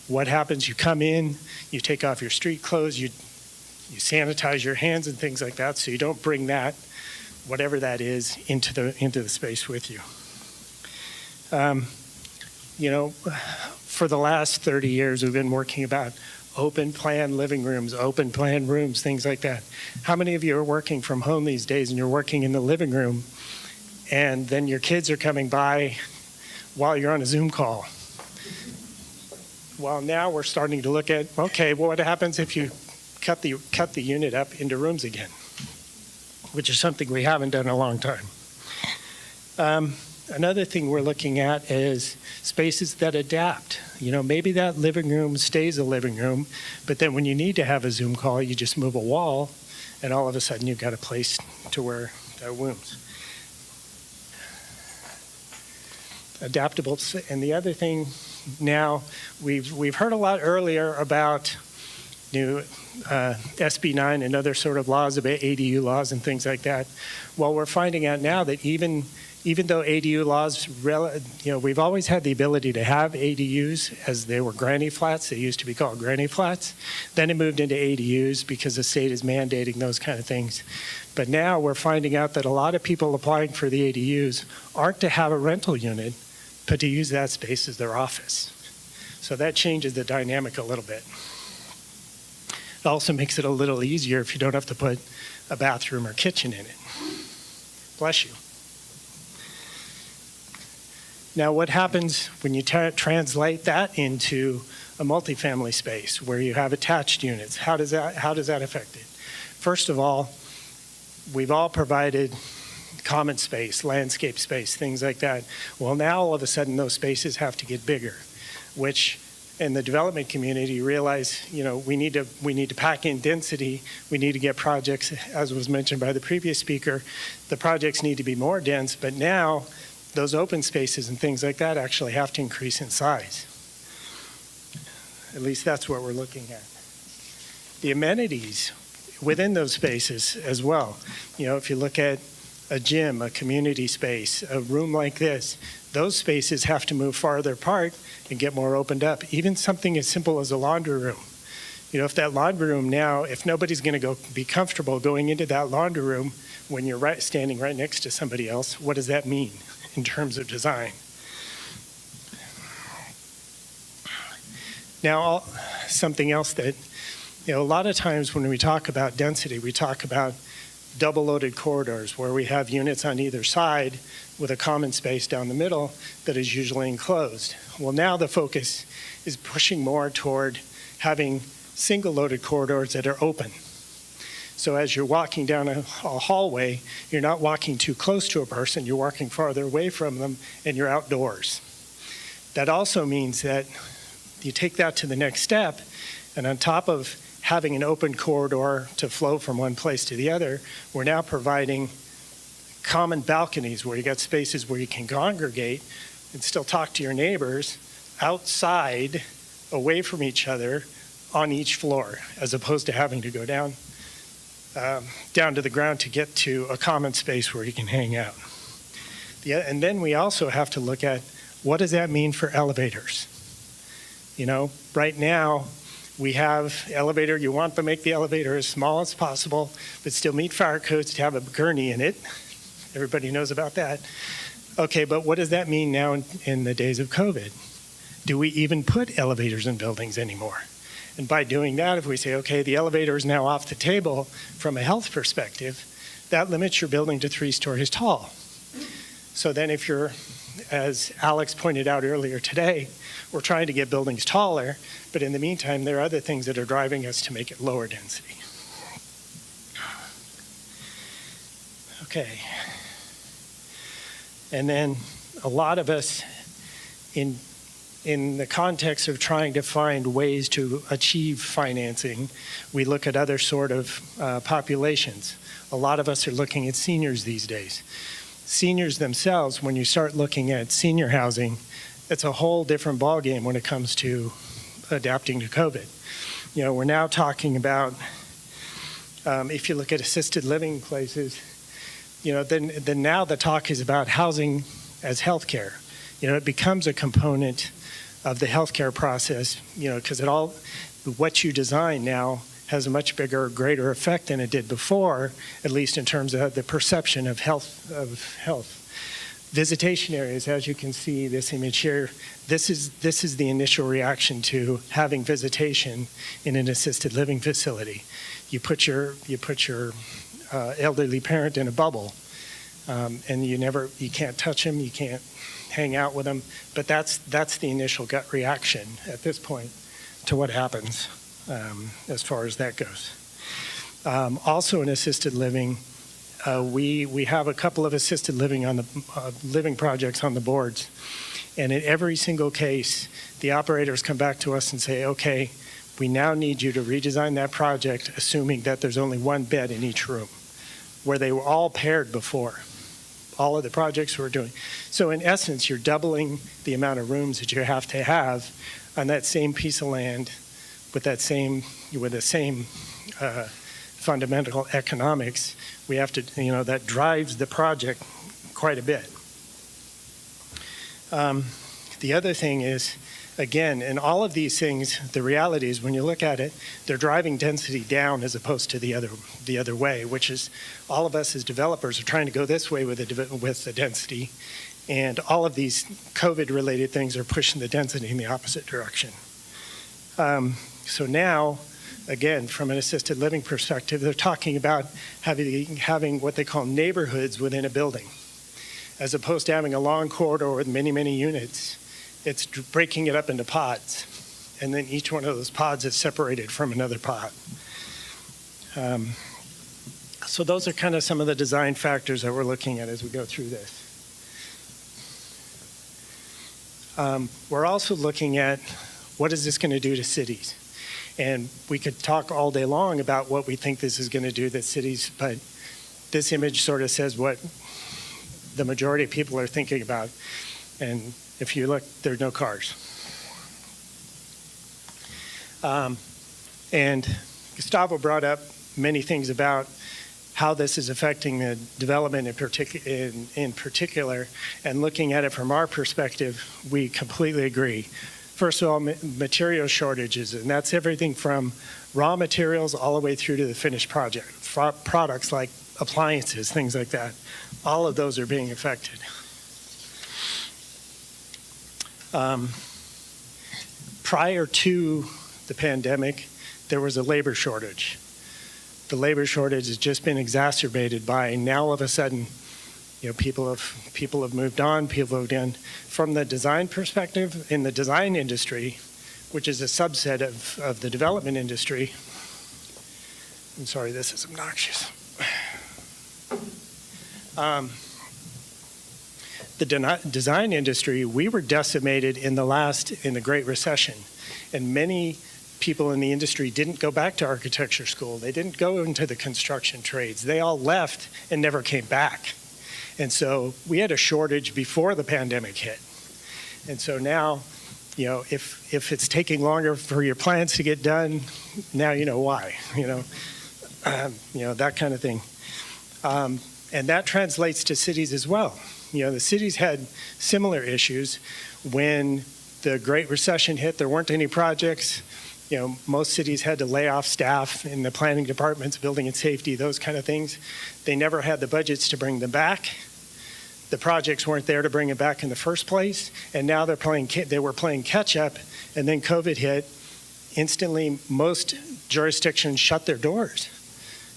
Speaker 11: What happens? You come in, you take off your street clothes, you sanitize your hands and things like that, so you don't bring that, whatever that is, into the space with you. For the last 30 years, we've been working about open plan living rooms, open plan rooms, things like that. How many of you are working from home these days and you're working in the living room, and then your kids are coming by while you're on a Zoom call? Well, now we're starting to look at, okay, well, what happens if you cut the unit up into rooms again, which is something we haven't done in a long time. Another thing we're looking at is spaces that adapt. Maybe that living room stays a living room, but then when you need to have a Zoom call, you just move a wall, and all of a sudden you've got a place to where that rooms. Adaptable, and the other thing now, we've heard a lot earlier about SB 9 and other sort of laws, about ADU laws and things like that. Well, we're finding out now that even though ADU laws, we've always had the ability to have ADUs as they were granny flats. They used to be called granny flats. Then it moved into ADUs because the state is mandating those kind of things. But now we're finding out that a lot of people applying for the ADUs aren't to have a rental unit, but to use that space as their office. So that changes the dynamic a little bit. It also makes it a little easier if you don't have to put a bathroom or kitchen in it. Bless you. Now, what happens when you translate that into a multifamily space where you have attached units? How does that affect it? First of all, we've all provided common space, landscape space, things like that. Well, now all of a sudden those spaces have to get bigger, which in the development community realize, we need to pack in density. We need to get projects, as was mentioned by the previous speaker, the projects need to be more dense, but now those open spaces and things like that actually have to increase in size. At least that's what we're looking at. The amenities within those spaces as well. If you look at a gym, a community space, a room like this, those spaces have to move farther apart and get more opened up. Even something as simple as a laundry room. If that laundry room now, if nobody's going to be comfortable going into that laundry room when you're standing right next to somebody else, what does that mean in terms of design? Now, something else that, a lot of times when we talk about density, we talk about double-loaded corridors where we have units on either side with a common space down the middle that is usually enclosed. Well, now the focus is pushing more toward having single-loaded corridors that are open. So as you're walking down a hallway, you're not walking too close to a person, you're walking farther away from them, and you're outdoors. That also means that you take that to the next step, and on top of having an open corridor to flow from one place to the other, we're now providing common balconies where you got spaces where you can congregate and still talk to your neighbors outside, away from each other, on each floor, as opposed to having to go down to the ground to get to a common space where you can hang out. And then we also have to look at what does that mean for elevators? You know, right now, we have elevator, you want to make the elevator as small as possible, but still meet fire codes to have a gurney in it. Everybody knows about that. Okay, but what does that mean now in the days of COVID? Do we even put elevators in buildings anymore? And by doing that, if we say, okay, the elevator is now off the table from a health perspective, that limits your building to 3 stories tall. So then if you're, as Alex pointed out earlier today, we're trying to get buildings taller, but in the meantime, there are other things that are driving us to make it lower density. Okay. And then a lot of us, in the context of trying to find ways to achieve financing, we look at other sort of populations. A lot of us are looking at seniors these days. Seniors themselves, when you start looking at senior housing, it's a whole different ballgame when it comes to adapting to COVID. You know, we're now talking about, if you look at assisted living places, you know, then now the talk is about housing as healthcare. You know, it becomes a component of the healthcare process, you know, because what you design now has a much bigger, greater effect than it did before, at least in terms of the perception of health. Visitation areas, as you can see this image here, this is the initial reaction to having visitation in an assisted living facility. You put your elderly parent in a bubble, and you can't touch them, you can't hang out with them, but that's the initial gut reaction at this point to what happens as far as that goes. Also in assisted living, we have a couple of assisted living on the living projects on the boards, and in every single case, the operators come back to us and say, okay, we now need you to redesign that project, assuming that there's only 1 bed in each room, where they were all paired before. All of the projects we're doing. So in essence, you're doubling the amount of rooms that you have to have on that same piece of land with the same fundamental economics. We have to, you know, that drives the project quite a bit. The other thing is, again, in all of these things, the reality is when you look at it, they're driving density down as opposed to the other way, which is all of us as developers are trying to go this way with the density, and all of these COVID-related things are pushing the density in the opposite direction. So now, again, from an assisted living perspective, they're talking about having what they call neighborhoods within a building. As opposed to having a long corridor with many, many units, it's breaking it up into pods. And then each one of those pods is separated from another pod. So those are kind of some of the design factors that we're looking at as we go through this. We're also looking at what is this going to do to cities? And we could talk all day long about what we think this is going to do to cities, but this image sort of says what the majority of people are thinking about. And if you look, there are no cars. And Gustavo brought up many things about how this is affecting the development in particular, and looking at it from our perspective, we completely agree. First of all, material shortages, and that's everything from raw materials all the way through to the finished products like appliances, things like that. All of those are being affected. Prior to the pandemic, there was a labor shortage. The labor shortage has just been exacerbated by now all of a sudden, you know, people have moved on, people have done, from the design perspective, in the design industry, which is a subset of the development industry. I'm sorry, this is obnoxious. The design industry, we were decimated in the Great Recession, and many people in the industry didn't go back to architecture school. They didn't go into the construction trades. They all left and never came back. And so we had a shortage before the pandemic hit. And so now, you know, if it's taking longer for your plans to get done, now you know why, you know, that kind of thing. And that translates to cities as well. You know, the cities had similar issues. when the Great Recession hit, there weren't any projects. Most cities had to lay off staff in the planning departments, building and safety, those kind of things. They never had the budgets to bring them back. The projects weren't there to bring it back in the first place, and now they were playing catch up, and then COVID hit. Instantly, most jurisdictions shut their doors.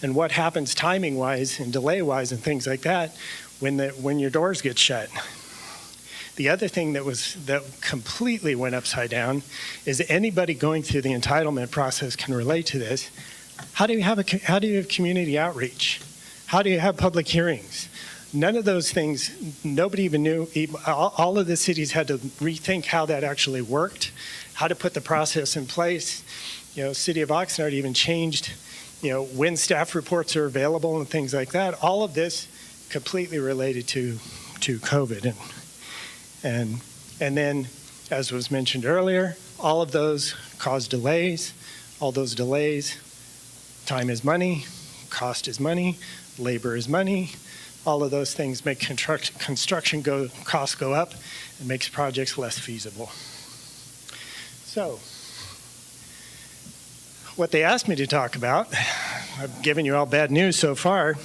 Speaker 11: And what happens timing-wise and delay-wise and things like that when your doors get shut? The other thing that completely went upside down is anybody going through the entitlement process can relate to this. How do you have community outreach? How do you have public hearings? None of those things, nobody even knew. All of the cities had to rethink how that actually worked, how to put the process in place. City of Oxnard even changed, when staff reports are available and things like that. All of this completely related to COVID. And then, as was mentioned earlier, all of those cause delays. All those delays, time is money, cost is money, labor is money. All of those things make construction costs go up and makes projects less feasible. So, what they asked me to talk about, I've given you all bad news so far.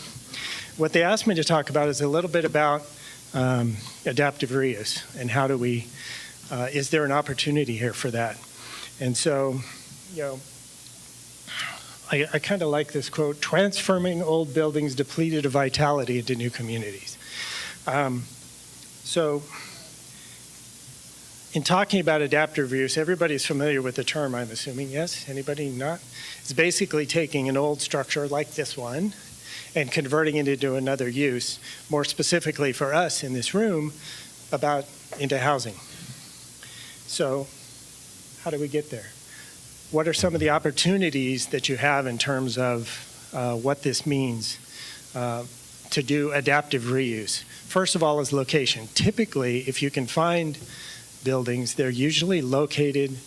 Speaker 11: What they asked me to talk about is a little bit about adaptive reuse and how do we, is there an opportunity here for that? And so, I kind of like this quote, transforming old buildings depleted of vitality into new communities. So, in talking about adaptive reuse, everybody's familiar with the term, I'm assuming, yes? Anybody not? It's basically taking an old structure like this one and converting it into another use, more specifically for us in this room, into housing. So, how do we get there? What are some of the opportunities that you have in terms of what this means to do adaptive reuse? First of all is location. Typically, if you can find buildings, they're usually located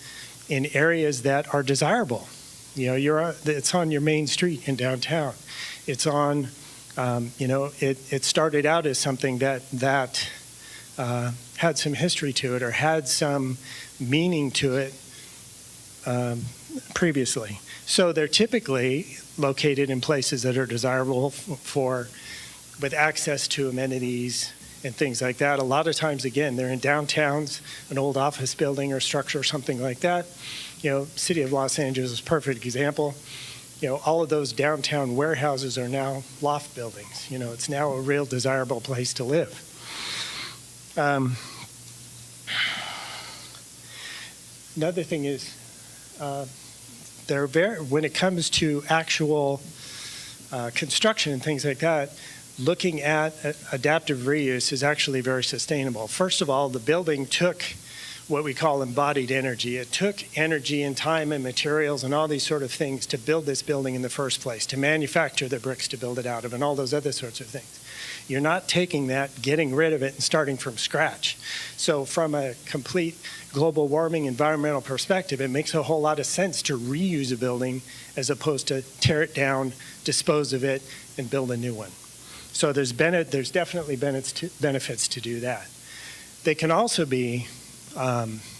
Speaker 11: in areas that are desirable. It's on your main street in downtown. It's on, it started out as something that had some history to it or had some meaning to it previously. So they're typically located in places that are desirable with access to amenities and things like that. A lot of times, again, they're in downtowns, an old office building or structure or something like that. City of Los Angeles is a perfect example. All of those downtown warehouses are now loft buildings. It's now a real desirable place to live. Another thing is, when it comes to actual construction and things like that, looking at adaptive reuse is actually very sustainable. First of all, the building took what we call embodied energy. It took energy and time and materials and all these sort of things to build this building in the first place, to manufacture the bricks to build it out of, and all those other sorts of things. You're not taking that, getting rid of it, and starting from scratch. So from a complete global warming environmental perspective, it makes a whole lot of sense to reuse a building as opposed to tear it down, dispose of it, and build a new one. So there's definitely benefits to do that. They can also be,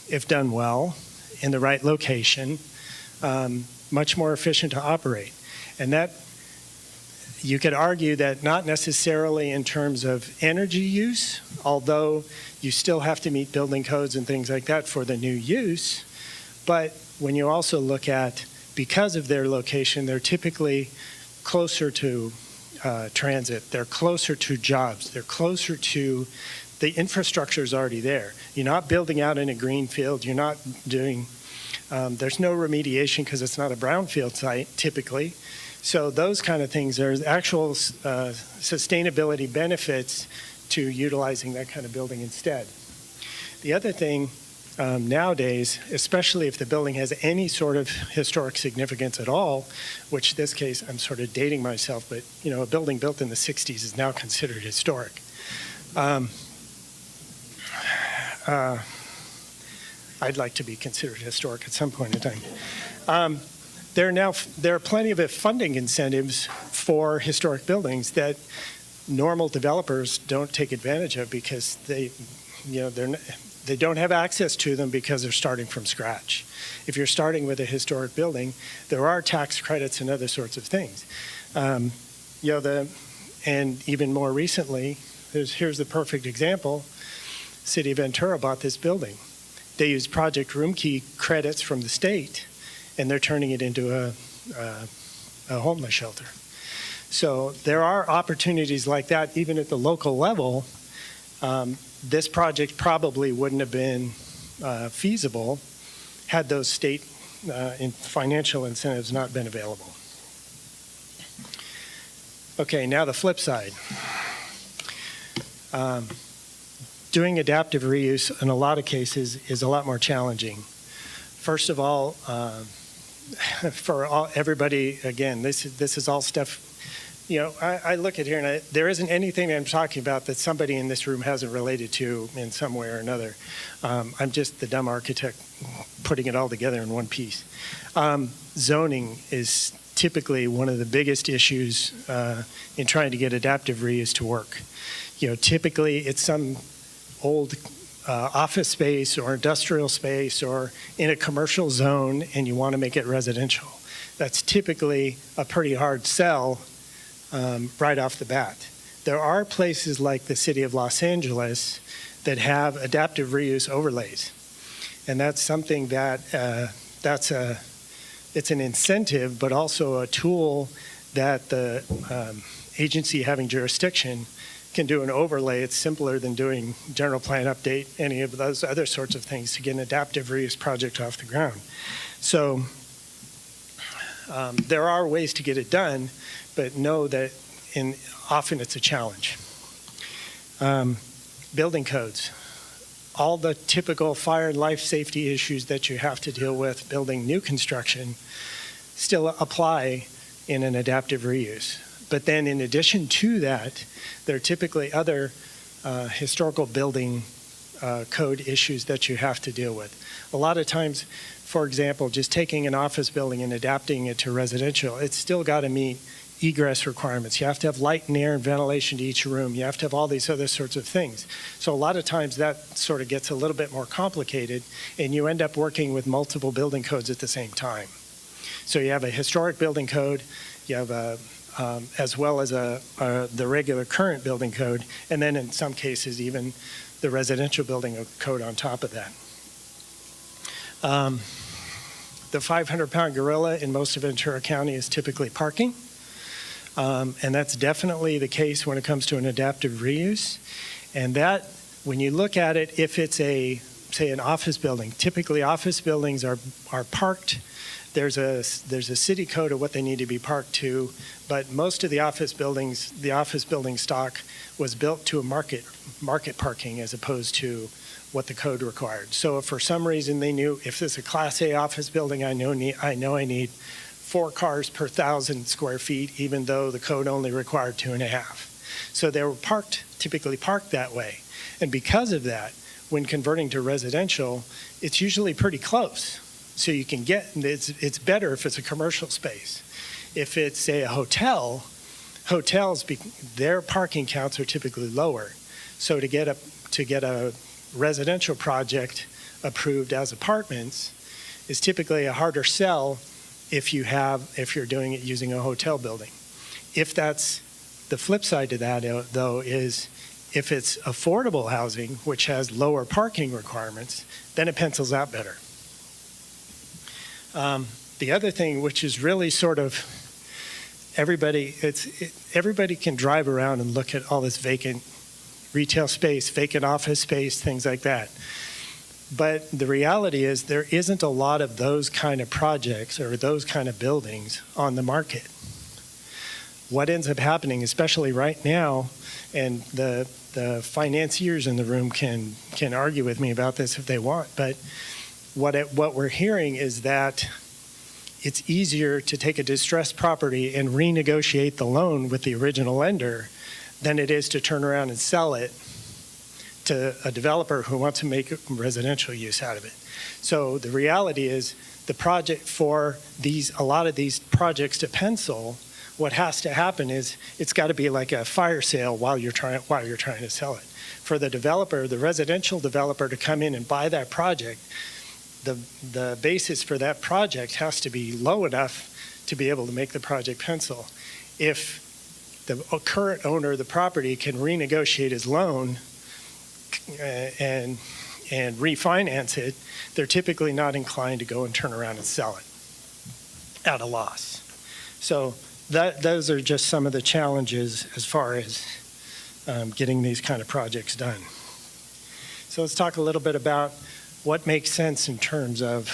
Speaker 11: if done well, in the right location, much more efficient to operate. And that, you could argue that not necessarily in terms of energy use, although you still have to meet building codes and things like that for the new use, but when you also look at, because of their location, they're typically closer to transit, they're closer to jobs, they're closer to, the infrastructure is already there. You're not building out in a green field, you're not doing, there's no remediation because it's not a brownfield site typically. So those kind of things, there's actual sustainability benefits to utilizing that kind of building instead. The other thing nowadays, especially if the building has any sort of historic significance at all, which in this case I'm sort of dating myself, but a building built in the 60s is now considered historic. I'd like to be considered historic at some point in time. There are plenty of funding incentives for historic buildings that normal developers don't take advantage of because they don't have access to them because they're starting from scratch. If you're starting with a historic building, there are tax credits and other sorts of things. And even more recently, here's the perfect example. City of Ventura bought this building. They used Project Room Key credits from the state, and they're turning it into a homeless shelter. So there are opportunities like that, even at the local level. This project probably wouldn't have been feasible had those state financial incentives not been available. Okay, now the flip side. Doing adaptive reuse in a lot of cases is a lot more challenging. First of all, everybody, again, this is all stuff, I look at here and there isn't anything that I'm talking about that somebody in this room hasn't related to in some way or another. I'm just the dumb architect putting it all together in one piece. Zoning is typically one of the biggest issues in trying to get adaptive reuse to work. Typically it's some old office space or industrial space or in a commercial zone and you want to make it residential. That's typically a pretty hard sell right off the bat. There are places like the city of Los Angeles that have adaptive reuse overlays. And that's something that it's an incentive, but also a tool that the agency having jurisdiction can do an overlay. It's simpler than doing general plan update, any of those other sorts of things to get an adaptive reuse project off the ground. So there are ways to get it done, but know that often it's a challenge. Building codes. All the typical fire and life safety issues that you have to deal with building new construction still apply in an adaptive reuse. But then in addition to that, there are typically other historical building code issues that you have to deal with. A lot of times, for example, just taking an office building and adapting it to residential, it's still got to meet egress requirements. You have to have light and air and ventilation to each room. You have to have all these other sorts of things. So a lot of times that sort of gets a little bit more complicated and you end up working with multiple building codes at the same time. So you have a historic building code, you have as well as the regular current building code, and then in some cases even the residential building code on top of that. The 500-pound gorilla in most of Ventura County is typically parking. And that's definitely the case when it comes to an adaptive reuse. And that, when you look at it, if it's say an office building, typically office buildings are parked. There's a city code of what they need to be parked to, but most of the office building stock was built to a market parking as opposed to what the code required. So if for some reason they knew if this is a Class A office building, I know I need 4 cars per 1,000 square feet, even though the code only required 2.5. So they were typically parked that way. And because of that, when converting to residential, it's usually pretty close. So you can it's better if it's a commercial space. If it's, say, a hotels, their parking counts are typically lower. So to get a residential project approved as apartments is typically a harder sell if you're doing it using a hotel building. If that's the flip side to that, though, is if it's affordable housing, which has lower parking requirements, then it pencils out better. The other thing, which is really sort of everybody can drive around and look at all this vacant retail space, vacant office space, things like that. But the reality is there isn't a lot of those kind of projects or those kind of buildings on the market. What ends up happening, especially right now, and the financiers in the room can argue with me about this if they want, but what we're hearing is that it's easier to take a distressed property and renegotiate the loan with the original lender than it is to turn around and sell it to a developer who wants to make residential use out of it. So the reality is the project for a lot of these projects to pencil what has to happen is it's got to be like a fire sale while you're trying to sell it. For the developer, the residential developer, to come in and buy that project, the basis for that project has to be low enough to be able to make the project pencil. If the current owner of the property can renegotiate his loan and refinance it, they're typically not inclined to go and turn around and sell it at a loss. So those are just some of the challenges as far as getting these kind of projects done. So let's talk a little bit about what makes sense in terms of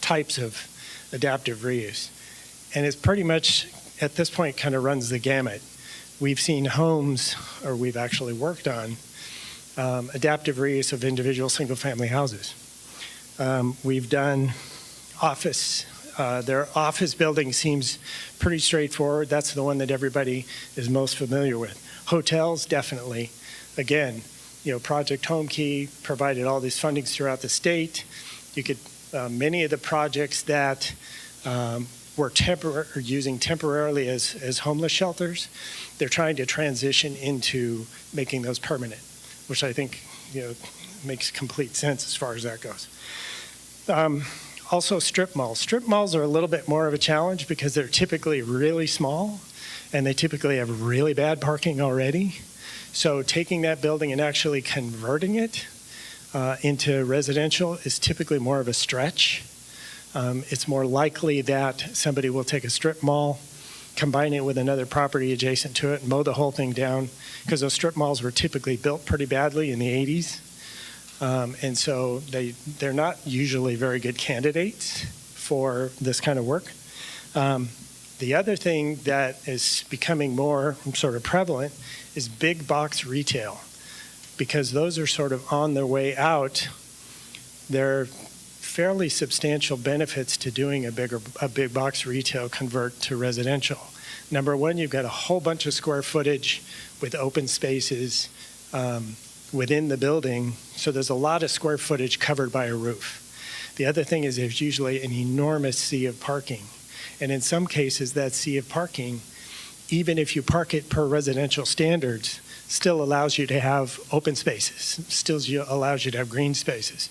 Speaker 11: types of adaptive reuse. And it's pretty much, at this point, kind of runs the gamut. We've seen homes, or we've actually worked on, adaptive reuse of individual single-family houses. We've done office. Their office building seems pretty straightforward. That's the one that everybody is most familiar with. Hotels, definitely. Again, Project Home Key provided all these fundings throughout the state. You could, many of the projects that were using temporarily as homeless shelters, they're trying to transition into making those permanent, which I think makes complete sense as far as that goes. Also, strip malls. Strip malls are a little bit more of a challenge because they're typically really small and they typically have really bad parking already. So taking that building and actually converting it into residential is typically more of a stretch. It's more likely that somebody will take a strip mall, combine it with another property adjacent to it, and mow the whole thing down, because those strip malls were typically built pretty badly in the 80s. And so they're not usually very good candidates for this kind of work. The other thing that is becoming more sort of prevalent is big box retail, because those are sort of on their way out. There are fairly substantial benefits to doing a big box retail convert to residential. Number one, you've got a whole bunch of square footage with open spaces within the building, so there's a lot of square footage covered by a roof. The other thing is there's usually an enormous sea of parking. And in some cases, that sea of parking, even if you park it per residential standards, still allows you to have open spaces, still allows you to have green spaces.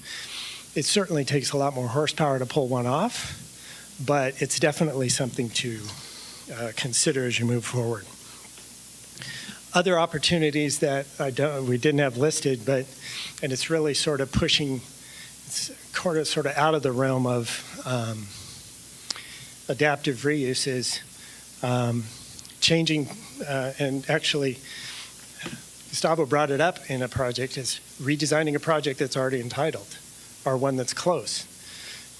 Speaker 11: It certainly takes a lot more horsepower to pull one off, but it's definitely something to consider as you move forward. Other opportunities that we didn't have listed, and it's really sort of pushing, it's sort of out of the realm of adaptive reuse, is changing, and actually Gustavo brought it up in a project, is redesigning a project that's already entitled, or one that's close.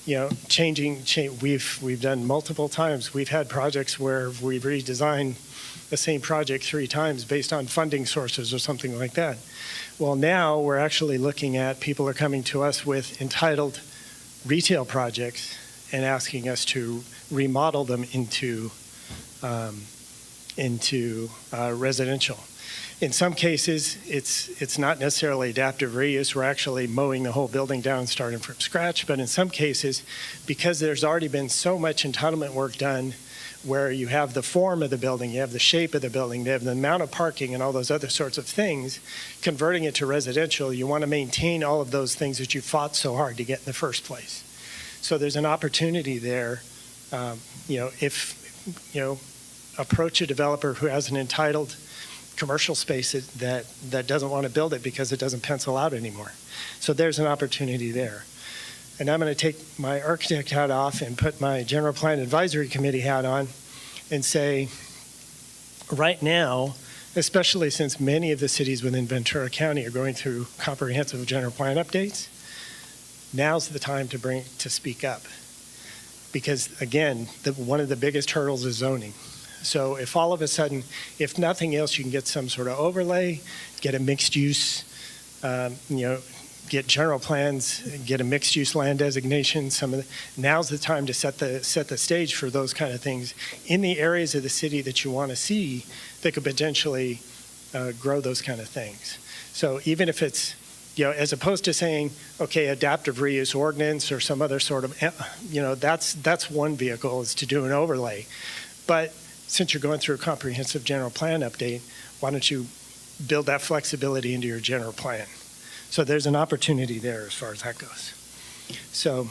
Speaker 11: We've done multiple times. We've had projects where we've redesigned the same project 3 times based on funding sources or something like that. Well, now we're actually looking at, people are coming to us with entitled retail projects and asking us to remodel them into residential. In some cases, it's not necessarily adaptive reuse. We're actually mowing the whole building down and starting from scratch. But in some cases, because there's already been so much entitlement work done, where you have the form of the building, you have the shape of the building, you have the amount of parking and all those other sorts of things, converting it to residential, you want to maintain all of those things that you fought so hard to get in the first place. So there's an opportunity there, approach a developer who has an entitled commercial space that doesn't want to build it because it doesn't pencil out anymore. So there's an opportunity there. And I'm going to take my architect hat off and put my general plan advisory committee hat on and say, right now, especially since many of the cities within Ventura County are going through comprehensive general plan updates, now's the time to speak up. Because again, one of the biggest hurdles is zoning. So if all of a sudden, if nothing else, you can get some sort of overlay, get a mixed use, get general plans, get a mixed use land designation. Now's the time to set the stage for those kind of things in the areas of the city that you want to see that could potentially grow those kind of things. So even if it's, as opposed to saying, okay, adaptive reuse ordinance or some other sort of, that's one vehicle, is to do an overlay. But since you're going through a comprehensive general plan update, why don't you build that flexibility into your general plan? So there's an opportunity there as far as that goes. So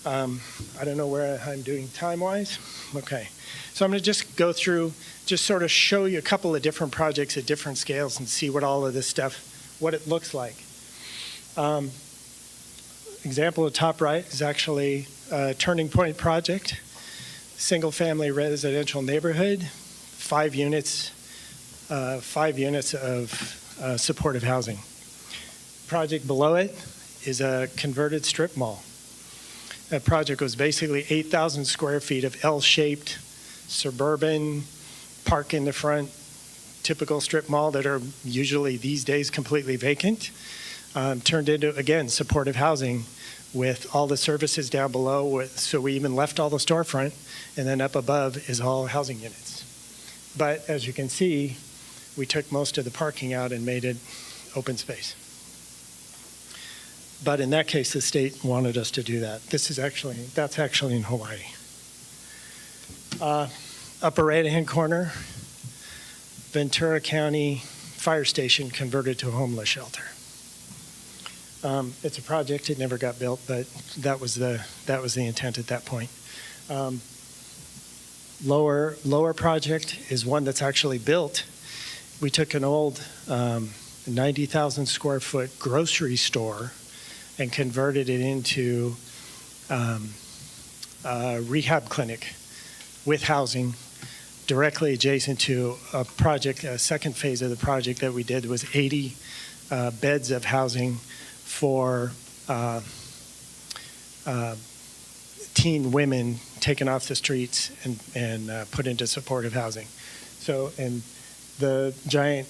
Speaker 11: I don't know where I'm doing time-wise. Okay. So I'm going to just go through, just sort of show you a couple of different projects at different scales and see what all of this stuff, what it looks like. Example of top right is actually a Turning Point project, single-family residential neighborhood, 5 units of supportive housing. Project below it is a converted strip mall. That project was basically 8,000 square feet of L-shaped suburban, park in the front, typical strip mall that are usually these days completely vacant, turned into, again, supportive housing with all the services down below. So we even left all the storefront, and then up above is all housing units. But as you can see, we took most of the parking out and made it open space. But in that case, the state wanted us to do that. That's actually in Hawaii. Upper right-hand corner, Ventura County Fire Station converted to a homeless shelter. It's a project. It never got built, but that was the intent at that point. Lower project is one that's actually built. We took an old 90,000 square foot grocery store and converted it into a rehab clinic with housing directly adjacent to a project. A second phase of the project that we did was 80 beds of housing for teen women taken off the streets and put into supportive housing. So, and the giant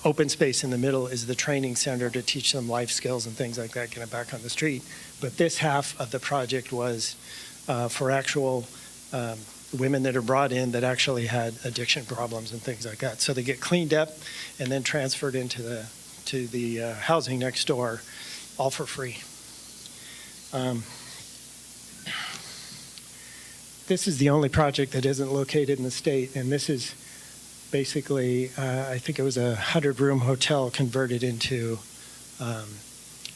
Speaker 11: open space in the middle is the training center to teach them life skills and things like that, get them back on the street. But this half of the project was for actual women that are brought in that actually had addiction problems and things like that. So they get cleaned up and then transferred into the housing next door, all for free. This is the only project that isn't located in the state, and this is basically, I think it was a 100-room hotel converted into,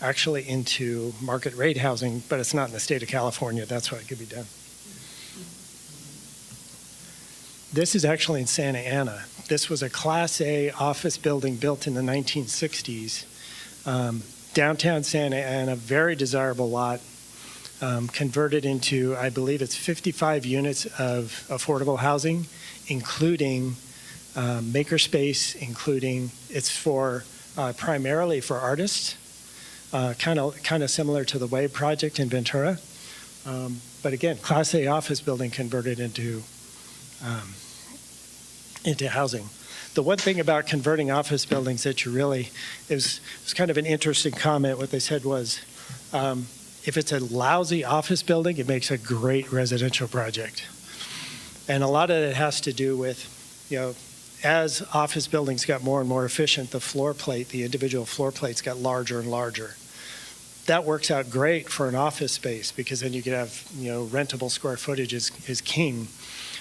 Speaker 11: actually into market rate housing, but it's not in the state of California. That's why it could be done. This is actually in Santa Ana. This was a Class A office building built in the 1960s. Downtown Santa Ana, very desirable lot, converted into, I believe it's 55 units of affordable housing, including makerspace, including, it's for primarily for artists, kind of similar to the Wave project in Ventura. But again, Class A office building converted into housing. The one thing about converting office buildings that you really, it was kind of an interesting comment. What they said was, if it's a lousy office building, it makes a great residential project. And a lot of it has to do with, as office buildings got more and more efficient, the floor plate, the individual floor plates got larger and larger. That works out great for an office space because then you could have, rentable square footage is king.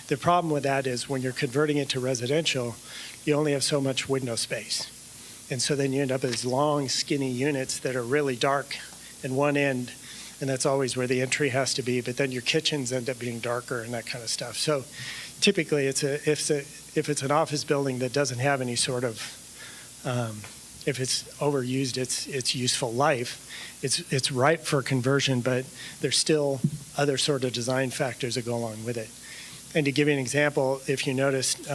Speaker 11: The problem with that is when you're converting it to residential, you only have so much window space. And so then you end up with these long, skinny units that are really dark in one end, and that's always where the entry has to be, but then your kitchens end up being darker and that kind of stuff. So typically if it's an office building that doesn't have any sort of, if it's overused its useful life, it's ripe for conversion, but there's still other sort of design factors that go along with it. And to give you an example, if you noticed,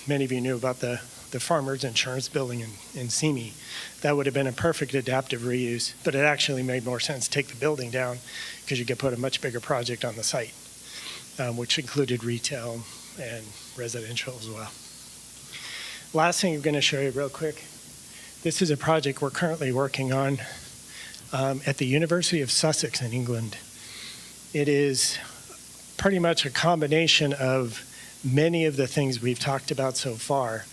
Speaker 11: many of you knew about the Farmers Insurance building in Simi. That would have been a perfect adaptive reuse, but it actually made more sense to take the building down because you could put a much bigger project on the site, which included retail and residential as well. Last thing I'm going to show you real quick. This is a project we're currently working on at the University of Sussex in England. It is pretty much a combination of many of the things we've talked about so far.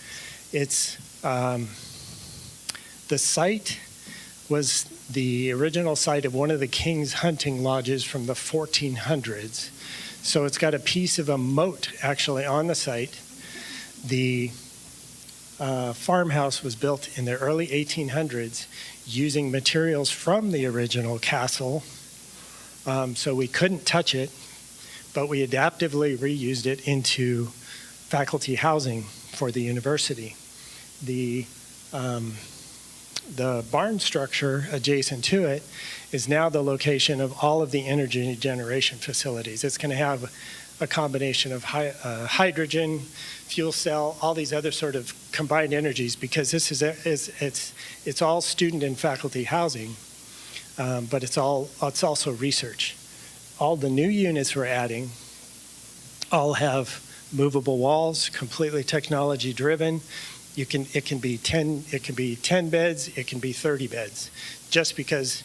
Speaker 11: It's the site was the original site of one of the king's hunting lodges from the 1400s. So it's got a piece of a moat actually on the site. The farmhouse was built in the early 1800s using materials from the original castle. So we couldn't touch it, but we adaptively reused it into faculty housing for the university. The barn structure adjacent to it is now the location of all of the energy generation facilities. It's going to have a combination of hydrogen, fuel cell, all these other sort of combined energies, because this it's all student and faculty housing, but it's also research. All the new units we're adding all have movable walls, completely technology driven. It can be 10 beds, it can be 30 beds, just because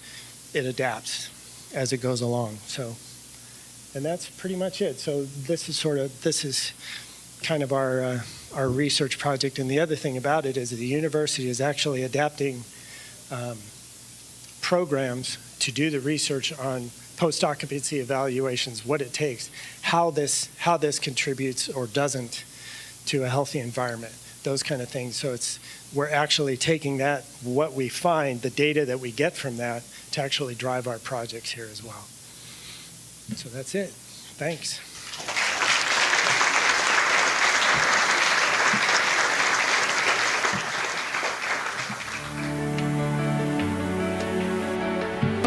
Speaker 11: it adapts as it goes along. So, and that's pretty much it. So this is kind of our research project. And the other thing about it is the university is actually adapting programs to do the research on post-occupancy evaluations, what it takes, how this contributes or doesn't to a healthy environment, those kind of things. So we're actually taking that, what we find, the data that we get from that, to actually drive our projects here as well. So that's it. Thanks.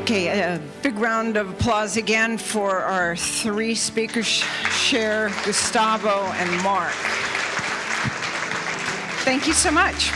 Speaker 2: Okay, a big round of applause again for our three speakers, Sher, Gustavo, and Mark. Thank you so much.